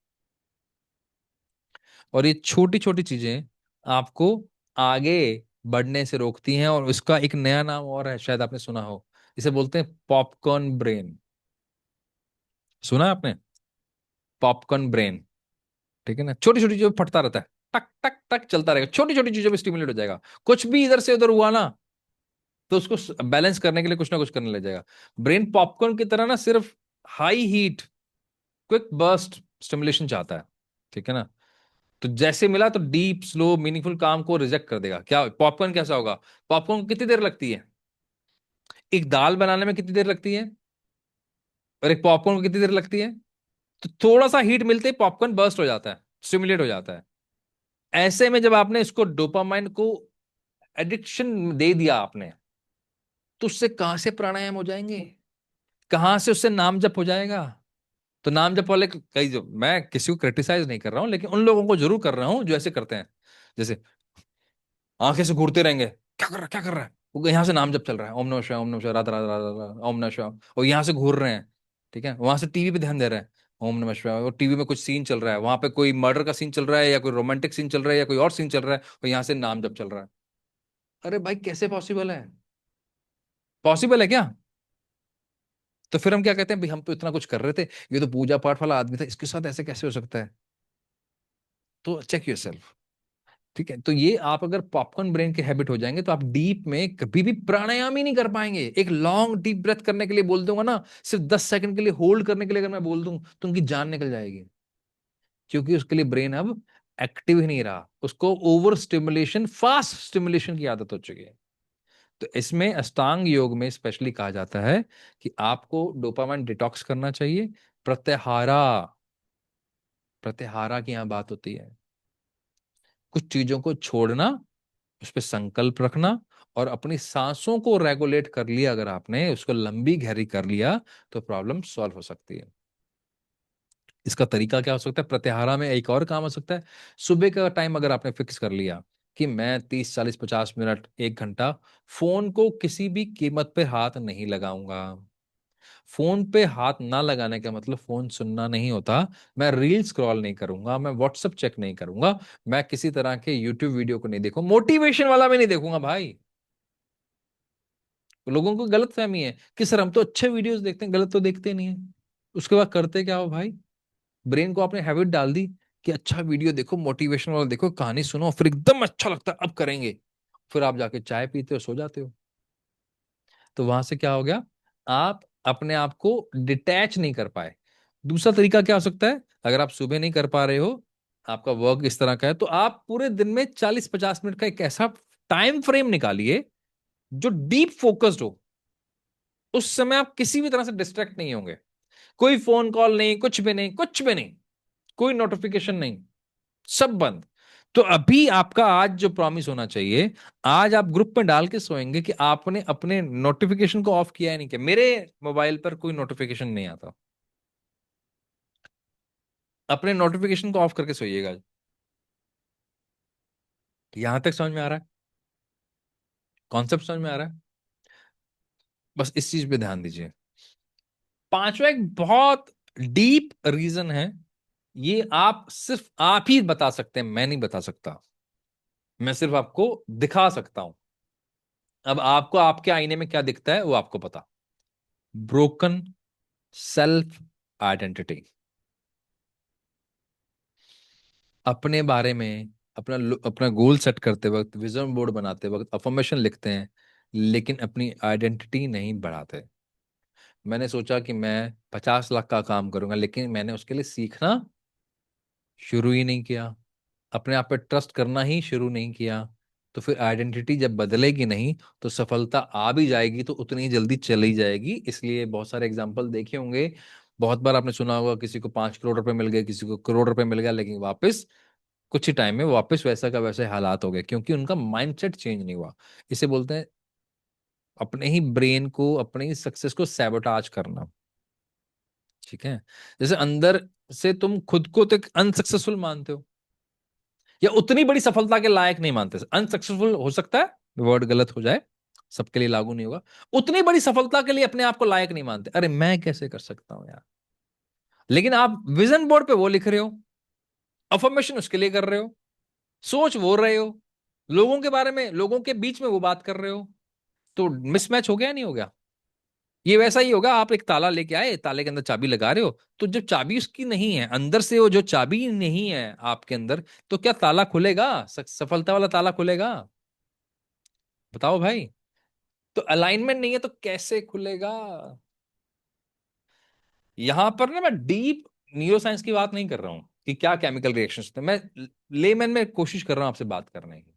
और ये छोटी छोटी चीजें आपको आगे बढ़ने से रोकती हैं। और उसका एक नया नाम और है, शायद आपने सुना हो, इसे बोलते हैं पॉपकॉर्न ब्रेन। सुना है आपने? Popcorn brain. ठीक है ना, छोटी छोटी चीजों पे फटता रहता है, टक टक टक चलता रहेगा, छोटी छोटी चीजों पे स्टिमुलेट हो जाएगा। कुछ भी इधर से उधर हुआ ना, तो उसको बैलेंस करने के लिए कुछ ना कुछ करने लग जाएगा। ब्रेन पॉपकॉर्न की तरह ना सिर्फ high heat, quick burst stimulation चाहता है। ठीक है ना? तो जैसे मिला तो डीप स्लो मीनिंगफुल काम को रिजेक्ट कर देगा। क्या पॉपकॉर्न कैसा होगा? पॉपकॉर्न को कितनी देर लगती है? एक दाल बनाने में कितनी देर लगती है? और एक पॉपकॉर्न को कितनी देर लगती है? तो थोड़ा सा हीट मिलते ही पॉपकॉर्न बर्स्ट हो जाता है, स्टिमुलेट हो जाता है। ऐसे में जब आपने इसको डोपामाइन को एडिक्शन दे दिया आपने, तो उससे कहां से प्राणायाम हो जाएंगे? कहां से उससे नाम जप हो जाएगा? तो नाम जप वाले कई, जो मैं किसी को क्रिटिसाइज नहीं कर रहा हूं, लेकिन उन लोगों को जरूर कर रहा हूं जो ऐसे करते हैं। जैसे आंखें से घूरते रहेंगे, क्या कर रहा है, क्या कर रहा है, वो यहाँ से नाम जप चल रहा है, ओम नमः शिवाय, ओम नमः शिवाय, राधा राधा राधा राधा, ओम नमः शिवाय, और यहाँ से घूर रहे हैं। ठीक है, वहां से टीवी पे ध्यान दे रहे हैं, ओम नमः शिवाय, और टीवी में कुछ सीन चल रहा है, वहां पे कोई मर्डर का सीन चल रहा है, या कोई रोमांटिक सीन चल रहा है, या कोई और सीन चल रहा है, और यहाँ से नाम जप चल रहा है। अरे भाई, कैसे पॉसिबल है? पॉसिबल है क्या? तो फिर हम क्या कहते हैं, भाई हम तो इतना कुछ कर रहे थे, ये तो पूजा पाठ वाला आदमी था, इसके साथ ऐसे कैसे हो सकता है? तो चेक योरसेल्फ। ठीक है, तो ये आप अगर पॉपकॉर्न ब्रेन के हैबिट हो जाएंगे, तो आप डीप में कभी भी प्राणायाम ही नहीं कर पाएंगे। एक लॉन्ग डीप ब्रेथ करने के लिए बोल दूंगा ना, सिर्फ 10 सेकंड के लिए होल्ड करने के लिए अगर मैं बोल दूं, तो उनकी जान निकल जाएगी। क्योंकि उसके लिए ब्रेन अब एक्टिव ही नहीं रहा, उसको ओवर स्टिमुलेशन, फास्ट स्टिमुलेशन की आदत हो चुकी है। तो इसमें अष्टांग योग में स्पेशली कहा जाता है कि आपको डोपामाइन डिटॉक्स करना चाहिए। प्रत्याहारा, प्रत्याहारा की यहां बात होती है, कुछ चीजों को छोड़ना, उस पर संकल्प रखना, और अपनी सांसों को रेगुलेट कर लिया, अगर आपने उसको लंबी गहरी कर लिया, तो प्रॉब्लम सॉल्व हो सकती है। इसका तरीका क्या हो सकता है? प्रत्याहारा में एक और काम हो सकता है। सुबह का टाइम अगर आपने फिक्स कर लिया कि मैं 30 40 50 मिनट 1 घंटा फोन को किसी भी कीमत पे हाथ नहीं लगाऊंगा। फोन पे हाथ ना लगाने का मतलब फोन सुनना नहीं होता। मैं रील स्क्रॉल नहीं करूंगा, मैं व्हाट्सएप चेक नहीं करूंगा, मैं किसी तरह के यूट्यूब वीडियो को नहीं देखूंगा, मोटिवेशन वाला भी नहीं देखूंगा भाई। लोगों को गलत फहमी है कि सर हम तो अच्छे वीडियोस देखते हैं, गलत तो देखते नहीं है। उसके बाद करते क्या हो भाई? ब्रेन को आपने हैबिट डाल दी कि अच्छा वीडियो देखो, मोटिवेशनल वाला देखो, कहानी सुनो, फिर एकदम अच्छा लगता है अब करेंगे, फिर आप जाके चाय पीते हो, सो जाते हो। तो वहां से क्या हो गया? आप अपने आप को डिटैच नहीं कर पाए। दूसरा तरीका क्या हो सकता है? अगर आप सुबह नहीं कर पा रहे हो, आपका वर्क इस तरह का है, तो आप पूरे दिन में 40 50 मिनट का एक ऐसा टाइम फ्रेम निकालिए जो डीप फोकस्ड हो। उस समय आप किसी भी तरह से डिस्ट्रैक्ट नहीं होंगे। कोई फोन कॉल नहीं, कुछ भी नहीं, कुछ भी नहीं, कोई नोटिफिकेशन नहीं, सब बंद। तो अभी आपका आज जो प्रॉमिस होना चाहिए, आज आप ग्रुप में डाल के सोएंगे कि आपने अपने नोटिफिकेशन को ऑफ किया है नहीं, कि मेरे मोबाइल पर कोई नोटिफिकेशन नहीं आता। अपने नोटिफिकेशन को ऑफ करके सोइएगा। यहां तक समझ में आ रहा है? कॉन्सेप्ट समझ में आ रहा है? बस इस चीज पे ध्यान दीजिए। पांचवा एक बहुत डीप रीजन है, ये आप सिर्फ आप ही बता सकते हैं, मैं नहीं बता सकता। मैं सिर्फ आपको दिखा सकता हूं। अब आपको आपके आईने में क्या दिखता है वो आपको पता। Broken self identity. अपने बारे में, अपना अपना गोल सेट करते वक्त, विजन बोर्ड बनाते वक्त अफर्मेशन लिखते हैं, लेकिन अपनी आइडेंटिटी नहीं बढ़ाते। मैंने सोचा कि मैं 50 लाख का काम करूंगा, लेकिन मैंने उसके लिए सीखना शुरू ही नहीं किया, अपने आप पे ट्रस्ट करना ही शुरू नहीं किया। तो फिर आइडेंटिटी जब बदलेगी नहीं, तो सफलता आ भी जाएगी तो उतनी ही जल्दी चली जाएगी। इसलिए बहुत सारे एग्जाम्पल देखे होंगे, बहुत बार आपने सुना होगा, किसी को 5 करोड़ रुपए मिल गए, किसी को करोड़ रुपए मिल गया, लेकिन वापस कुछ ही टाइम में वापस वैसा का वैसे हालात हो गए, क्योंकि उनका माइंडसेट चेंज नहीं हुआ। इसे बोलते हैं अपने ही ब्रेन को, अपने ही सक्सेस को सैबोटाज करना। ठीक है, जैसे अंदर से तुम खुद को तो अनसक्सेसफुल मानते हो, या उतनी बड़ी सफलता के लायक नहीं मानते। अनसक्सेसफुल हो सकता है, वर्ड गलत हो जाए, सबके लिए लागू नहीं होगा। उतनी बड़ी सफलता के लिए अपने आप को लायक नहीं मानते, अरे मैं कैसे कर सकता हूं यार। लेकिन आप विजन बोर्ड पे वो लिख रहे हो, अफर्मेशन उसके लिए कर रहे हो, सोच वो रहे हो, लोगों के बारे में, लोगों के बीच में वो बात कर रहे हो, तो मिसमैच हो गया नहीं हो गया? ये वैसा ही होगा, आप एक ताला लेके आए, ताले के अंदर चाबी लगा रहे हो, तो जब चाबी उसकी नहीं है अंदर से, वो जो चाबी नहीं है आपके अंदर, तो क्या ताला खुलेगा? सफलता वाला ताला खुलेगा? बताओ भाई। तो अलाइनमेंट नहीं है तो कैसे खुलेगा? यहां पर ना मैं डीप न्यूरो साइंस की बात नहीं कर रहा हूं कि क्या केमिकल रिएक्शंस होते हैं, मैं लेमैन में कोशिश कर रहा हूं आपसे बात करने की।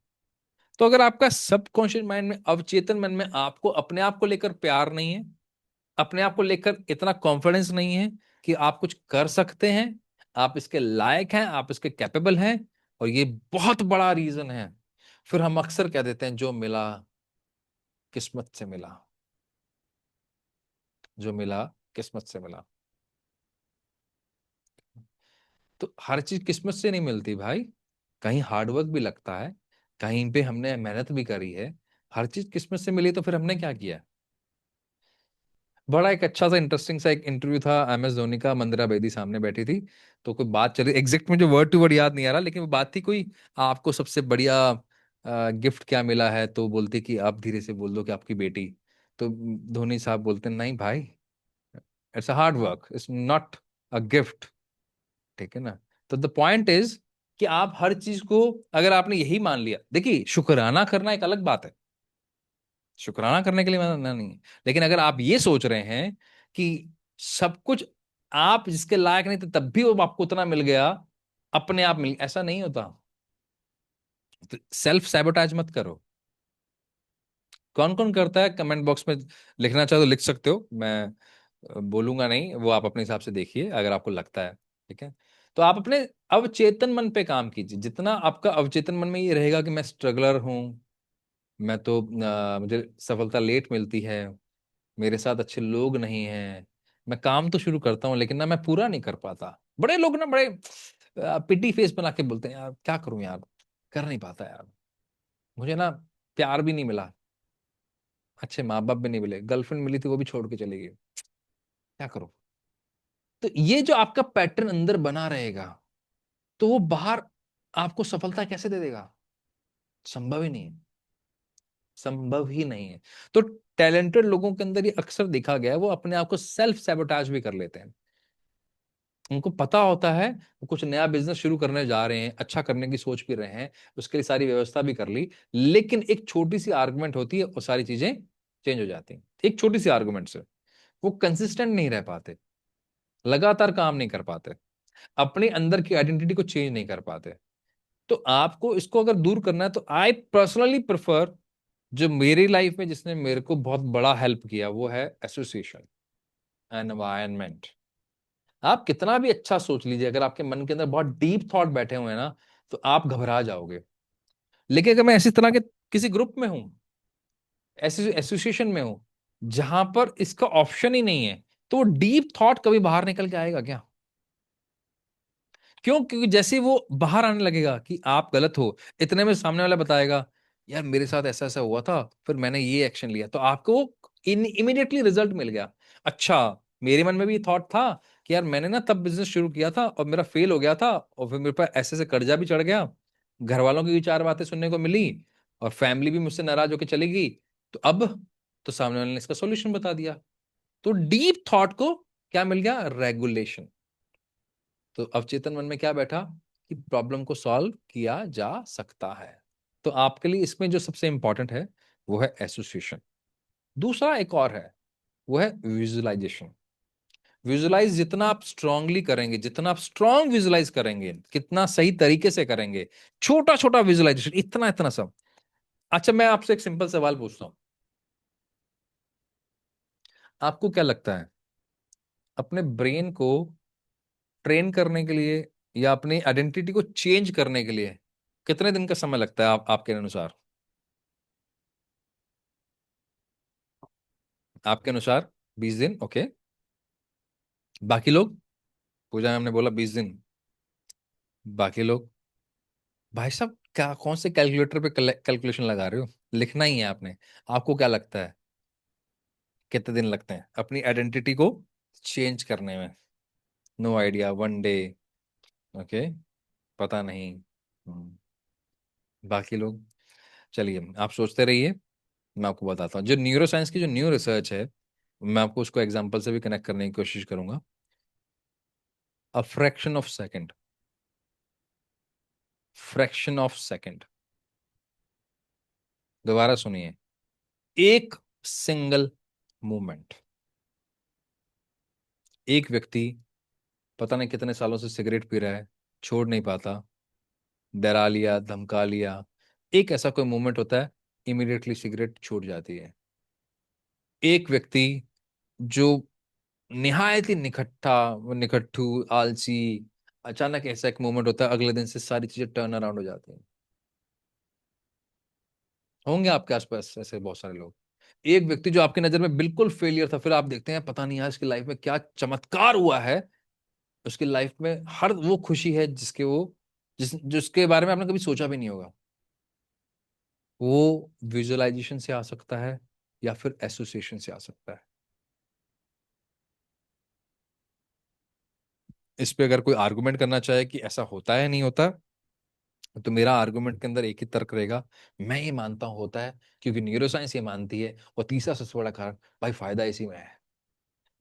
तो अगर आपका सबकॉन्शियस माइंड में, अवचेतन मन में, आपको अपने आप को लेकर प्यार नहीं है, अपने आप को लेकर इतना कॉन्फिडेंस नहीं है कि आप कुछ कर सकते हैं, आप इसके लायक हैं, आप इसके कैपेबल हैं, और ये बहुत बड़ा रीजन है, फिर हम अक्सर कह देते हैं जो मिला किस्मत से मिला, जो मिला किस्मत से मिला। तो हर चीज किस्मत से नहीं मिलती भाई, कहीं हार्डवर्क भी लगता है, कहीं पे हमने मेहनत भी करी है। हर चीज किस्मत से मिली तो फिर हमने क्या किया? बड़ा एक अच्छा सा इंटरेस्टिंग सा एक इंटरव्यू था MS धोनी का, मंदिरा बेदी सामने बैठी थी, तो कोई बात चली, एग्जैक्ट मुझे वर्ड टू वर्ड याद नहीं आ रहा, लेकिन वो बात थी कोई, आपको सबसे बढ़िया गिफ्ट क्या मिला है, तो बोलती कि आप धीरे से बोल दो कि आपकी बेटी। तो धोनी साहब बोलते नहीं भाई, it's a hard work, it's not a gift. ठीक है ना? तो द पॉइंट इज कि आप हर चीज को, अगर आपने यही मान लिया, देखिए शुक्राना करना एक अलग बात है, शुक्राना करने के लिए मना नहीं है, लेकिन अगर आप ये सोच रहे हैं कि सब कुछ आप जिसके लायक नहीं थे तब भी वो आपको उतना मिल गया, अपने आप मिल, ऐसा नहीं होता। तो सेल्फ सैबोटाज मत करो। कौन कौन करता है कमेंट बॉक्स में, लिखना चाहो तो लिख सकते हो, मैं बोलूंगा नहीं, वो आप अपने हिसाब से देखिए अगर आपको लगता है। ठीक है? तो आप अपने अवचेतन मन पे काम कीजिए, जितना आपका अवचेतन मन में ये रहेगा कि मैं स्ट्रगलर हूं, मैं तो मुझे सफलता लेट मिलती है, मेरे साथ अच्छे लोग नहीं हैं, मैं काम तो शुरू करता हूँ लेकिन ना मैं पूरा नहीं कर पाता। बड़े लोग ना बड़े पिटी फेस बना के बोलते हैं, यार क्या करूं यार, कर नहीं पाता यार, मुझे ना प्यार भी नहीं मिला, अच्छे माँ बाप भी नहीं मिले, गर्लफ्रेंड मिली थी वो भी छोड़ के चली गई, क्या करूं? तो ये जो आपका पैटर्न अंदर बना रहेगा, तो वो बाहर आपको सफलता कैसे दे देगा? संभव ही नहीं है, संभव ही नहीं है। तो टैलेंटेड लोगों के अंदर ये अक्सर देखा गया है, वो अपने आप को सेल्फ सैबोटाज भी कर लेते हैं। उनको पता होता है वो कुछ नया बिजनेस शुरू करने जा रहे हैं, अच्छा करने की सोच भी रहे हैं, उसके लिए सारी व्यवस्था भी कर ली, लेकिन एक छोटी सी आर्गुमेंट होती है और सारी चीजें चेंज हो जाती हैं, एक छोटी सी आर्गुमेंट से। वो कंसिस्टेंट नहीं रह पाते, लगातार काम नहीं कर पाते, अपने अंदर की आइडेंटिटी को चेंज नहीं कर पाते। तो आपको इसको अगर दूर करना है, तो आई पर्सनली प्रेफर, जो मेरी लाइफ में जिसने मेरे को बहुत बड़ा हेल्प किया, वो है एसोसिएशन, एनवायरनमेंट। आप कितना भी अच्छा सोच लीजिए, अगर आपके मन के अंदर बहुत डीप थॉट बैठे हुए हैं ना, तो आप घबरा जाओगे। लेकिन अगर मैं ऐसी तरह के किसी ग्रुप में हूं, ऐसी एसोसिएशन में हूं जहां पर इसका ऑप्शन ही नहीं है, तो वो डीप थॉट कभी बाहर निकल के आएगा क्या? क्यों? क्योंकि जैसे वो बाहर आने लगेगा कि आप गलत हो, इतने में सामने वाला बताएगा, यार मेरे साथ ऐसा ऐसा हुआ था, फिर मैंने ये एक्शन लिया, तो आपको इन इमीडिएटली रिजल्ट मिल गया। अच्छा, मेरे मन में भी थॉट था कि यार मैंने ना तब बिजनेस शुरू किया था और मेरा फेल हो गया था, और फिर मेरे पास ऐसे ऐसे कर्जा भी चढ़ गया, घर वालों की भी चार बातें सुनने को मिली, और फैमिली भी मुझसे नाराज होकर चली गई, तो अब, तो सामने वाले ने इसका सोल्यूशन बता दिया। तो डीप थॉट को क्या मिल गया? रेगुलेशन। तो अवचेतन मन में क्या बैठा कि प्रॉब्लम को सॉल्व किया जा सकता है। तो आपके लिए इसमें जो सबसे इंपॉर्टेंट है वो है एसोसिएशन। दूसरा एक और है, वो है विजुअलाइजेशन। विजुअलाइज जितना आप स्ट्रांगली करेंगे, जितना आप स्ट्रांग विजुअलाइज करेंगे, कितना सही तरीके से करेंगे, छोटा छोटा विजुअलाइजेशन, इतना इतना सब। अच्छा, मैं आपसे एक सिंपल सवाल पूछता हूं, आपको क्या लगता है, अपने ब्रेन को ट्रेन करने के लिए या अपनी आइडेंटिटी को चेंज करने के लिए कितने दिन का समय लगता है आपके अनुसार? आपके अनुसार 20 दिन, ओके। बाकी लोग? पूजा मैम ने बोला 20 दिन। बाकी लोग? भाई साहब, क्या कौन से कैलकुलेटर पे कैलकुलेशन लगा रहे हो? लिखना ही है आपने। आपको क्या लगता है कितने दिन लगते हैं अपनी आइडेंटिटी को चेंज करने में? No idea, 1 day? ओके, पता नहीं। हम्म, बाकी लोग, चलिए आप सोचते रहिए, मैं आपको बताता हूँ। जो न्यूरो साइंस की जो न्यू रिसर्च है, मैं आपको उसको एग्जांपल से भी कनेक्ट करने की कोशिश करूंगा। A fraction of second, fraction of second, दोबारा सुनिए, एक सिंगल मूवमेंट, एक व्यक्ति पता नहीं कितने सालों से सिगरेट पी रहा है, छोड़ नहीं पाता, डरा लिया, धमका लिया, एक ऐसा कोई मूवमेंट होता है, इमीडिएटली सिगरेट छूट जाती है। एक व्यक्ति जो निहायत ही निकट्ठा, निकट्ठू, आलसी, अचानक ऐसा एक मोमेंट होता है, अगले दिन से सारी चीजें टर्न अराउंड हो जाती हैं। होंगे आपके आसपास ऐसे बहुत सारे लोग। एक व्यक्ति जो आपकी नजर में बिल्कुल फेलियर था, फिर आप देखते हैं पता नहीं आज की लाइफ में क्या चमत्कार हुआ है, उसकी लाइफ में हर वो खुशी है जिसके वो, जिसके बारे में आपने कभी सोचा भी नहीं होगा। वो विजुअलाइजेशन से आ सकता है या फिर एसोसिएशन से आ सकता है। इस पे अगर कोई आर्गुमेंट करना चाहे कि ऐसा होता है नहीं होता, तो मेरा आर्गुमेंट के अंदर एक ही तर्क रहेगा, मैं ये मानता हूं होता है क्योंकि न्यूरोसाइंस ये मानती है, और तीसरा सबसे बड़ा कारण, भाई फायदा इसी में है।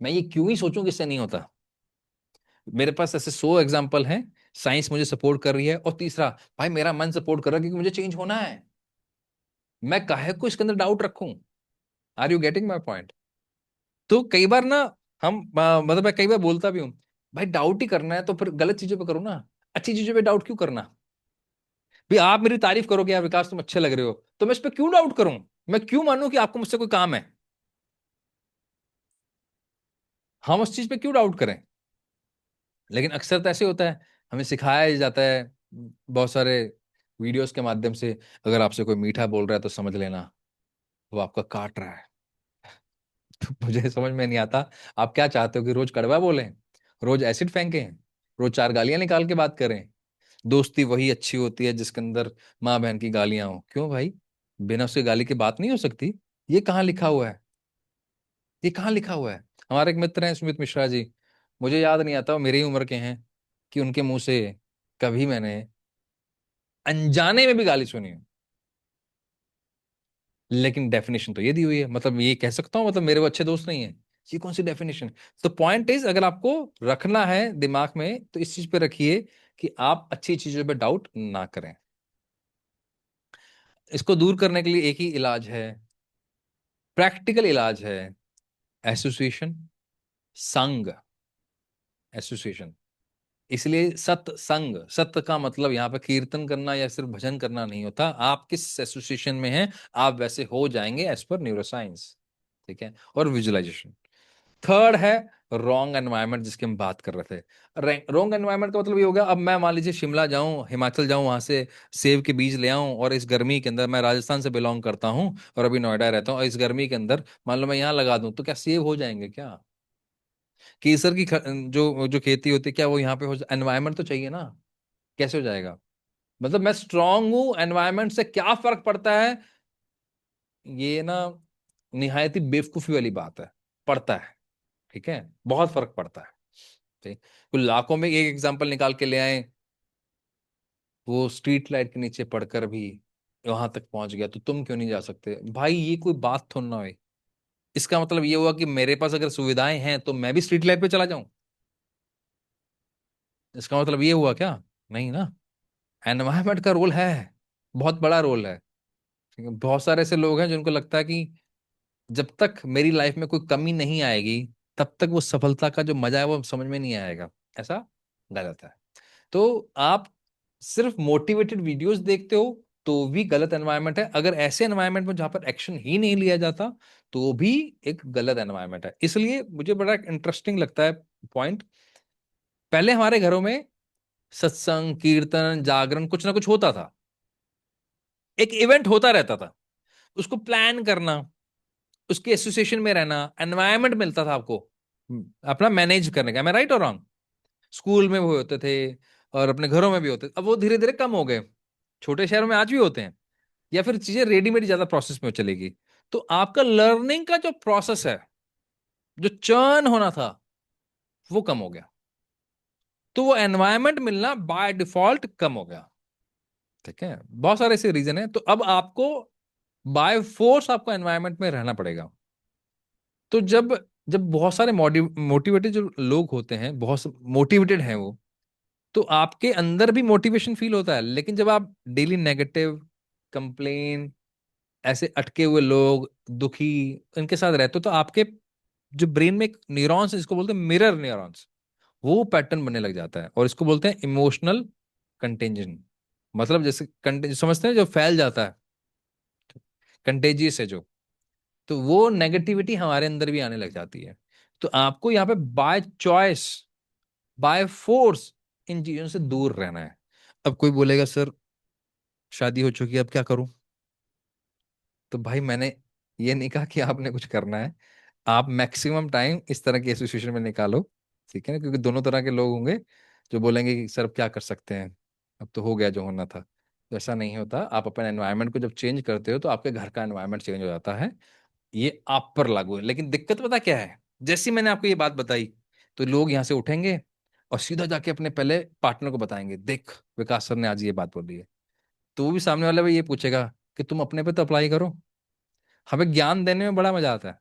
मैं ये क्यों ही सोचूं कि इससे नहीं होता। मेरे पास ऐसे 100 एग्जाम्पल हैं, साइंस मुझे सपोर्ट कर रही है, और तीसरा, भाई मेरा मन सपोर्ट कर रहा है क्योंकि मुझे चेंज होना है। मैं काहे को इसके अंदर डाउट रखूं। Are you getting my point? तो कई बार ना हम मतलब मैं कई बार बोलता भी हूँ, भाई डाउट ही करना है तो फिर गलत चीजों पे करो ना, अच्छी चीजों पे डाउट क्यों करना। भी आप मेरी तारीफ करोगे यार विकास तुम अच्छे लग रहे हो, तो मैं इस पे क्यों डाउट करूं। मैं क्यों मानूं कि आपको मुझसे कोई काम है। हम उस चीज पे क्यों डाउट करें। लेकिन अक्सर तो ऐसे होता है, हमें सिखाया ही जाता है बहुत सारे वीडियोस के माध्यम से, अगर आपसे कोई मीठा बोल रहा है तो समझ लेना वो आपका काट रहा है। तो मुझे समझ में नहीं आता, आप क्या चाहते हो कि रोज कड़वा बोलें, रोज एसिड फेंकें, रोज चार गालियां निकाल के बात करें। दोस्ती वही अच्छी होती है जिसके अंदर माँ बहन की गालियां हो। क्यों भाई, बिना उसके गाली की बात नहीं हो सकती। ये कहाँ लिखा हुआ है, ये कहाँ लिखा हुआ है। हमारे एक मित्र हैं सुमित मिश्रा जी, मुझे याद नहीं आता वो मेरी ही उम्र के हैं, कि उनके मुंह से कभी मैंने अनजाने में भी गाली सुनी हो। लेकिन डेफिनेशन तो ये दी हुई है, मतलब ये कह सकता हूँ मतलब मेरे वो अच्छे दोस्त नहीं है। ये कौन सी डेफिनेशन। तो पॉइंट इज, अगर आपको रखना है दिमाग में तो इस चीज पे रखिए कि आप अच्छी चीजों पे डाउट ना करें। इसको दूर करने के लिए एक ही इलाज है, प्रैक्टिकल इलाज है, एसोसिएशन, संग, एसोसिएशन। इसलिए सत्संग, सत्य का मतलब यहाँ पे कीर्तन करना या सिर्फ भजन करना नहीं होता, आप किस एसोसिएशन में हैं आप वैसे हो जाएंगे एज पर न्यूरोसाइंस। ठीक है, और विजुअलाइजेशन। थर्ड है रॉन्ग एनवायरनमेंट, जिसकी हम बात कर रहे थे। रॉन्ग एनवायरनमेंट का मतलब ये हो गया, अब मैं मान लीजिए शिमला जाऊं, हिमाचल जाऊं, वहां से सेब के बीज ले आऊं, और इस गर्मी के अंदर, मैं राजस्थान से बिलोंग करता हूं और अभी नोएडा रहता हूं, और इस गर्मी के अंदर मान लो मैं यहाँ लगा दूं, तो क्या सेब हो जाएंगे क्या। केसर की जो जो खेती होती है, क्या वो यहाँ पे हो, एनवायरनमेंट तो चाहिए ना। कैसे हो जाएगा। मतलब मैं स्ट्रांग हूं, एनवायरनमेंट से क्या फर्क पड़ता है। ये ना निहायत ही बेवकूफी वाली बात है। पड़ता है, ठीक है, बहुत फर्क पड़ता है। ठीक, कुल लाखों में एक एग्जांपल निकाल के ले आए, वो स्ट्रीट लाइट के नीचे पढ़कर भी वहां तक पहुंच गया, तो तुम क्यों नहीं जा सकते भाई। ये कोई बात थोड़ी ना हुई। इसका मतलब ये हुआ कि मेरे पास अगर सुविधाएं हैं तो मैं भी स्ट्रीट लाइट पे चला जाऊं। इसका मतलब ये हुआ क्या। नहीं ना। एनवायरमेंट का रोल है, बहुत बड़ा रोल है। ठीक है? बहुत सारे ऐसे लोग हैं जिनको लगता है कि जब तक मेरी लाइफ में कोई कमी नहीं आएगी तब तक वो सफलता का जो मजा है वो समझ में नहीं आएगा। ऐसा गलत है। तो आप सिर्फ मोटिवेटेड वीडियोस देखते हो तो भी गलत एनवायरनमेंट है। अगर ऐसे एनवायरनमेंट में जहां पर एक्शन ही नहीं लिया जाता तो भी एक गलत एनवायरनमेंट है। इसलिए मुझे बड़ा इंटरेस्टिंग लगता है पॉइंट, पहले हमारे घरों में सत्संग, कीर्तन, जागरण, कुछ ना कुछ होता था, एक इवेंट होता रहता था, उसको प्लान करना, उसके एसोसिएशन में रहना, एनवायरनमेंट मिलता था आपको अपना मैनेज करने का। मैं राइट और रॉन्ग। स्कूल में वो होते थे और अपने घरों में भी होते थे, अब वो धीरे धीरे कम हो गए। छोटे शहरों में आज भी होते हैं, या फिर चीजें रेडीमेड ज्यादा प्रोसेस में चलेगी। तो आपका लर्निंग का जो प्रोसेस है, जो चर्न होना था, वो कम हो गया। तो वो एनवायरनमेंट मिलना बाय डिफॉल्ट कम हो गया। ठीक है, बहुत सारे ऐसे रीजन है। तो अब आपको बाय फोर्स आपको एनवायरनमेंट में रहना पड़ेगा। तो जब जब बहुत सारे मोटिवेटेड जो लोग होते हैं, बहुत मोटिवेटेड हैं वो, तो आपके अंदर भी मोटिवेशन फील होता है। लेकिन जब आप डेली नेगेटिव, कंप्लेन, ऐसे अटके हुए लोग, दुखी, इनके साथ रहते हो, तो आपके जो ब्रेन में एक न्यूरॉन्स, इसको बोलते हैं मिरर न्यूरॉन्स, वो पैटर्न बनने लग जाता है, और इसको बोलते हैं इमोशनल कंटेंजन। मतलब जैसे समझते हैं जो फैल जाता है, कंटेजियस है जो, तो वो नेगेटिविटी हमारे अंदर भी आने लग जाती है। तो आपको यहाँ पे by choice, by force in चीजों से दूर रहना है। अब कोई बोलेगा सर शादी हो चुकी है, अब क्या करूं? तो भाई मैंने ये नहीं कहा कि आपने कुछ करना है। आप मैक्सिमम टाइम इस तरह की एसोसिएशन में निकालो, ठीक है ना, क्योंकि दोनों तरह के लोग होंगे जो बोलेंगे कि सर अब क्या कर सकते हैं, अब तो हो गया जो होना था। तो ऐसा नहीं होता। आप अपने एनवायरनमेंट को जब चेंज करते हो तो आपके घर का एनवायरनमेंट चेंज हो जाता है। ये आप पर लागू है। लेकिन दिक्कत पता क्या है, जैसे ही मैंने आपको ये बात बताई, तो लोग यहाँ से उठेंगे और सीधा जाके अपने पहले पार्टनर को बताएंगे, देख विकास सर ने आज ये बात बोली है। तो वो भी सामने वाला भी ये पूछेगा कि तुम अपने पे तो अप्लाई करो। हमें ज्ञान देने में बड़ा मजा आता है,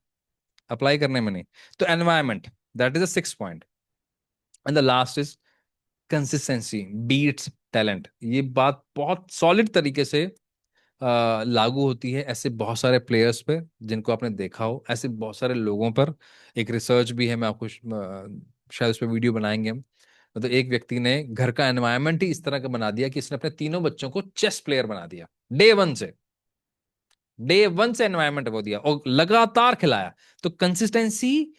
अप्लाई करने में नहीं। तो environment, that is the six point. And the last is consistency beats talent. ये बात बहुत सॉलिड तरीके से लागू होती है ऐसे बहुत सारे प्लेयर्स पे जिनको आपने देखा हो, ऐसे बहुत सारे लोगों पर। एक रिसर्च भी है, मैं आपको शायद उस पर वीडियो बनाएंगे हम। मतलब एक व्यक्ति ने घर का एनवायरनमेंट ही इस तरह का बना दिया कि इसने अपने तीनों बच्चों को चेस प्लेयर बना दिया। डे वन से, डे वन से एनवायरनमेंट वो दिया और लगातार खिलाया। तो कंसिस्टेंसी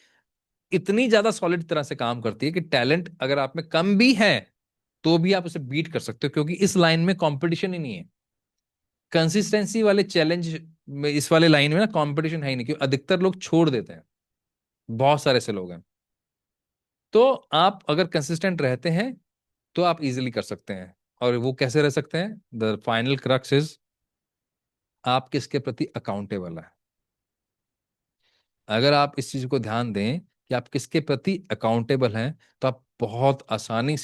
इतनी ज्यादा सॉलिड तरह से काम करती है कि टैलेंट अगर आप में कम भी है तो भी आप उसे बीट कर सकते हो, क्योंकि इस लाइन में कंपटीशन ही नहीं है। कंसिस्टेंसी वाले चैलेंज में, इस वाले लाइन में ना कंपटीशन है ही नहीं, क्योंकि अधिकतर लोग छोड़ देते हैं। बहुत सारे ऐसे लोग हैं। तो आप अगर कंसिस्टेंट रहते हैं तो आप इजीली कर सकते हैं। और वो कैसे रह सकते हैं? द फाइनल क्रक्स इज, आप किसके प्रति अकाउंटेबल है। अगर आप इस चीज को ध्यान दें कि आप किसके प्रति अकाउंटेबल हैं, तो आप बहुत आसानी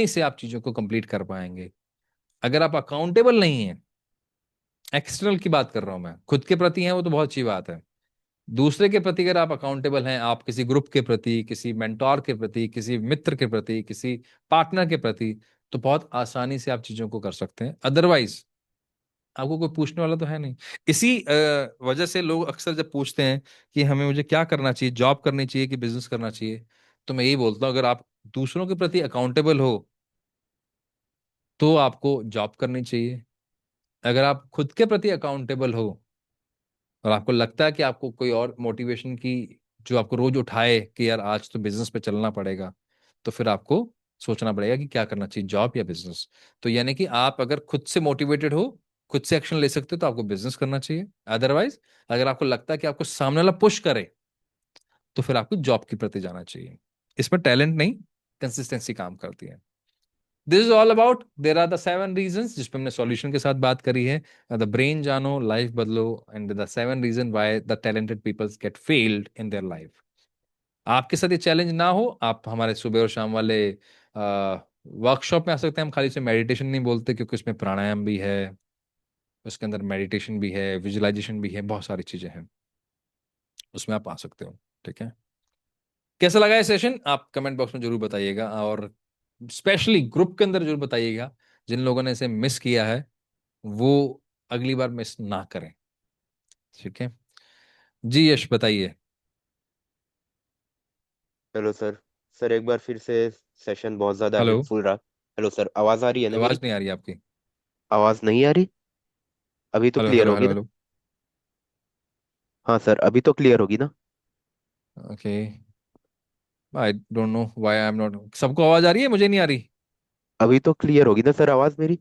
से आप चीजों को कंप्लीट कर पाएंगे। अगर आप अकाउंटेबल नहीं हैं, एक्सटर्नल की बात कर रहा हूं मैं, खुद के प्रति हैं वो तो बहुत अच्छी बात है। दूसरे के प्रति अगर आप अकाउंटेबल हैं, आप किसी ग्रुप के प्रति, किसी मेंटोर के प्रति, किसी मित्र के प्रति, किसी पार्टनर के प्रति, तो बहुत आसानी से आप चीजों को कर सकते हैं। अदरवाइज आपको कोई पूछने वाला तो है नहीं। इसी वजह से लोग अक्सर जब पूछते हैं कि हमें मुझे क्या करना चाहिए, जॉब करनी चाहिए कि बिजनेस करना चाहिए, तो मैं यही बोलता हूँ, अगर आप दूसरों के प्रति अकाउंटेबल हो तो आपको जॉब करनी चाहिए। अगर आप खुद के प्रति अकाउंटेबल हो और आपको लगता है कि आपको कोई और मोटिवेशन की, जो आपको रोज उठाए कि यार आज तो बिजनेस पे चलना पड़ेगा, तो फिर आपको सोचना पड़ेगा कि क्या करना चाहिए, जॉब या बिजनेस। तो यानी कि आप अगर खुद से मोटिवेटेड हो, खुद से एक्शन ले सकते हो, तो आपको बिजनेस करना चाहिए। अदरवाइज अगर आपको लगता है कि आपको सामने वाला पुश करे, तो फिर आपको जॉब के प्रति जाना चाहिए। इसमें टैलेंट नहीं, कंसिस्टेंसी काम करती है। This is all about, there are the seven reasons जिसपे हमने सॉल्यूशन के साथ बात करी है। द ब्रेन जानो, लाइफ बदलो, and the seven reason why the talented peoples get failed in their life. आपके साथ ये चैलेंज ना हो, आप हमारे सुबह और शाम वाले वर्कशॉप में आ सकते हैं। हम खाली से मेडिटेशन नहीं बोलते, क्योंकि उसमें प्राणायाम भी है, उसके अंदर मेडिटेशन भी है, विजुअलाइजेशन भी है, बहुत सारी चीजें हैं। उसमें आप आ सकते हो। ठीक है, कैसा लगा ये सेशन आप कमेंट बॉक्स में जरूर बताइएगा, और स्पेशली ग्रुप के अंदर जरूर बताइएगा। जिन लोगों ने इसे मिस किया है वो अगली बार मिस ना करें। ठीक है, जी यश बताइए। Hello sir. सर एक बार फिर से सेशन बहुत ज़्यादा हेलो, हेल्पफुल रहा। हेलो सर, आवाज़ आ रही है ना आवाज मेरी? नहीं आ रही आपकी। आवाज़ नहीं आ रही? अभी तो हेलो क्लियर हेलो होगी हेलो ना? हेलो। हाँ सर, अभी तो क्लियर होगी ना? Okay, I don't know why I am not, सबको आवाज आ रही है, मुझे नहीं आ रही। अभी तो क्लियर होगी ना सर आवाज़ मेरी?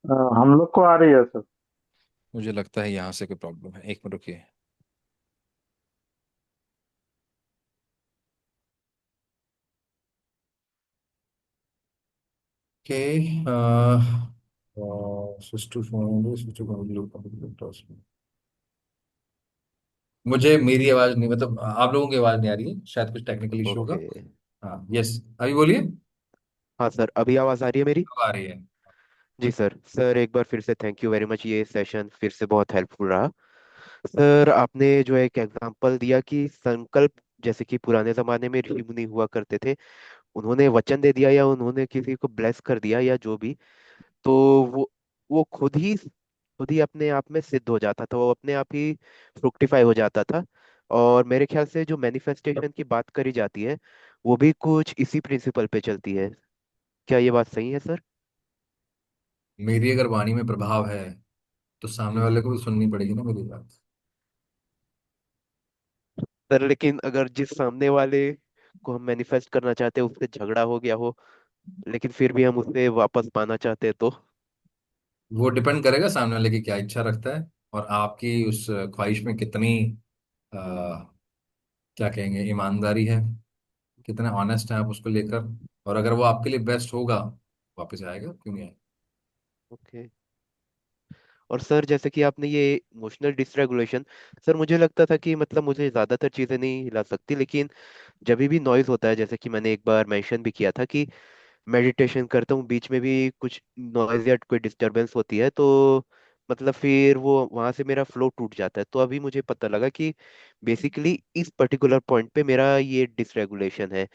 हम लोग को आ रही है सर। मुझे लगता है यहाँ से कोई प्रॉब्लम है, एक मिनट रुकिए। ओके, मुझे मेरी आवाज नहीं, मतलब आप लोगों की आवाज नहीं आ रही है, शायद कुछ टेक्निकल इशू होगा। ओके। हाँ यस, अभी बोलिए। हाँ सर, अभी आवाज़ आ रही है मेरी? अब आ रही है। जी सर। सर एक बार फिर से थैंक यू वेरी मच, ये सेशन फिर से बहुत हेल्पफुल रहा। सर आपने जो एक एग्जांपल दिया कि संकल्प, जैसे कि पुराने जमाने में ऋषि मुनि हुआ करते थे, उन्होंने वचन दे दिया या उन्होंने किसी को ब्लेस कर दिया या जो भी, तो वो खुद ही अपने आप में सिद्ध हो जाता था, वो अपने आप ही फ्रुक्टिफाई हो जाता था। और मेरे ख्याल से जो मैनिफेस्टेशन की बात करी जाती है वो भी कुछ इसी प्रिंसिपल पे चलती है। क्या ये बात सही है सर? मेरी अगर वाणी में प्रभाव है तो सामने वाले को भी सुननी पड़ेगी ना मेरी बात। सर लेकिन अगर जिस सामने वाले को हम मैनिफेस्ट करना चाहते हैं उससे झगड़ा हो गया हो, लेकिन फिर भी हम उससे वापस पाना चाहते हैं तो? वो डिपेंड करेगा सामने वाले की क्या इच्छा रखता है, और आपकी उस ख्वाहिश में कितनी आ, क्या कहेंगे, ईमानदारी है, कितना ऑनेस्ट है आप उसको लेकर। और अगर वो आपके लिए बेस्ट होगा, वापस आएगा, क्यों नहीं आएगा। ओके। और सर जैसे कि आपने ये इमोशनल डिसरेगुलेशन, सर मुझे लगता था कि मतलब मुझे ज्यादातर चीजें नहीं हिला सकती, लेकिन जब भी नॉइज होता है, जैसे कि मैंने एक बार मेंशन भी किया था कि मेडिटेशन करता हूँ, बीच में भी कुछ नॉइज या कोई डिस्टरबेंस होती है तो मतलब फिर वो वहां से मेरा फ्लो टूट जाता है। तो अभी मुझे पता लगा कि बेसिकली इस पर्टिकुलर पॉइंट पे मेरा ये डिसरेगुलेशन है,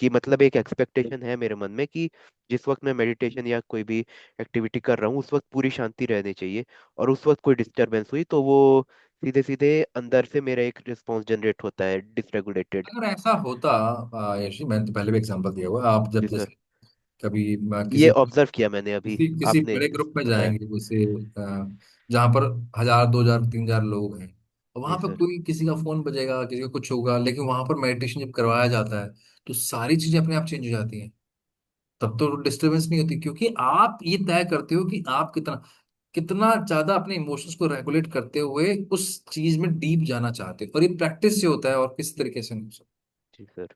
कि मतलब एक एक्सपेक्टेशन है मेरे मन में कि जिस वक्त मैं मेडिटेशन या कोई भी एक्टिविटी कर रहा हूँ उस वक्त पूरी शांति रहनी चाहिए, और उस वक्त कोई डिस्टरबेंस हुई तो वो सीधे सीधे अंदर से मेरा एक रिस्पॉन्स जनरेट होता है डिसरेगुलेटेड। अगर ऐसा होता, यशी, मैंने तो पहले भी एग्जांपल दिया हुआ है, आप जब जी सर। जैसे कभी ये किसी ऑब्जर्व किया मैंने अभी, किसी किसी आपने बड़े ग्रुप में बताया। जाएंगे, जैसे जहाँ पर 1,000, 2,000, 3,000 लोग हैं, और जी वहां पर सर। कोई किसी का फोन बजेगा, किसी का कुछ होगा, लेकिन वहां पर मेडिटेशन जब करवाया जाता है तो सारी चीजें अपने आप चेंज हो जाती हैं। तब तो डिस्टरबेंस नहीं होती, क्योंकि आप ये तय करते हो कि आप कितना कितना ज्यादा अपने इमोशंस को रेगुलेट करते हुए उस चीज में डीप जाना चाहते हो, और ये प्रैक्टिस से होता है और किसी तरीके से नहीं हो सकता। जी sir.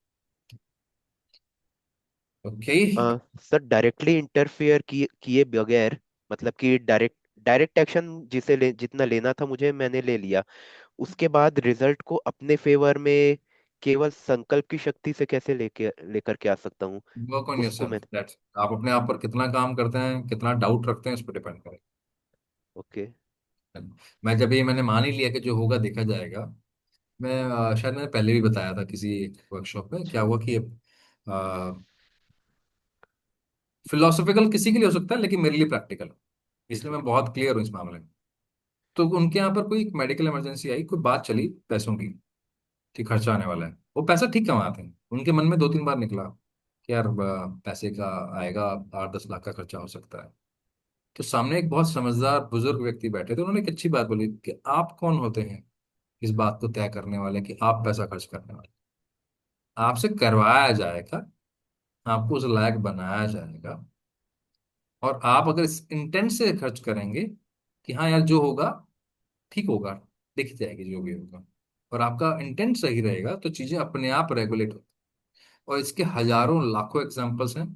Okay. Sir directly interfere किए बगैर, मतलब कि डायरेक्ट एक्शन जितना लेना था मुझे मैंने ले लिया, उसके बाद रिजल्ट को अपने फेवर में केवल संकल्प की शक्ति से कैसे लेके लेकर के आ सकता हूँ? वर्क ऑन उसको योरसेल्फ, मैं। दैट्स, आप अपने आप पर कितना काम करते हैं, कितना डाउट रखते हैं, इस पर डिपेंड करेगा। ओके। मैं जब ये मैंने मान ही लिया कि जो होगा देखा जाएगा। मैं शायद मैंने पहले भी बताया था किसी वर्कशॉप में, क्या अच्छा। हुआ कि फिलोसॉफिकल किसी के लिए हो सकता है, लेकिन मेरे लिए प्रैक्टिकल, जी इसलिए सर। मैं बहुत क्लियर हूँ इस मामले में। तो उनके यहाँ पर कोई मेडिकल इमरजेंसी आई, कोई बात चली पैसों की, कि खर्चा आने वाला है। वो पैसा ठीक कमाते हैं, उनके मन में 2-3 बार निकला कि यार पैसे का आएगा, 8-10 लाख का खर्चा हो सकता है। तो सामने एक बहुत समझदार बुजुर्ग व्यक्ति बैठे थे, उन्होंने एक अच्छी बात बोली कि आप कौन होते हैं इस बात को तय करने वाले कि आप पैसा खर्च करने वाले। आपसे करवाया जाएगा, आपको उस लायक बनाया जाएगा, और आप अगर इस इंटेंट से खर्च करेंगे कि हाँ यार जो होगा ठीक होगा, दिख जाएगी जो भी होगा, और आपका इंटेंट सही रहेगा, तो चीजें अपने आप रेगुलेट होती। और इसके हजारों लाखों एग्जांपल्स हैं।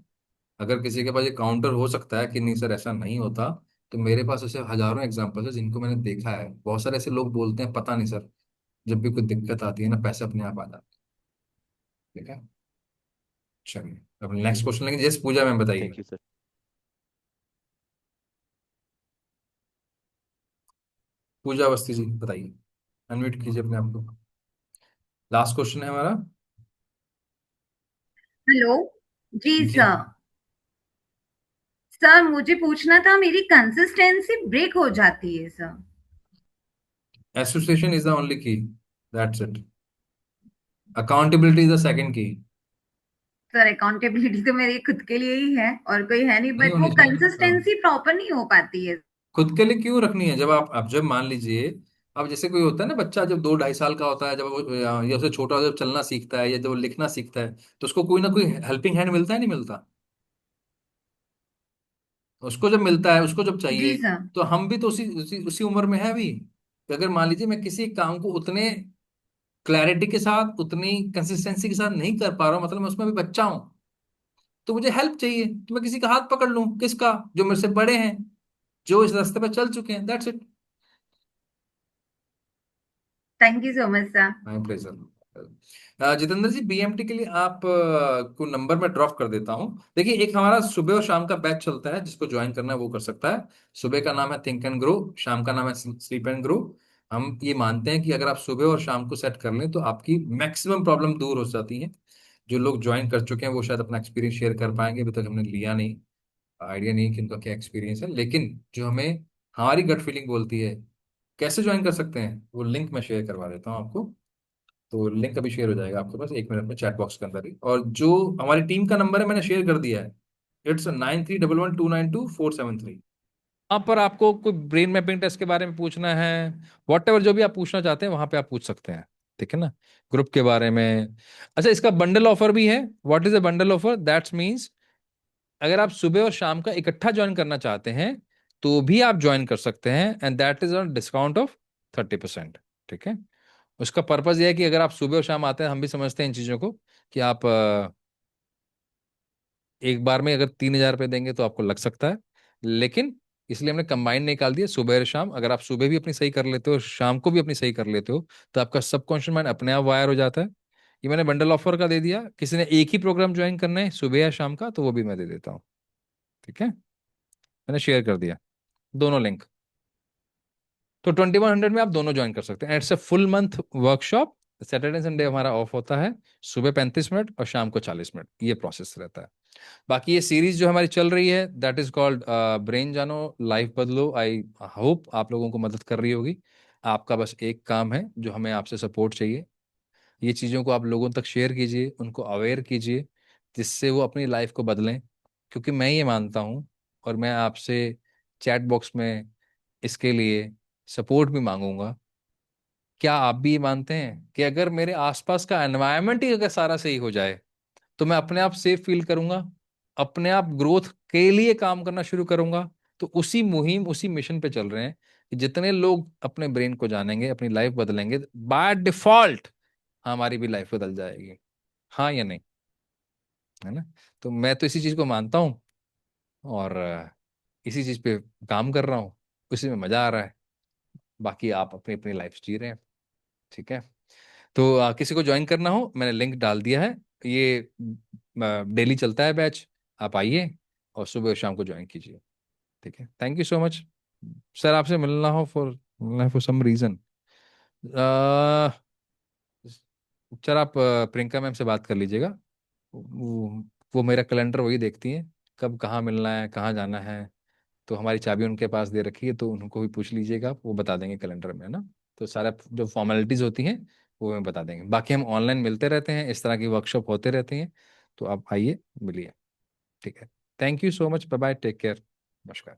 अगर किसी के पास ये काउंटर हो सकता है कि नहीं सर ऐसा नहीं होता, तो मेरे पास ऐसे हजारों एग्जांपल्स हैं जिनको मैंने देखा है। बहुत सारे ऐसे लोग बोलते हैं पता नहीं सर, जब भी कोई दिक्कत आती है ना, पैसे अपने आप आ जाते हैं। ठीक है, चलिए अब ओके। नेक्स्ट क्वेश्चन लेंगे। जैसे पूजा मैम बताइए। Thank you sir. Pooja Awasthi ji बताइए, अनम्यूट कीजिए अपने आप को। लास्ट क्वेश्चन है हमारा। हेलो। जी जी सर। सर मुझे पूछना था, मेरी कंसिस्टेंसी ब्रेक हो जाती है sir. Association is the only key, that's it. Accountability is the second key. Sir accountability तो मेरी खुद के लिए ही है और कोई है नहीं, नहीं बट वो होनी चाहिए। कंसिस्टेंसी प्रॉपर नहीं हो पाती है। खुद के लिए क्यों रखनी है? जब आप, अब जब मान लीजिए, अब जैसे कोई होता है ना बच्चा, जब 2-2.5 साल का होता है, जब वो या उससे छोटा जब चलना सीखता है या जब वो लिखना सीखता है, तो उसको कोई ना कोई हेल्पिंग हैंड मिलता है, नहीं मिलता? उसको जब मिलता है, उसको जब जी चाहिए, सर। तो हम भी तो उसी उम्र में है अभी। कि अगर मान लीजिए मैं किसी काम को उतने क्लैरिटी के साथ, उतनी कंसिस्टेंसी के साथ नहीं कर पा रहा हूं, मतलब मैं उसमें भी बच्चा हूं, तो मुझे हेल्प चाहिए, तो मैं किसी का हाथ पकड़ लूं। किसका? जो मेरे से बड़े हैं, जो इस रास्ते पर चल चुके हैं, that's it. Thank you so much sir. My pleasure. Jitendra ji, BMT के लिए आप को नंबर में ड्रॉप कर देता हूँ। देखिए, एक हमारा सुबह और शाम का बैच चलता है, जिसको ज्वाइन करना है वो कर सकता है। सुबह का नाम है थिंक एंड ग्रो, शाम का नाम है स्लीप एंड ग्रो। हम ये मानते हैं कि अगर आप सुबह और शाम को सेट कर लें तो आपकी मैक्सिमम प्रॉब्लम दूर हो जाती है। जो लोग ज्वाइन कर चुके हैं वो शायद अपना एक्सपीरियंस शेयर कर पाएंगे, अभी तक हमने लिया नहीं, आइडिया नहीं कि उनका क्या एक्सपीरियंस है। लेकिन जो हमें हमारी गट फीलिंग बोलती है कैसे ज्वाइन कर सकते हैं, वो लिंक मैं शेयर करवा देता हूँ आपको। तो लिंक अभी शेयर हो जाएगा आपके पास 1 मिनट में चैट बॉक्स के अंदर ही। और जो हमारी टीम का नंबर है मैंने शेयर कर दिया है, इट्स 9311292473। वहाँ पर आपको कोई ब्रेन मैपिंग टेस्ट के बारे में पूछना है, वॉट एवर जो भी आप पूछना चाहते हैं वहां पे आप पूछ सकते हैं। ठीक है ना, ग्रुप के बारे में। अच्छा, इसका बंडल ऑफर भी है। What is a bundle offer? That's means अगर आप सुबह और शाम का इकट्ठा ज्वाइन करना चाहते हैं तो भी आप ज्वाइन कर सकते हैं, and that is on discount of 30%। ठीक है, उसका पर्पज यह है कि अगर आप सुबह और शाम आते हैं, हम भी समझते हैं इन चीजों को, कि आप एक बार में अगर 3,000 रुपये देंगे तो आपको लग सकता है। लेकिन इसलिए हमने कंबाइन निकाल दिया सुबह और शाम। अगर आप सुबह भी अपनी सही कर लेते हो, शाम को भी अपनी सही कर लेते हो, तो आपका सबकॉन्शियस माइंड अपने आप वायर हो जाता है। ये मैंने बंडल ऑफर का दे दिया। किसी ने एक ही प्रोग्राम ज्वाइन करना है सुबह या शाम का, तो वो भी मैं दे देता हूँ। ठीक है, मैंने शेयर कर दिया दोनों लिंक। तो 2100 में आप दोनों ज्वाइन कर सकते हैं। It's a full month workshop. Saturday Sunday हमारा ऑफ होता है, सुबह 35 मिनट और शाम को 40 मिनट, ये प्रोसेस रहता है। बाकी ये सीरीज जो हमारी चल रही है दैट इज कॉल्ड ब्रेन जानो लाइफ बदलो। आई होप आप लोगों को मदद कर रही होगी। आपका बस एक काम है, जो हमें आपसे सपोर्ट चाहिए। ये चीज़ों को आप लोगों तक शेयर कीजिए, उनको अवेयर कीजिए, जिससे वो अपनी लाइफ को बदलें। क्योंकि मैं ये मानता हूँ, और मैं आपसे चैट बॉक्स में इसके लिए सपोर्ट भी मांगूंगा। क्या आप भी ये मानते हैं कि अगर मेरे आसपास का एनवायरनमेंट ही अगर सारा सही हो जाए तो मैं अपने आप सेफ फील करूंगा, अपने आप ग्रोथ के लिए काम करना शुरू करूंगा? तो उसी मुहिम, उसी मिशन पे चल रहे हैं कि जितने लोग अपने ब्रेन को जानेंगे, अपनी लाइफ बदलेंगे, बाय डिफॉल्ट हमारी भी लाइफ बदल जाएगी। हाँ या नहीं? है ना? तो मैं तो इसी चीज को मानता हूँ, और इसी चीज पे काम कर रहा हूँ, उसी में मजा आ रहा है। बाकी आप अपनी अपनी लाइफ जी रहे हैं। ठीक है, तो किसी को ज्वाइन करना हो, मैंने लिंक डाल दिया है। ये डेली चलता है बैच, आप आइए और सुबह और शाम को ज्वाइन कीजिए। ठीक है, thank you so much. Sir, आपसे मिलना फॉर सम रीजन। सर, आप प्रियंका मैम से बात कर लीजिएगा। वो मेरा कैलेंडर वही देखती हैं, कब कहाँ मिलना है, कहाँ जाना है। तो हमारी चाबी उनके पास दे रखी है, तो उनको भी पूछ लीजिएगा, वो बता देंगे कैलेंडर में, है ना? तो सारा जो फॉर्मेलिटीज होती हैं वो हमें बता देंगे। बाकी हम ऑनलाइन मिलते रहते हैं, इस तरह की वर्कशॉप होते रहती हैं। तो आप आइए, मिलिए। ठीक है, thank you so much, bye bye, take care, नमस्कार।